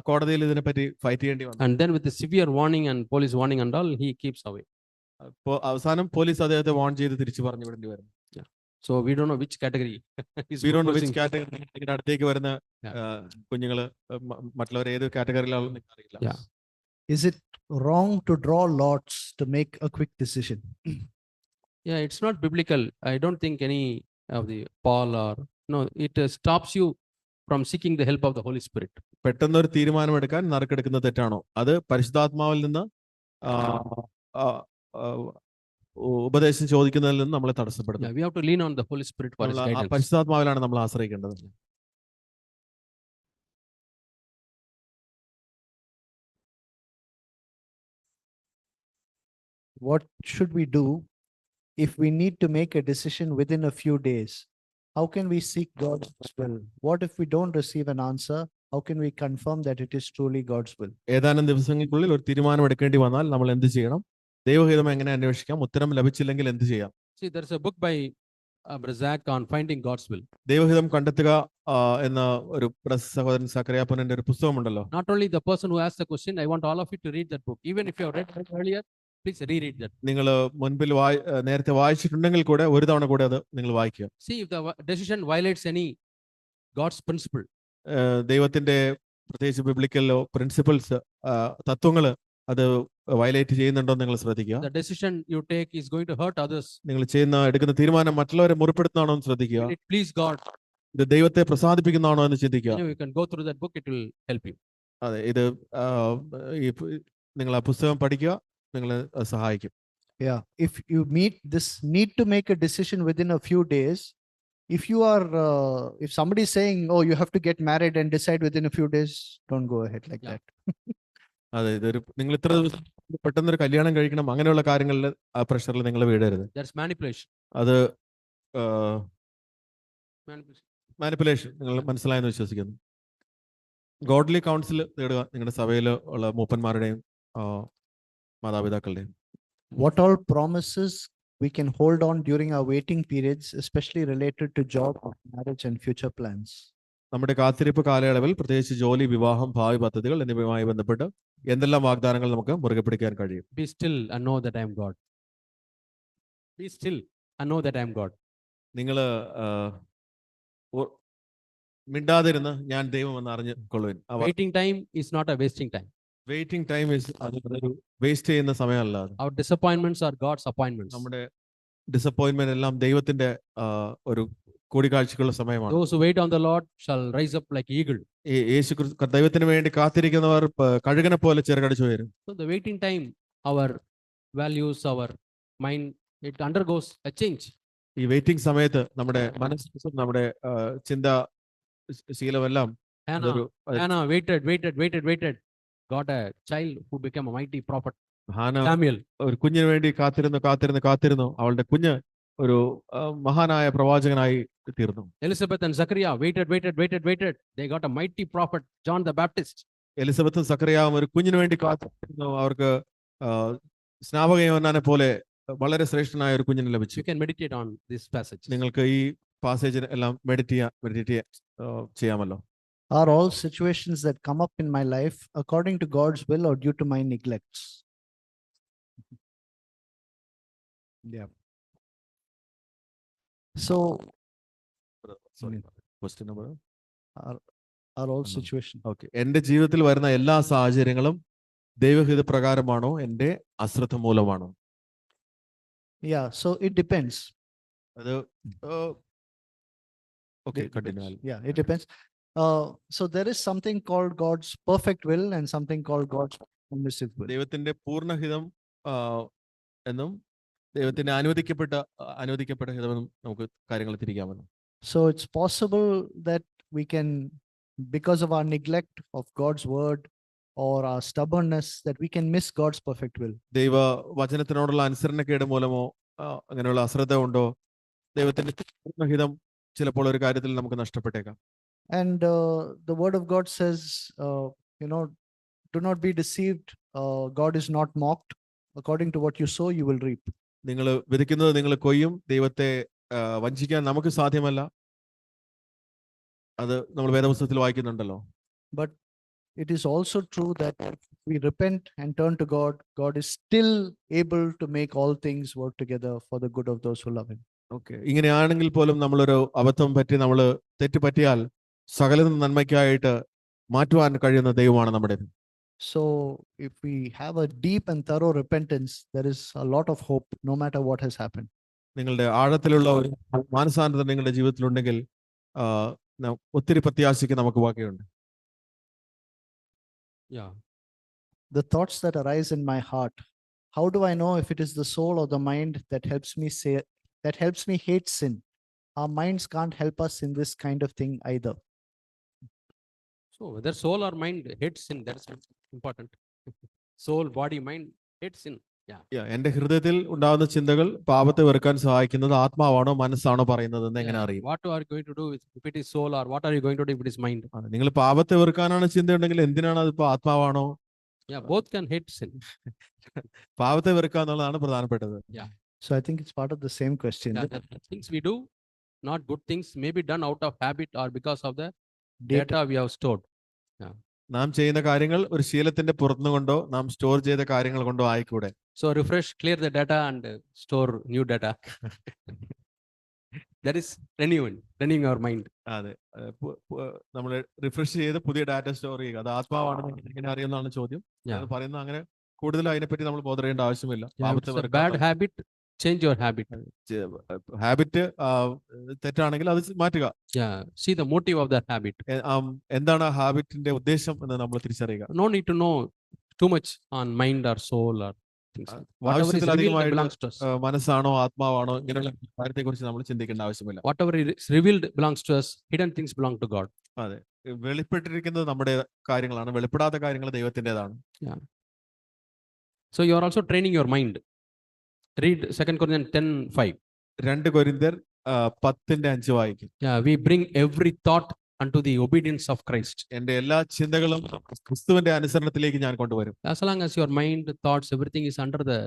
കോടതിയിൽ ഇതിനെപ്പറ്റി ഫൈറ്റ് ചെയ്യേണ്ടി വന്നു. And then with the severe warning and police warning and all, he keeps away. അപ്പോ അവസാനം പോലീസ് അദ്ദേഹത്തെ വാൺ ചെയ്ത് തിരിച്ചു പറഞ്ഞു വിടേണ്ടി വരും. So we don't know which category is We don't know which proposing. category നിങ്ങളുടെ അടുത്തേക്ക് വരുന്ന Yeah. കുഞ്ഞുങ്ങള് മറ്റുള്ളവർ ഏത് കാറ്റഗറിയിലാണെന്ന് നിങ്ങൾക്ക് അറിയില്ല. Yeah. Is it wrong to draw lots to make a quick decision? Yeah, it's not biblical. I don't think any of the Paul or no, it stops you from seeking the help of the Holy Spirit. പെട്ടെന്ന് ഒരു തീരുമാനമെടുക്കാൻ നറുക്കെടുക്കുന്നത് തെറ്റാണോ? അത് പരിശുദ്ധാത്മാവിൽ നിന്ന് ആ, ആ, ആ, ഉപദേശം ചോദിക്കുന്നതിൽ നിന്ന് നമ്മളെ തടസ്സപ്പെടുന്നു. Yeah, we have to lean on the Holy Spirit for his നമ്മൾ ആ guidance. പരിശുദ്ധാത്മാവിലാണ് നമ്മൾ ആശ്രയിക്കേണ്ടത്. What should we do if we need to make a decision within a few days? How can we seek God's will? What if we don't receive an answer? How can we confirm that it is truly God's will? ഏതാനും ദിവസങ്ങൾക്കുള്ളിൽ ഒരു തീരുമാനം എടുക്കേണ്ടി വന്നാൽ നമ്മൾ എന്ത് ചെയ്യണം? ദൈവഹിതം എങ്ങനെ അന്വേഷിക്കാം? ഉത്തരം ലഭിച്ചില്ലെങ്കിൽ എന്ത് ചെയ്യാം? See, there's a book by Brother Zach on finding God's will. ദൈവഹിതം കണ്ടെത്തുക എന്ന ഒരു സഹോദരൻ സക്കറിയാപ്പനന്റെ ഒരു പുസ്തകമുണ്ടല്ലോ. Not only the person who asked the question, I want all of you to read that book. Even if you have read it earlier, please reread that. നിങ്ങൾ മുൻപിൽ നേരത്തെ വായിച്ചിട്ടുണ്ടെങ്കിൽ കൂടെ ഒരു തവണ കൂടെ അത് നിങ്ങൾ വായിക്കുക. See if the decision violates any God's principle. ദൈവത്തിന്റെ പ്രത്യേകിച്ച് ബിബ്ലിക്കലോ പ്രിൻസിപ്പിൾസ് തത്വങ്ങള് അത് വയലേറ്റ് ചെയ്യുന്നുണ്ടോ എന്ന് നിങ്ങൾ ശ്രദ്ധിക്കുക. The decision you take is going to hurt others. നിങ്ങൾ എടുക്കുന്ന തീരുമാനം മറ്റുള്ളവരെ മുറിപ്പെടുത്തുന്നതാണോ എന്ന് ശ്രദ്ധിക്കുക. Will it please God? ഇത് ദൈവത്തെ പ്രസാദിപ്പിക്കുന്നതാണോ എന്ന് ചിന്തിക്കുക. You can go through that book, it will help you. അതെ, ഇത് നിങ്ങൾ ആ പുസ്തകം പഠിക്കുക, നിങ്ങളെ സഹായിക്കും. Yeah, if you need to make a decision within a few days, if somebody is saying, oh, you have to get married and decide within a few days, don't go ahead like Yeah. that. അതെ, ഇതൊരു നിങ്ങൾ ഇത്ര ദിവസം പെട്ടെന്നൊരു കല്യാണം കഴിക്കണം അങ്ങനെയുള്ള കാര്യങ്ങളിൽ ആ പ്രഷറിൽ നിങ്ങൾ വീഴരുത്. There's manipulation. അത് Manipulation. മാനിപ്പുലേഷൻ നിങ്ങൾ മനസ്സിലായെന്ന് വിശ്വസിക്കുന്നു. ഗോഡ്ലി കൗൺസിൽ തേടുക നിങ്ങളുടെ സഭയിൽ ഉള്ള മൂപ്പന്മാരുടെയും മാതാപിതാക്കളുടെയും. What all promises we can hold on during our waiting periods, especially related to job, marriage, and future plans? നമ്മുടെ കാത്തിരിപ്പ് കാലയളവിൽ പ്രത്യേകിച്ച് ജോലി, വിവാഹം, ഭാവി പദ്ധതികൾ എന്നിവയുമായി ബന്ധപ്പെട്ട് എന്തെല്ലാം വാഗ്ദാനങ്ങൾ നമുക്ക് മുറുകെ പിടിക്കാൻ കഴിയും? Be still and know that I am God. Be still and know that I am God. നിങ്ങൾ മിണ്ടാതിരുന്ന് ഞാൻ ദൈവമെന്ന് അറിഞ്ഞു കൊള്ളുവിൻ. Waiting time is not a wasting time. Waiting time അതൊരു വേസ്റ്റ് ചെയ്യുന്ന സമയമല്ല. Our disappointments are God's appointments. നമ്മുടെ ഡിസപ്പോയിന്റ്മെന്റ് എല്ലാം ദൈവത്തിന്റെ ഒരു കൂടിക്കാഴ്ചക്കുള്ള സമയമാണ്. Those who wait on the Lord shall rise up like eagle. ദൈവത്തിന് വേണ്ടി കാത്തിരിക്കുന്നവർ കഴുകനെ പോലെ ചിറകടിച്ചു വരും. So the waiting time, our values, our mind, it undergoes a change. ഈ വെയിറ്റിംഗ് സമയത്ത് നമ്മുടെ മനസ്സും നമ്മുടെ ശീലമെല്ലാം Hannah waited. Got a child who became a mighty prophet. ഹാന Samuel. ഒരു കുഞ്ഞിന് വേണ്ടി കാത്തിരുന്നു. അവളുടെ കുഞ്ഞ് ഒരു മഹാനായ പ്രവാചകനായി തീർന്നു. Elizabeth and Zachariah waited. They got a mighty prophet, John the Baptist. എലിസബത്തും സക്കറിയാവും ഒരു കുഞ്ഞിന് വേണ്ടി കാത്തിരുന്നു. അവർക്ക് സ്നാപക യോഹന്നാനെ പോലെ വളരെ ശ്രേഷ്ഠനായ ഒരു കുഞ്ഞിനെ ലഭിച്ചു. You can meditate on this passage. നിങ്ങൾക്ക് ഈ പാസേജ് എല്ലാം മെഡിറ്റേറ്റ് ചെയ്യാമല്ലോ. Are all situations that come up in my life according to God's will or due to my neglects? Yeah. So, Question number? are all situations? Okay. എന്റെ ജീവിതത്തിൽ വരുന്ന എല്ലാ സാഹചര്യങ്ങളും ദൈവഹിത പ്രകാരമാണോ എന്റെ അശ്രദ്ധ മൂലമാണോ? Yeah, so it depends. അത് okay, continue. Yeah, it depends. So there is something called God's perfect will and something called God's permissive will. ദൈവത്തിന്റെ പൂർണ്ണഹിതം എന്നും ദൈവത്തിന്റെ അനുവദിക്കപ്പെട്ട ഹിതമെന്നും നമുക്ക് കാര്യങ്ങൾ തിരിക്കാമല്ലോ. So it's possible that we can, because of our neglect of God's word or our stubbornness, that we can miss God's perfect will. ദൈവ വചനത്തിനോടുള്ള അനുസരണക്കേട് മൂലമോ അങ്ങനെയുള്ള അശ്രദ്ധ ഉണ്ടോ ദൈവത്തിന്റെ പൂർണ്ണഹിതം ചിലപ്പോൾ ഒരു കാര്യത്തിൽ നമുക്ക് നഷ്ടപ്പെട്ടേക്കാം. And the word of God says, do not be deceived. God is not mocked. According to what you sow, you will reap. നിങ്ങൾ വിതയ്ക്കുന്നത് നിങ്ങൾ കൊയ്യും. ദൈവത്തെ വഞ്ചിക്കാൻ നമുക്ക് സാധ്യമല്ല. അത് നമ്മൾ വേദപുസ്തകത്തിൽ വായിക്കുന്നുണ്ടല്ലോ. But it is also true that we repent and turn to God, God is still able to make all things work together for the good of those who love Him. Okay, ഇങ്ങനെയാണെങ്കിൽ പോലും നമ്മളൊരു അബദ്ധം പറ്റി നമ്മൾ തെറ്റ് പറ്റിയാൽ സകലതും നന്മയ്ക്കായിട്ട് മാറ്റുവാൻ കഴിയുന്ന ദൈവമാണ് നമ്മുടെ. So, if we have a deep and thorough repentance, there is a lot of hope no matter what has happened. നിങ്ങളുടെ ആഴത്തിലുള്ള ഒരു മാനസാന്തരം നിങ്ങളുടെ ജീവിതത്തിലുണ്ടെങ്കിൽ ഒത്തിരി പ്രത്യാശയ്ക്ക് നമുക്ക് ബാക്കിയുണ്ട്. Yeah. The thoughts that arise in my heart, how do I know if it is the soul or the mind that helps me hate sin? Our minds can't help us in this kind of thing either. So whether soul or mind hates sin, that's important. Soul, body, mind hates sin. Yeah. എന്റെ ഹൃദയത്തിൽ ഉണ്ടാകുന്ന ചിന്തകൾ പാപത്തെ വെറുക്കാൻ സഹായിക്കുന്നത് ആത്മാവാണോ മനസ്സാണോ പറയുന്നതെന്ന് എങ്ങനെ അറിയും? What are you going to do if it is soul, or what are you going to do if it is mind? നിങ്ങൾ പാപത്തെ വെറുക്കാനാണ് ചിന്തയുണ്ടെങ്കിൽ എന്തിനാണ് അതിപ്പോ ആത്മാവാണോ? Yeah, both can hate sin. പാപത്തെ വെറുക്കുക എന്നുള്ളതാണ് പ്രധാനപ്പെട്ടത്. So I think it's part of the same question. Yeah, the things we do, not good things, may be done out of habit or because of the Data. data we have stored. നാം ചെയ്യുന്ന കാര്യങ്ങൾ ഒരു ശീലത്തിന്റെ പുറത്തുകൊണ്ടോ നാം സ്റ്റോർ ചെയ്ത കാര്യങ്ങൾ കൊണ്ടോ ആയിക്കൂടെ. So refresh, clear the data and store new data. That is renewing our mind. അതെ, നമ്മൾ റിഫ്രഷ് ചെയ്ത് പുതിയ ഡാറ്റ സ്റ്റോർ ചെയ്യുക. അത് ആത്മാവാണെന്ന് എങ്ങനെ അറിയുന്നതാണ് ചോദ്യം. Yeah. അത് പറയുന്നത് അങ്ങനെ കൂടുതൽ അതിനെപ്പറ്റി നമ്മൾ ബോധർ ചെയ്യേണ്ട ആവശ്യമില്ല. Yeah, if it's a bad habit, change your habit. Habit തെറ്റാണെങ്കിൽ അത് മാറ്റുക. Yeah, see the motive of that habit. എന്താണ് ആ ഹാബിറ്റിന്റെ ഉദ്ദേശം എന്ന് നമ്മൾ തിരിച്ചറിയുക. No need to know too much on mind or soul or things. Whatever is revealed belongs to us. മനസ്സാണോ ആത്മാവാണോ ഇങ്ങനെയുള്ള കാര്യത്തെ കുറിച്ച് നമ്മൾ ചിന്തിക്കേണ്ട ആവശ്യമില്ല. Whatever is revealed belongs to us. Hidden things belong to God. അതെ, വെളിപ്പെട്ടിരിക്കുന്നത് നമ്മുടെ കാര്യങ്ങളാണ്, വെളിപ്പെടാത്ത കാര്യങ്ങൾ ദൈവത്തിൻ്റെതാണ്. So you are also training your mind. Read 2 Corinthians 10:5. 2 കൊരിന്ത്യർ 10:5 വായിക്കും. Yeah, we bring every thought unto the obedience of Christ. എന്റെ എല്ലാ ചിന്തകളും ക്രിസ്തുവിന്റെ അനുസരണത്തിലേക്ക് ഞാൻ കൊണ്ടുവരും. As long as your mind, thoughts, everything is under the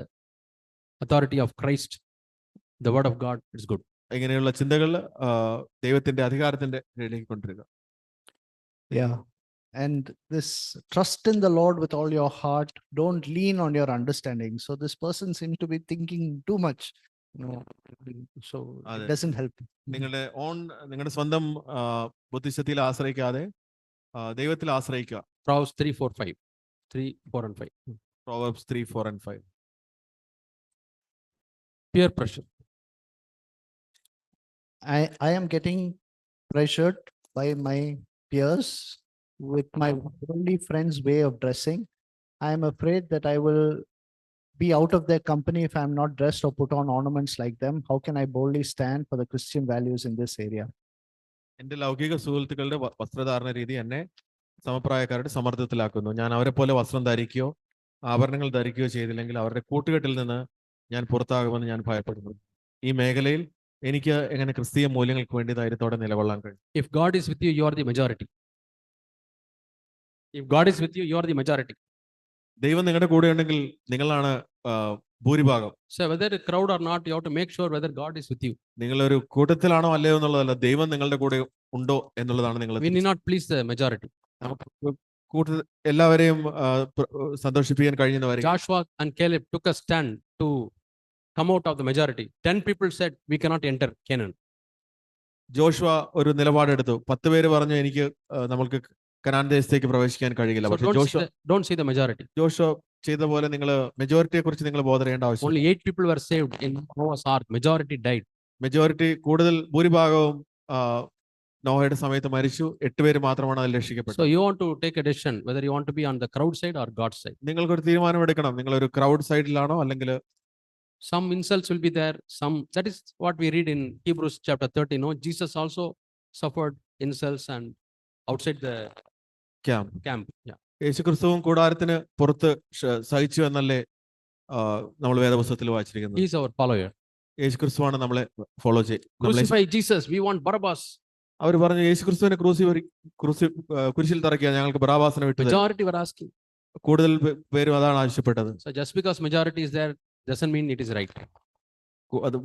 authority of Christ, the word of God, it's good. ഇങ്ങനെയുള്ള ചിന്തകൾ ദൈവത്തിന്റെ അധികാരത്തിന്റെ കീഴിലേക്ക് കൊണ്ടുവരിക. Yeah. And this trust in the Lord with all your heart, don't lean on your understanding. So this person seems to be thinking too much, so it doesn't help. നിങ്ങളുടെ സ്വന്തം ബുദ്ധിശക്തിയിൽ ആശ്രയിക്കാതെ ദൈവത്തിൽ ആശ്രയിക്കുക. Proverbs 3:4-5. 3, 4 and 5. Proverbs 3, 4 and 5. Peer pressure. I am getting pressured by my peers with my only friend's way of dressing. I am afraid that I will be out of their company if I am not dressed or put on ornaments like them. How can I boldly stand for the Christian values in this area? എന്റെ ലൗകിക സുഹൃത്തുക്കളുടെ വസ്ത്രധാരണ രീതി എന്നെ സമപ്രായക്കാരുടെ സമ്മർദ്ദത്തിലാക്കുന്നു. ഞാൻ അവരെ പോലെ വസ്ത്രം ധരിക്കുകയോ ആഭരണങ്ങൾ ധരിക്കുകയോ ചെയ്തില്ലെങ്കിൽ അവരുടെ കൂട്ടുകെട്ടിൽ നിന്ന് ഞാൻ പുറത്താകുമെന്ന് ഞാൻ ഭയപ്പെടുന്നു. ഈ മേഖലയിൽ എനിക്ക് എങ്ങനെ ക്രിസ്തീയ മൂല്യങ്ങൾക്ക് വേണ്ടി ധൈര്യത്തോടെ നിലകൊള്ളാൻ കഴിയും? If God is with you, you are the majority. If God is with you, you are the majority. ദൈവം നിങ്ങളുടെ കൂടെ ഉണ്ടെങ്കിൽ നിങ്ങളാണ് ഭൂരിഭാഗം. So whether a crowd or not, you have to make sure whether God is with you. നിങ്ങളൊരു കൂട്ടത്തിലാണോ അല്ലയോ എന്നുള്ളതല്ല, ദൈവം നിങ്ങളുടെ കൂടെ ഉണ്ടോ എന്നുള്ളതാണ് നിങ്ങൾ. We need not please the majority. എല്ലാവരെയും സന്തോഷിപ്പിക്കാൻ കഴിയുന്നവരെ. Joshua and Caleb took a stand to come out of the majority. 10 people said we cannot enter Canaan. Joshua ഒരു നിലപാടെടുത്തു. 10 പേര് പറഞ്ഞു എനിക്ക് നമ്മൾക്ക് കനാൻ ദേശത്തേക്ക് പ്രവേശിക്കാൻ കഴിയില്ല. So don't see the majority. Joshua ചെയ്ത പോലെ നിങ്ങൾ മെജോറിറ്റിയെ കുറിച്ച് നിങ്ങൾ ബോധർ ചെയ്യേണ്ട ആവശ്യം. Only 8 people were saved in Noah's ark. Majority died. Majority കൂടുതൽ ഭൂരിഭാഗവും നോഹയുടെ സമയത്ത് മരിച്ചു. 8 പേര് മാത്രമാണ് അതിൽ രക്ഷിക്കപ്പെട്ടത്. So you want to take a decision whether you want to be on the crowd side or God's side. നിങ്ങൾക്കൊരു തീരുമാനം എടുക്കണം. നിങ്ങൾ ഒരു ക്രൗഡ് സൈഡിലാണോ അല്ലെങ്കിൽ. Some insults will be there. Some, that is what we read in Hebrews chapter 13. No, Jesus also suffered insults and outside the camp. Yeah. യേശുക്രിസ്തുവും കൂടാരത്തിന് പുറത്ത് സഹിച്ചു എന്നല്ലേ നമ്മൾ വേദപുസ്തകത്തിൽ വായിച്ചിരിക്കുന്നത്. He is our follower. യേശുക്രിസ്തുവാണ് നമ്മളെ follow Crucify Jesus. We want Barabbas. അവർ പറഞ്ഞു യേശുക്രിസ്തുവിനെ കുരിശിൽ തറയ്ക്കുക, ഞങ്ങൾക്ക് ബറാബാസിനെ വിട്ടു. Majority were asking. കൂടുതൽ പേരും അതാണ് ആവശ്യപ്പെട്ടത്. So just because majority is there doesn't mean it is right. അത്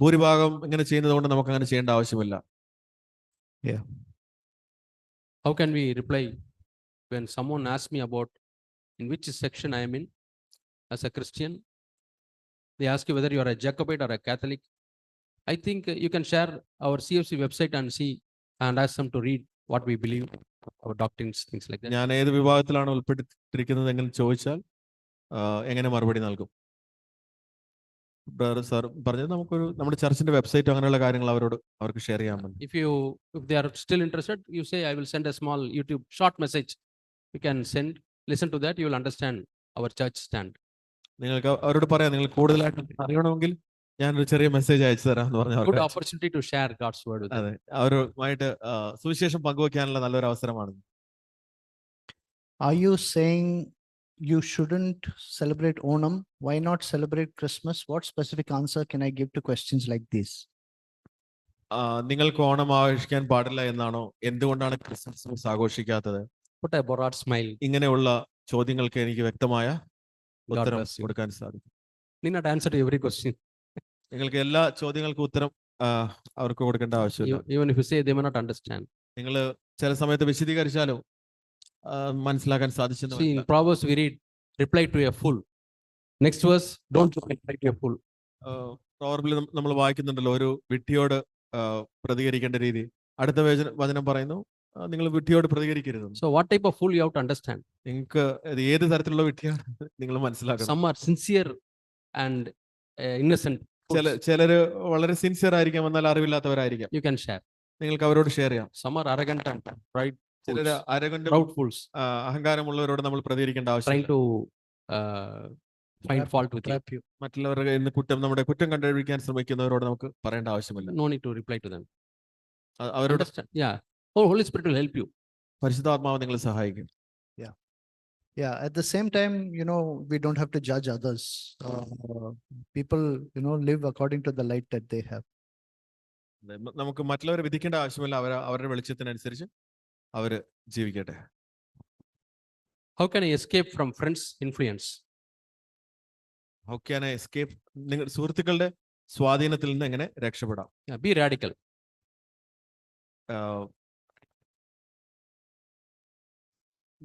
ഭൂരിഭാഗം ഇങ്ങനെ ചെയ്യുന്നത് കൊണ്ട് നമുക്ക് അങ്ങനെ ചെയ്യേണ്ട ആവശ്യമില്ല. How can we reply when someone asks me about in which section I am in as a Christian. They ask you whether you are a Jacobite or a Catholic. I think you can share our CFC website and see and ask them to read what we believe, our doctrines, things like that. ഞാൻ ഏത് വിഭാഗത്തിലാണ് ഉൾപ്പെട്ടിരിക്കുന്നത് എങ്ങനെ ചോദിച്ചാൽ എങ്ങനെ മറുപടി നൽകും? ബ്രദർ സാർ പറഞ്ഞത് നമ്മുടെ ചർച്ചിന്റെ വെബ്സൈറ്റ് അങ്ങനെയുള്ള കാര്യങ്ങൾ അവർക്ക് ഷെയർ ചെയ്യാമെന്ന്. If they are still interested, you say I will send a small YouTube short message. You can listen to that. You will understand our church stand. നിങ്ങൾക്ക് അവരോട് പറയാം, നിങ്ങൾ കൂടുതലായിട്ട് അറിയണമെങ്കിൽ ഞാനൊരു ചെറിയ മെസ്സേജ് അയച്ചു തരാം എന്ന് പറഞ്ഞാൽ Good opportunity to share God's word with them. അതെ, അവരുമായിട്ട് സുവിശേഷം പങ്കുവെക്കാനുള്ള നല്ലൊരു അവസരമാണ്. Are you saying you shouldn't celebrate Onam? Why not celebrate Christmas? What specific answer can I give to questions like this? നിങ്ങൾക്ക് ഓണം ആഘോഷിക്കാൻ പാടില്ല എന്നാണോ? എന്തുകൊണ്ടാണ് Christmas ആഘോഷിക്കാത്തത്? Put a Borat smile. ഇങ്ങനെയുള്ള ചോദ്യങ്ങൾക്ക് എനിക്ക് വ്യക്തമായ God ഉത്തരം bless you. കൊടുക്കാൻ സാധിക്കും. Need not answer to every question. നിങ്ങൾക്ക് എല്ലാ ചോദ്യങ്ങൾക്കും ഉത്തരം അവർക്ക് കൊടുക്കേണ്ട ആവശ്യമില്ല. Even if you say they may not understand. നിങ്ങൾ ചില സമയത്ത് വിശദീകരിച്ചാലും മനസ്സിലാക്കാൻ സാധിച്ചെന്ന് See, in Proverbs we read, reply to a fool. Next verse, don't reply to a fool. പ്രോവർബിൽ നമ്മൾ വായിക്കുന്നുണ്ടല്ലോ, ഒരു വിഡ്ഢിയോട് പ്രതികരിക്കേണ്ട രീതി. അടുത്ത വചനം പറയുന്നു, നിങ്ങൾ വിഡ്ഢിയോട് പ്രതികരിക്കരുത്. So what type of fool you have to understand? നിങ്ങൾക്ക് ഏത് തരത്തിലുള്ള വിഡ്ഢിയാണ് നിങ്ങൾ മനസ്സിലാക്കണം. Some are sincere and innocent. ചിലര് വളരെ സിൻസിയർ ആയിരിക്കാം, എന്നാൽ അറിവില്ലാത്തവരായിരിക്കാം. You can share. നിങ്ങൾക്ക് അവരോട് ഷെയർ ചെയ്യാം. Some are arrogant and pride. ചിലര് അരകണ്ടും Proud fools. അഹങ്കാരമുള്ളവരോട് നമ്മൾ പ്രതികരിക്കേണ്ട Trying ആവശ്യം. to find fault with you. Trap you. മറ്റുള്ളവരുടെ ഇന്ന് നമ്മുടെ കുറ്റം കണ്ടുപിടിക്കാൻ ശ്രമിക്കുന്നവരോട് നമുക്ക് പറയേണ്ട ആവശ്യമില്ല. No need to reply to them. അവരോട് Understand? Yeah. Holy Spirit will help you. പരിശുദ്ധാത്മാവ് നിങ്ങളെ സഹായിക്കും. Yeah, at the same time, we don't have to judge others. People, live according to the light that they have. നമുക്ക് മറ്റുള്ളവരെ വിധിക്കേണ്ട ആവശ്യമില്ല. അവരുടെ വെളിച്ചത്തിനനുസരിച്ച് അവര് ജീവിക്കട്ടെ. How can I escape from friends' influence? How can I escape? നിങ്ങൾ സുഹൃത്തുക്കളുടെ സ്വാധീനത്തിൽ നിന്ന് എങ്ങനെ രക്ഷപ്പെടാം? Yeah, be radical.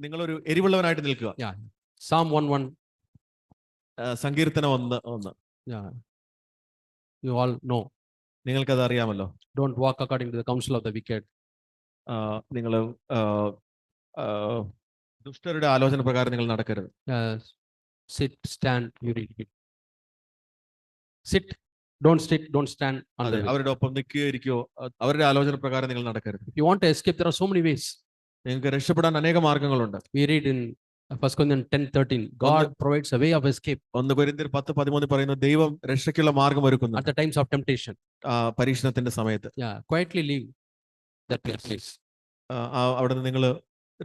നിങ്ങളൊരു എരിവുള്ളവനായിട്ട് നിൽക്കുക. Yeah. Psalm 1:1. സങ്കീർത്തനം 1:1. Yeah. You all know. നിങ്ങൾക്കത് അറിയാമല്ലോ. Don't walk according to the counsel of the wicked. നിങ്ങൾ ദുഷ്ടരുടെ ആലോചന പ്രകാരം നിങ്ങൾ നടക്കരുത്. Sit, stand, you read it. Sit, don't stand on the way. അവരുടെ ഒപ്പം നിൽക്കുകയോ ഇരിക്കുകയോ അവരുടെ ആലോചന പ്രകാരം നിങ്ങൾ നടക്കരുത്. If you want to escape, there are so many ways. നിങ്ങൾക്ക് രക്ഷപ്പെടാൻ അനേക മാർഗങ്ങളുണ്ട്. We read in 1 Corinthians 10:13, God provides a way of escape 1 കൊരിന്ത്യർ 10:13 പറയുന്നു, ദൈവം രക്ഷയ്ക്കുള്ള മാർഗം ഒരുക്കുന്നു at the times of temptation. പരീക്ഷണത്തിന്റെ സമയത്ത്. Yeah, quietly leave that place. അവിടെ നിന്ന് നിങ്ങൾ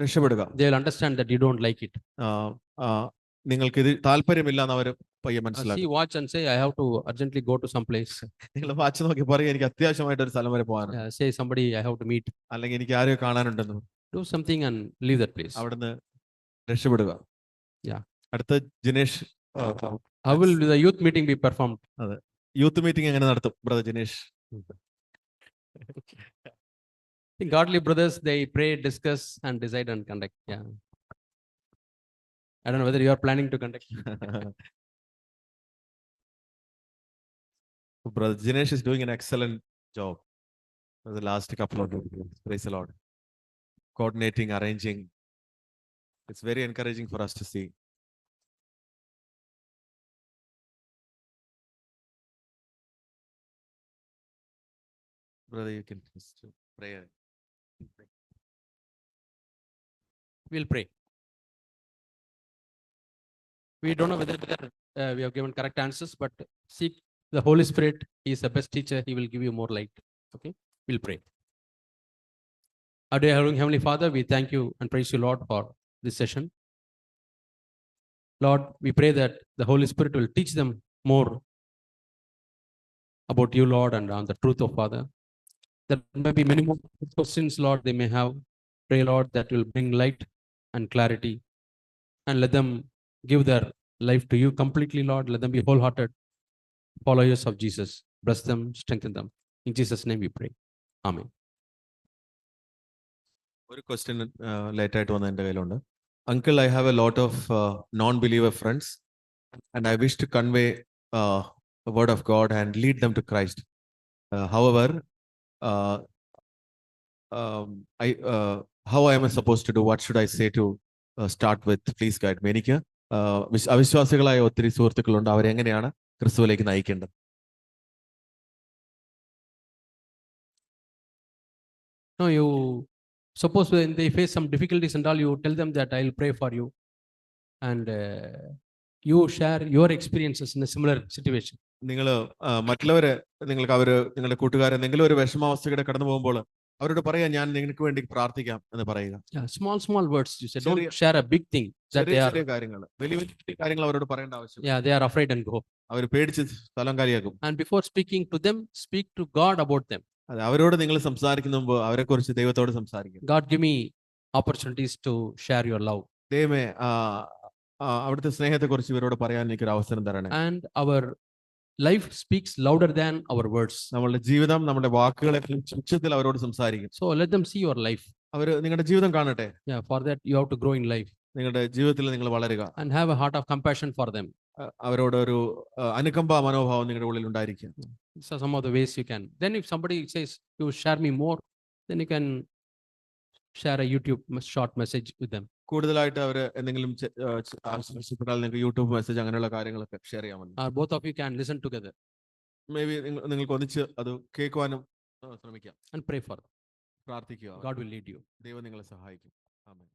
രക്ഷപ്പെടുക. They will understand that you don't like it. നിങ്ങൾക്ക് ഇത് താല്പര്യമില്ല എന്ന് അവർ പയ്യെ See, മനസ്സിലാക്കും. watch and say, I have to urgently go to some place. നിങ്ങൾ വാച്ച് നോക്കി പറയും, എനിക്ക് അത്യാവശ്യമായിട്ട് ഒരു സ്ഥലം വരെ പോകാനാണ്, Say somebody I have to meet. അല്ലെങ്കിൽ എനിക്ക് ആരെയോ കാണാനുണ്ടെന്ന്. Do something and leave that place. അവിടുന്ന് രക്ഷപ്പെടുക. Yeah. അടുത്ത Jinesh. How will the youth meeting be performed? Youth meeting എങ്ങനെ നടത്തും brother Jinesh? The godly brothers, they pray, discuss and decide and conduct. Yeah. I don't know whether you are planning to conduct. Brother Jinesh is doing an excellent job for the last couple of days. Praise the Lord. Coordinating, arranging. It's very encouraging for us to see. Brother, you can just pray. We'll pray. We don't know whether we have given correct answers, but seek the Holy Spirit. He is the best teacher. He will give you more light. Okay, we'll pray. Our dear Heavenly Father, we thank you and praise you, Lord, for this session. Lord, we pray that the Holy Spirit will teach them more about you, Lord, and on the truth of Father. There may be many more questions, Lord, they may have. Pray, Lord, that will bring light and clarity, and let them give their life to you completely, Lord. Let them be wholehearted followers of Jesus. Bless them, strengthen them. In Jesus' name we pray. Amen. ഒരു ക്വസ്റ്റ്യൻ ലേറ്റ് ആയിട്ട് വന്ന എൻ്റെ കയ്യിലുണ്ട്. Uncle, I have a lot of non-believer friends, and I wish to convey the word of God and lead them to Christ. However, uh, how I am I supposed to do? What should I say to start with? Please guide me. എനിക്ക് അവിശ്വാസികളായ ഒത്തിരി സുഹൃത്തുക്കളുണ്ട്. അവരെ എങ്ങനെയാണ് ക്രിസ്തുവിലേക്ക് നയിക്കേണ്ടത്? No, you suppose when they face some difficulties and all, you tell them that I'll pray for you, and you share your experiences in a similar situation. നിങ്ങൾ മറ്റുള്ളവരെ നിങ്ങളുടെ കൂട്ടുകാരെ എന്തെങ്കിലും ഒരു വിഷമാവസ്ഥയുടെ കടന്നു പോകുമ്പോൾ അവരോട് പറയാ, ഞാൻ നിങ്ങൾക്ക് വേണ്ടി പ്രാർത്ഥിക്കാം എന്ന് പറയുക. Yeah, small words. You say, don't ചെറിയ- share a big thing that ചെറിയ they are. ചെറിയ കാര്യങ്ങൾ, വലിയ വലിയ കാര്യങ്ങൾ അവരോട് പറയേണ്ട ആവശ്യം. Yeah, they are afraid and go. അവർ പേടിച്ച് സ്ഥലം കാലിയാക്കും. And before speaking to them, speak to God about them. അതെ, അവരോട് നിങ്ങൾ സംസാരിക്കുന്ന മുമ്പ് അവരെ കുറിച്ച് ദൈവത്തോട് സംസാരിക്കും. God, give me opportunities to share your love. ദൈവമേ, അവിടുത്തെ സ്നേഹത്തെ കുറിച്ച് ഇവരോട് പറയാൻ എനിക്കൊരു അവസരം തരണേ. And our life speaks louder than our words. നമ്മളുടെ ജീവിതം നമ്മുടെ വാക്കുകളെ ഉച്ചത്തിൽ അവരോട് സംസാരിക്കും. So let them see your life. അവർ നിങ്ങളുടെ ജീവിതം കാണട്ടെ. Yeah, for that you have to grow in life നിങ്ങളുടെ ജീവിതത്തിൽ നിങ്ങൾ വളരുക. and have a heart of compassion for them. അവരോട് ഒരു അനുകമ്പ മനോഭാവം നിങ്ങളുടെ uള്ളിൽ ഉണ്ടായിരിക്കും. These are some of the ways you can. Then if somebody says, you share me more, then you can share a YouTube short message with them. കൂടുതലായിട്ട് അവർ എന്തെങ്കിലും ആവശ്യപ്പെട്ടാൽ നിങ്ങൾക്ക് യൂട്യൂബ് മെസ്സേജ് അങ്ങനെയുള്ള കാര്യങ്ങളൊക്കെ ഷെയർ ചെയ്യാമല്ലോ. Or both of you can listen together may be നിങ്ങൾക്ക് ഒന്നിച്ച് അത് കേൾക്കുവാനും ശ്രമിക്കാം. and pray for them. പ്രാർത്ഥിക്കുക. God will lead you. ദൈവം നിങ്ങളെ സഹായിക്കും. ആമേൻ.